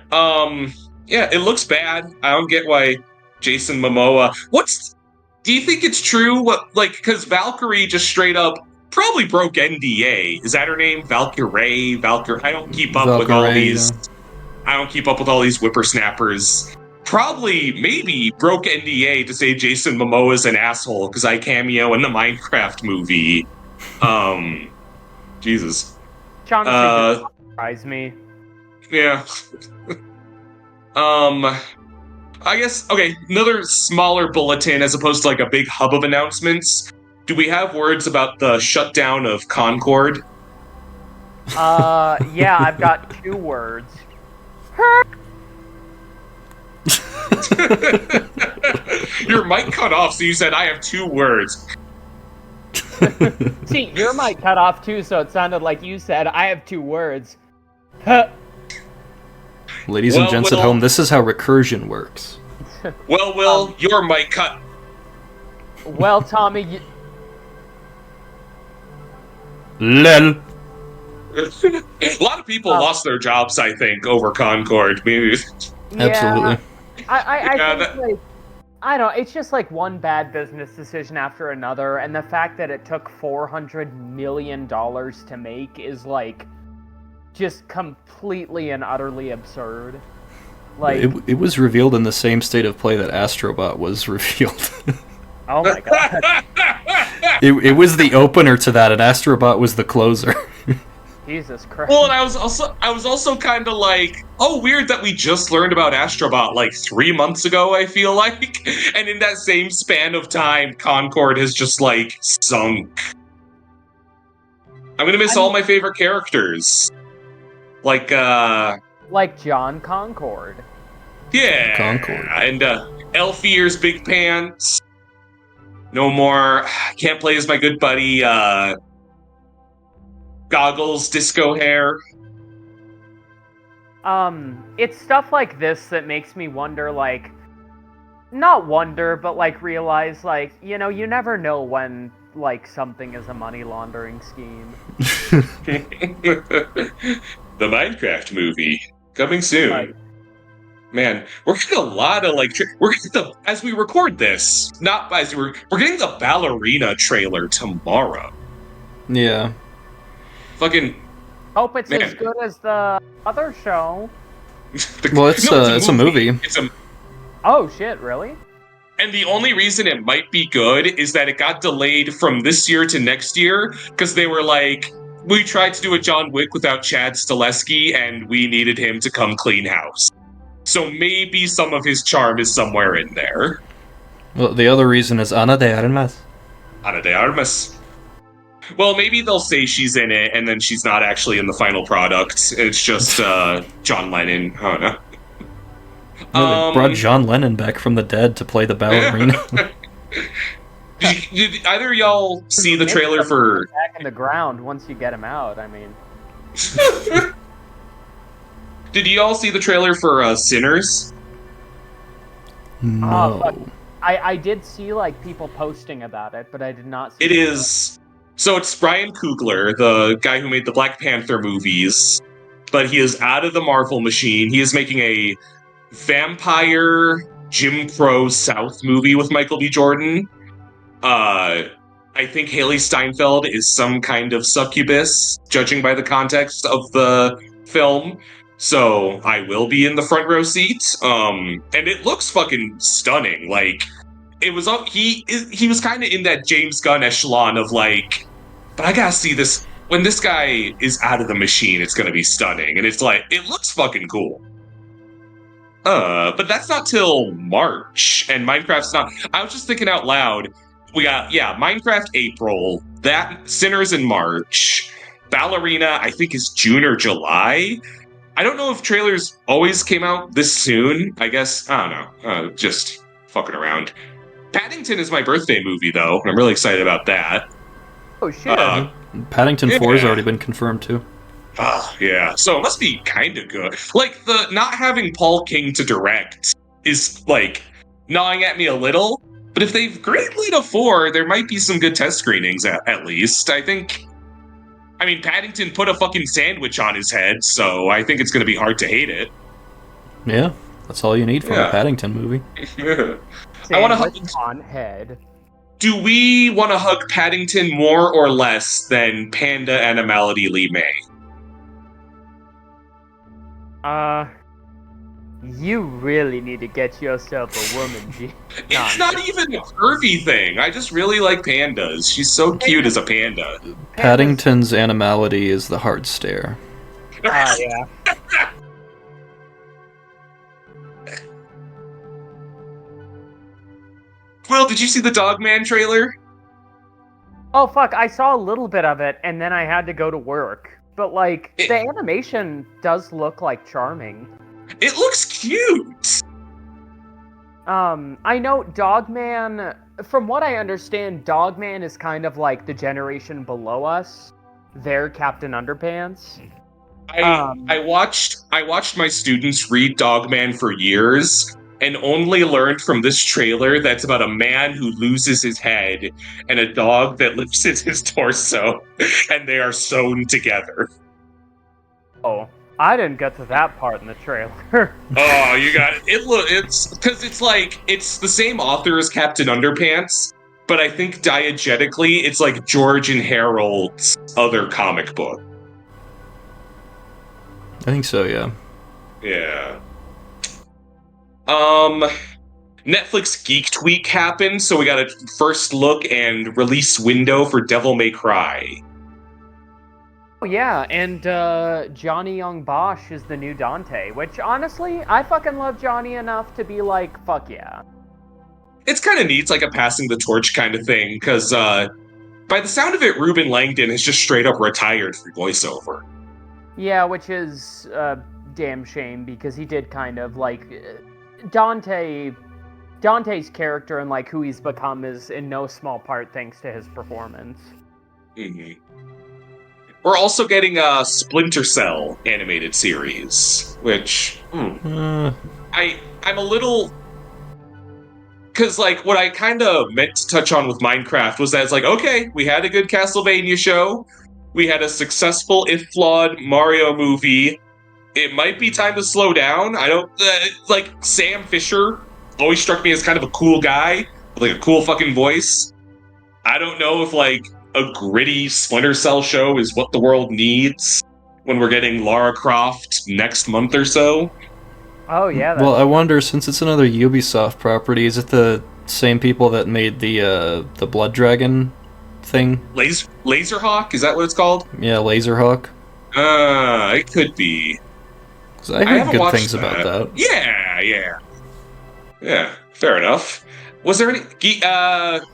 Yeah, it looks bad. I don't get why Jason Momoa... Do you think it's true? Because Valkyrie just straight up probably broke NDA. Is that her name? Valkyrie? I don't keep up with all these... Yeah. I don't keep up with all these whippersnappers. Probably, maybe, broke NDA to say Jason Momoa is an asshole because I cameo in the Minecraft movie. Jesus. Jonathan doesn't surprise me. Yeah. I guess, okay, another smaller bulletin as opposed to like a big hub of announcements. Do we have words about the shutdown of Concord? Yeah, I've got 2 words. Your mic cut off, so you said I have 2 words. See, your mic cut off too, so it sounded like you said I have 2 words. Ladies and gents at home, this is how recursion works. Well, Will, your mic cut. Well, Tommy, Lel. A lot of people lost their jobs, I think, over Concord. Maybe. Yeah, absolutely. I think, like, I don't know, it's just like one bad business decision after another, and the fact that it took $400 million to make is, like, just completely and utterly absurd. Like, it was revealed in the same state of play that Astrobot was revealed. Oh my god. It was the opener to that, and Astrobot was the closer. Jesus Christ. Well, and I was also kind of like, oh, weird that we just learned about Astrobot like 3 months ago, I feel like. And in that same span of time, Concord has just like sunk. I'm gonna miss all my favorite characters. Like John Concord. Yeah. Concord. And Elfie Ears Big Pants. No more. Can't play as my good buddy, Goggles Disco Hair. It's stuff like this that makes me wonder, like, not wonder, but, like, realize, like, you never know when, like, something is a money laundering scheme. The Minecraft movie coming soon. Like, man, we're getting a lot of like we're getting as we record this, not as we're getting the Ballerina trailer tomorrow. Yeah. Fucking. Hope it's as good as the other show. Well, it's a movie. Oh shit! Really? And the only reason it might be good is that it got delayed from this year to next year because they were like, we tried to do a John Wick without Chad Stileski, and we needed him to come clean house. So maybe some of his charm is somewhere in there. Well, the other reason is Ana de Armas. Ana de Armas. Well, maybe they'll say she's in it, and then she's not actually in the final product. It's just John Lennon. I don't know. They brought John Lennon back from the dead to play the ballerina. Did either of y'all see the trailer for... Back in the ground once you get him out, I mean... Did y'all see the trailer for Sinners? No. I did see, like, people posting about it, but I did not see it. It is... So it's Brian Coogler, the guy who made the Black Panther movies, but he is out of the Marvel machine. He is making a vampire Jim Crow South movie with Michael B. Jordan. I think Haley Steinfeld is some kind of succubus, judging by the context of the film. So I will be in the front row seat. And it looks fucking stunning. Like, it was up. He was kind of in that James Gunn echelon of like, but I gotta see this. When this guy is out of the machine, it's gonna be stunning. And it's like, it looks fucking cool. But that's not till March, and Minecraft's not. I was just thinking out loud. We got, Minecraft April, that Sinners in March, Ballerina, I think is June or July. I don't know if trailers always came out this soon. I guess, I don't know, just fucking around. Paddington is my birthday movie, though, and I'm really excited about that. Oh, shit. Paddington 4 has already been confirmed, too. Yeah. So it must be kind of good. Like, the not having Paul King to direct is, like, gnawing at me a little. But if they've greenlit a 4, there might be some good test screenings, at least. I mean, Paddington put a fucking sandwich on his head, so I think it's going to be hard to hate it. Yeah, that's all you need from a Paddington movie. I want to hug on head. Do we want to hug Paddington more or less than Panda and Melody Lee May? You really need to get yourself a woman, G. It's not even a curvy thing. I just really like pandas. She's so cute as a panda. Paddington's animality is the hard stare. Yeah. Will, did you see the Dogman trailer? Oh, fuck, I saw a little bit of it, and then I had to go to work. But, like, the animation does look, like, charming. It looks cute! I know Dogman, from what I understand, Dogman is kind of like the generation below us. They're Captain Underpants. I watched my students read Dogman for years, and only learned from this trailer that's about a man who loses his head and a dog that lives in his torso, and they are sewn together. Oh, I didn't get to that part in the trailer. Oh, you got it. It's because it's the same author as Captain Underpants, but I think diegetically it's like George and Harold's other comic book. I think so, yeah. Yeah. Netflix Geeked Week happened, so we got a first look and release window for Devil May Cry. Oh yeah, and Johnny Young Bosch is the new Dante, which honestly, I fucking love Johnny enough to be like, fuck yeah. It's kind of neat, it's like a passing the torch kind of thing, because by the sound of it, Ruben Langdon has just straight up retired for voiceover. Yeah, which is a damn shame, because he did kind of like... Dante's character and like who he's become is in no small part thanks to his performance. Mm-hmm. We're also getting a Splinter Cell animated series, which I'm a little, because like what I kind of meant to touch on with Minecraft was that it's like, okay, we had a good Castlevania show, we had a successful if flawed Mario movie. It might be time to slow down. I don't like Sam Fisher. Always struck me as kind of a cool guy with like a cool fucking voice. I don't know if like a gritty Splinter Cell show is what the world needs when we're getting Lara Croft next month or so. Oh yeah. Well, I wonder, since it's another Ubisoft property, is it the same people that made the Blood Dragon thing? Laserhawk? Is that what it's called? Yeah, Laserhawk. It could be. I heard good things about that. Yeah, fair enough. Was there any...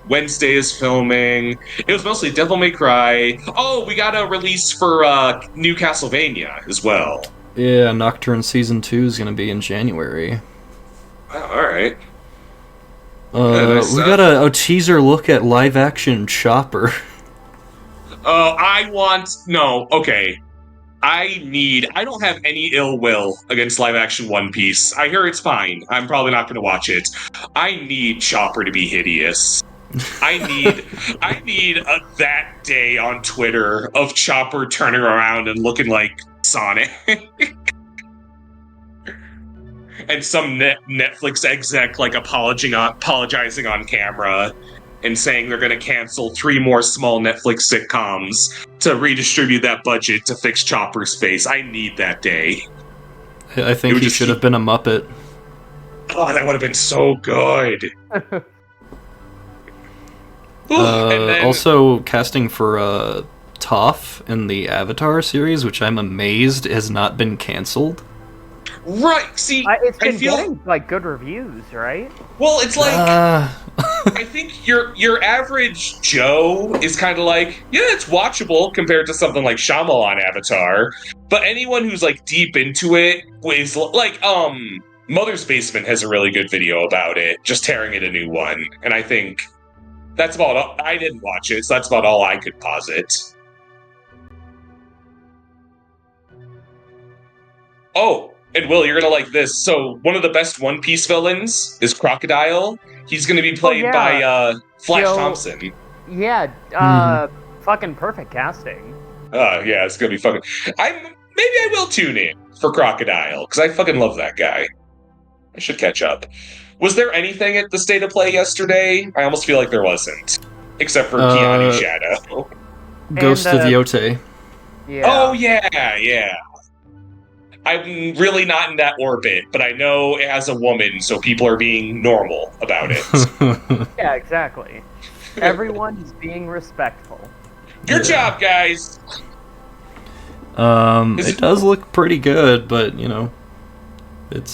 Wednesday is filming. It was mostly Devil May Cry. Oh, we got a release for new Castlevania as well. Yeah, Nocturne Season 2 is going to be in January. Oh, alright. We got a teaser look at live-action Chopper. Okay. I don't have any ill will against live-action One Piece. I hear it's fine. I'm probably not going to watch it. I need Chopper to be hideous. I need that day on Twitter of Chopper turning around and looking like Sonic. And some Netflix exec like apologizing on camera. and saying they're going to cancel 3 more small Netflix sitcoms to redistribute that budget to fix Chopper's face. I need that day. I think he should have been a Muppet. Oh, that would have been so good. And then, also, casting for Toph in the Avatar series, which I'm amazed has not been canceled. Right, see, it's been getting, like, good reviews, right? Well, it's like, I think your average Joe is kind of like, yeah, it's watchable compared to something like Shyamalan Avatar, but anyone who's, like, deep into it is, like, Mother's Basement has a really good video about it, just tearing it a new one, and I think that's about all. I didn't watch it, so that's about all I could posit. Oh, and Will, you're gonna like this. So, one of the best One Piece villains is Crocodile. He's gonna be played by Flash Thompson. Yeah, fucking perfect casting. Yeah, it's gonna be fucking. Maybe I will tune in for Crocodile because I fucking love that guy. I should catch up. Was there anything at the State of Play yesterday? I almost feel like there wasn't, except for Keanu Shadow. Ghost of Yote. Yeah. Oh yeah. I'm really not in that orbit, but I know it has a woman, so people are being normal about it. Yeah, exactly. Everyone is being respectful. Good job, guys! It does look pretty good, but, you know,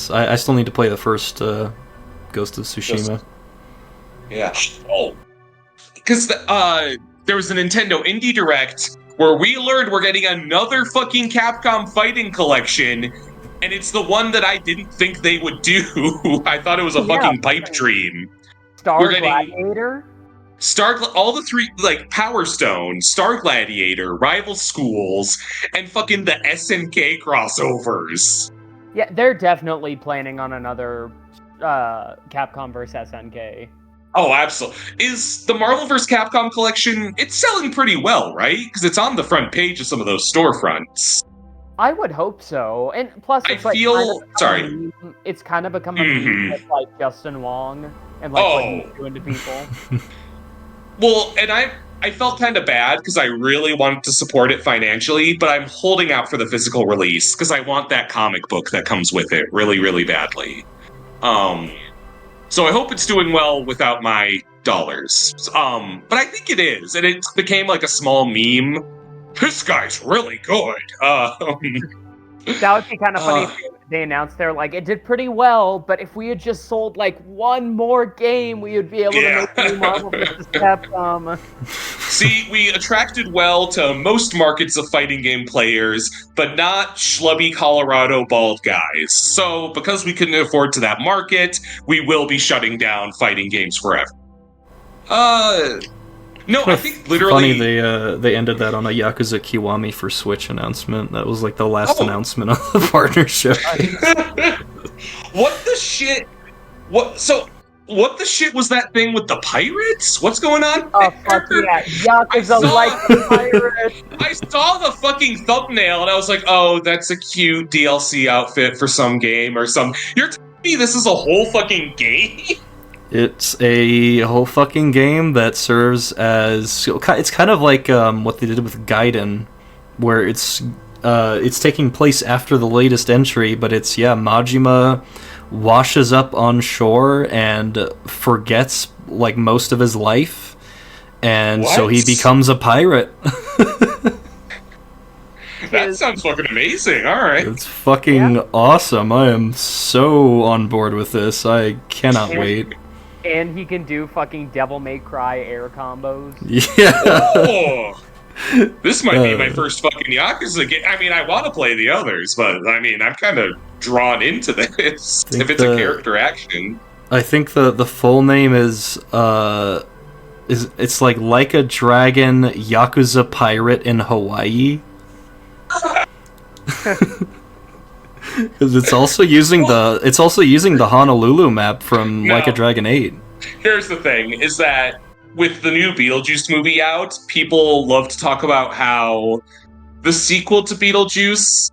I still need to play the first Ghost of Tsushima. Yeah. Oh. Because there was a Nintendo Indie Direct where we learned we're getting another fucking Capcom fighting collection, and it's the one that I didn't think they would do. I thought it was a fucking pipe dream. Star Gladiator? All the 3, like, Power Stone, Star Gladiator, Rival Schools, and fucking the SNK crossovers. Yeah, they're definitely planning on another Capcom vs. SNK. Oh, absolutely. Is the Marvel vs. Capcom collection, it's selling pretty well, right? Because it's on the front page of some of those storefronts. I would hope so. And plus, it's it's kind of become a meme with, like, Justin Wong and, like, what he's doing to people. Well, and I felt kind of bad because I really wanted to support it financially, but I'm holding out for the physical release because I want that comic book that comes with it really, really badly. So I hope it's doing well without my dollars. But I think it is, and it became like a small meme. This guy's really good. That would be kind of funny if they announced they're like, it did pretty well, but if we had just sold like one more game, we would be able to make new Marvel vs. Capcom. See, we attracted well to most markets of fighting game players, but not schlubby Colorado bald guys. So, because we couldn't afford to that market, we will be shutting down fighting games forever. No, I think literally... Funny they ended that on a Yakuza Kiwami for Switch announcement. That was like the last announcement of the partnership. What the shit? What the shit was that thing with the pirates? What's going on? Oh, fuck yeah. Yakuza like the pirates. I saw the fucking thumbnail and I was like, oh, that's a cute DLC outfit for some game or some... You're telling me this is a whole fucking game? It's a whole fucking game that serves as... It's kind of like what they did with Gaiden, where it's taking place after the latest entry, but it's, Majima washes up on shore and forgets, like, most of his life, and so he becomes a pirate. That sounds fucking amazing, alright. It's fucking awesome. I am so on board with this. I cannot wait. And he can do fucking Devil May Cry air combos. Yeah. Oh, this might be my first fucking Yakuza game. I mean, I want to play the others, but I mean, I'm kind of drawn into this. If it's a character action. I think the full name is it's like a Dragon Yakuza Pirate in Hawaii. Because it's also using the Honolulu map from Like a Dragon 8. Here's the thing: is that with the new Beetlejuice movie out, people love to talk about how the sequel to Beetlejuice,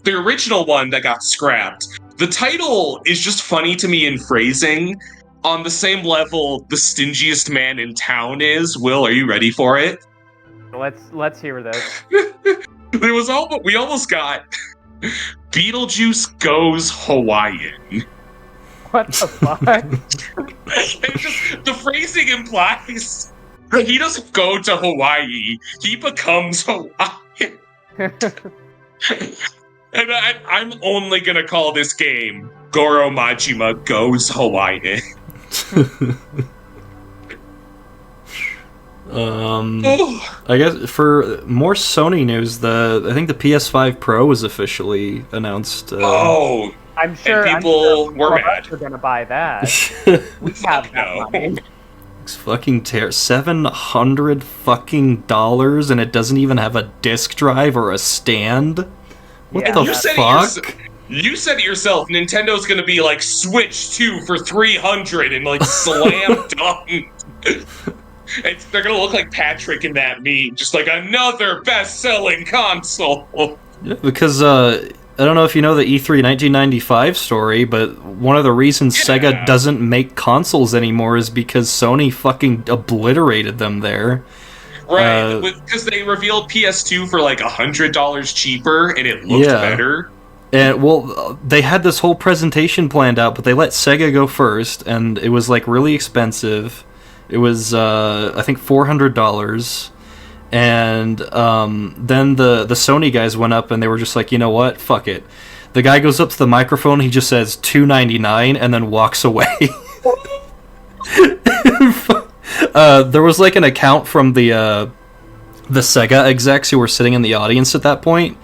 the original one that got scrapped, the title is just funny to me in phrasing. on the same level the stingiest man in town is. Will, are you ready for it? Let's hear this. We almost got Beetlejuice Goes Hawaiian. What the fuck? The phrasing implies that he doesn't go to Hawaii, he becomes Hawaiian. And I'm only gonna call this game Goro Majima Goes Hawaiian. I guess for more Sony news, I think the PS5 Pro was officially announced. I'm sure people were mad. We're gonna buy that. We have that money. It's fucking $700 fucking dollars, and it doesn't even have a disc drive or a stand. What the fuck? You said it yourself. Nintendo's gonna be like Switch 2 for $300 and like slam dunk. They're gonna look like Patrick in that meme, just like another best-selling console. Yeah, because I don't know if you know the E3 1995 story, but one of the reasons Sega doesn't make consoles anymore is because Sony fucking obliterated them there. Right, because they revealed PS2 for like $100 cheaper, and it looked better. And well, they had this whole presentation planned out, but they let Sega go first, and it was like really expensive. It was I think $400, and then the Sony guys went up and they were just like, you know what, fuck it. The guy goes up to the microphone, he just says $299 and then walks away. There was like an account from the Sega execs who were sitting in the audience at that point.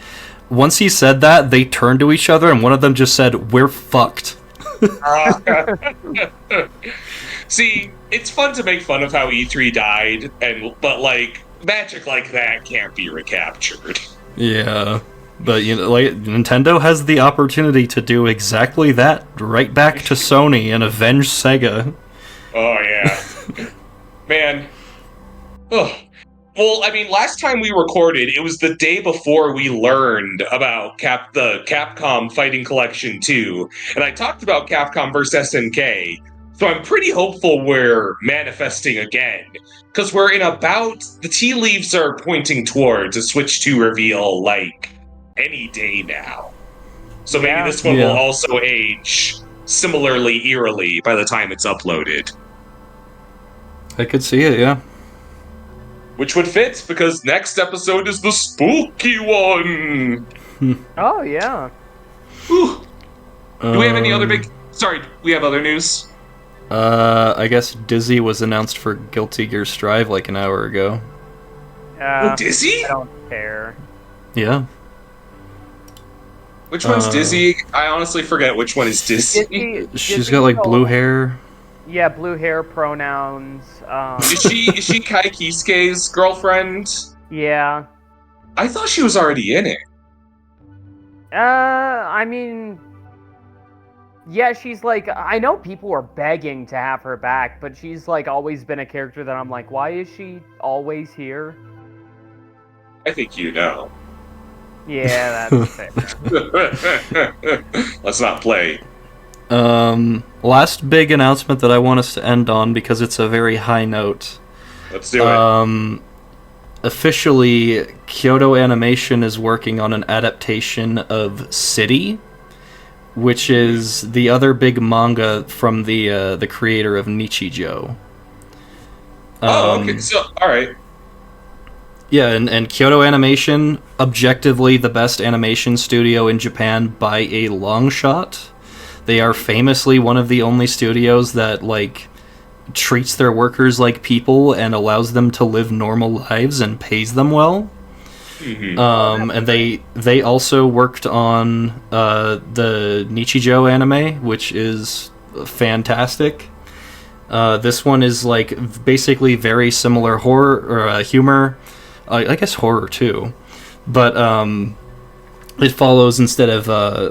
Once he said that, they turned to each other and one of them just said, "We're fucked." See, it's fun to make fun of how E3 died, but like magic like that can't be recaptured. Yeah, but you know, like Nintendo has the opportunity to do exactly that, right back to Sony and avenge Sega. Oh yeah, man. Ugh. Well, I mean, last time we recorded, it was the day before we learned about the Capcom Fighting Collection 2, and I talked about Capcom vs. SNK. So I'm pretty hopeful we're manifesting again, because the tea leaves are pointing towards a Switch 2 reveal, like, any day now. So maybe this one will also age similarly eerily by the time it's uploaded. I could see it, yeah. Which would fit, because next episode is the spooky one! Oh, yeah. Whew. Do we have any other Sorry, we have other news? I guess Dizzy was announced for Guilty Gear Strive like an hour ago. Dizzy? I don't care. Yeah. Which one's Dizzy? I honestly forget which one is Dizzy. She's got like blue hair. Yeah, blue hair, pronouns. Is she Kai Kisuke's girlfriend? Yeah. I thought she was already in it. I mean, yeah, she's like, I know people are begging to have her back, but she's like always been a character that I'm like, why is she always here? I think you know. Yeah, that's fair. Let's not play. Last big announcement that I want us to end on, because it's a very high note. Let's do it. Officially, Kyoto Animation is working on an adaptation of City, which is the other big manga from the creator of Nichijou. Okay. So, all right. Yeah, and Kyoto Animation, objectively the best animation studio in Japan by a long shot. They are famously one of the only studios that, like, treats their workers like people and allows them to live normal lives and pays them well. Mm-hmm. And they also worked on the Nichijou anime, which is fantastic. This one is like basically very similar horror or humor. I guess horror too, but it follows, instead of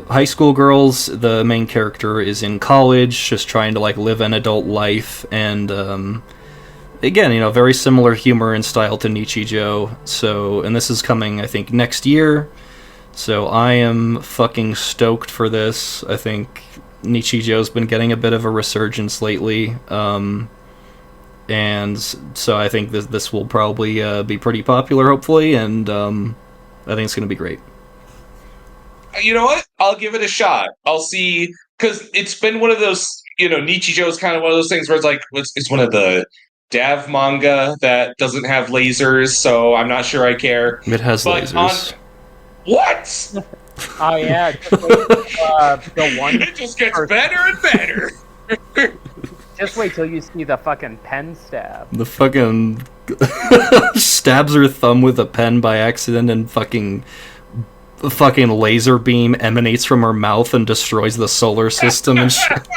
high school girls, the main character is in college, just trying to like live an adult life, and again, you know, very similar humor and style to Nichijou. So, and this is coming, I think, next year. So I am fucking stoked for this. I think Nichijo's been getting a bit of a resurgence lately, and so I think this will probably be pretty popular, hopefully, and I think it's going to be great. You know what? I'll give it a shot. I'll see, because it's been one of those, Nichijo's kind of one of those things where it's like, it's one of the Dav manga that doesn't have lasers, so I'm not sure I care. It has lasers. What? Oh yeah, the one. It just gets better and better. Just wait till you see the fucking pen stab. The fucking stabs her thumb with a pen by accident, and fucking laser beam emanates from her mouth and destroys the solar system and shit.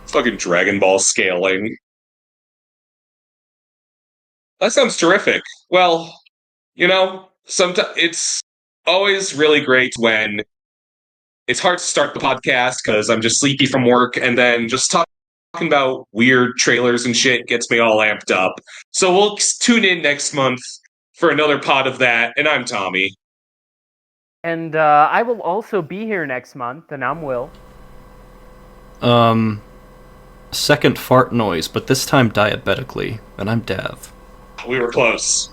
Fucking Dragon Ball scaling. That sounds terrific. Well, sometimes it's always really great when it's hard to start the podcast because I'm just sleepy from work, and then just talking about weird trailers and shit gets me all amped up. So we'll tune in next month for another pod of that, and I'm Tommy. And I will also be here next month, and I'm Will. Second fart noise, but this time diabetically, and I'm Dav. We were close.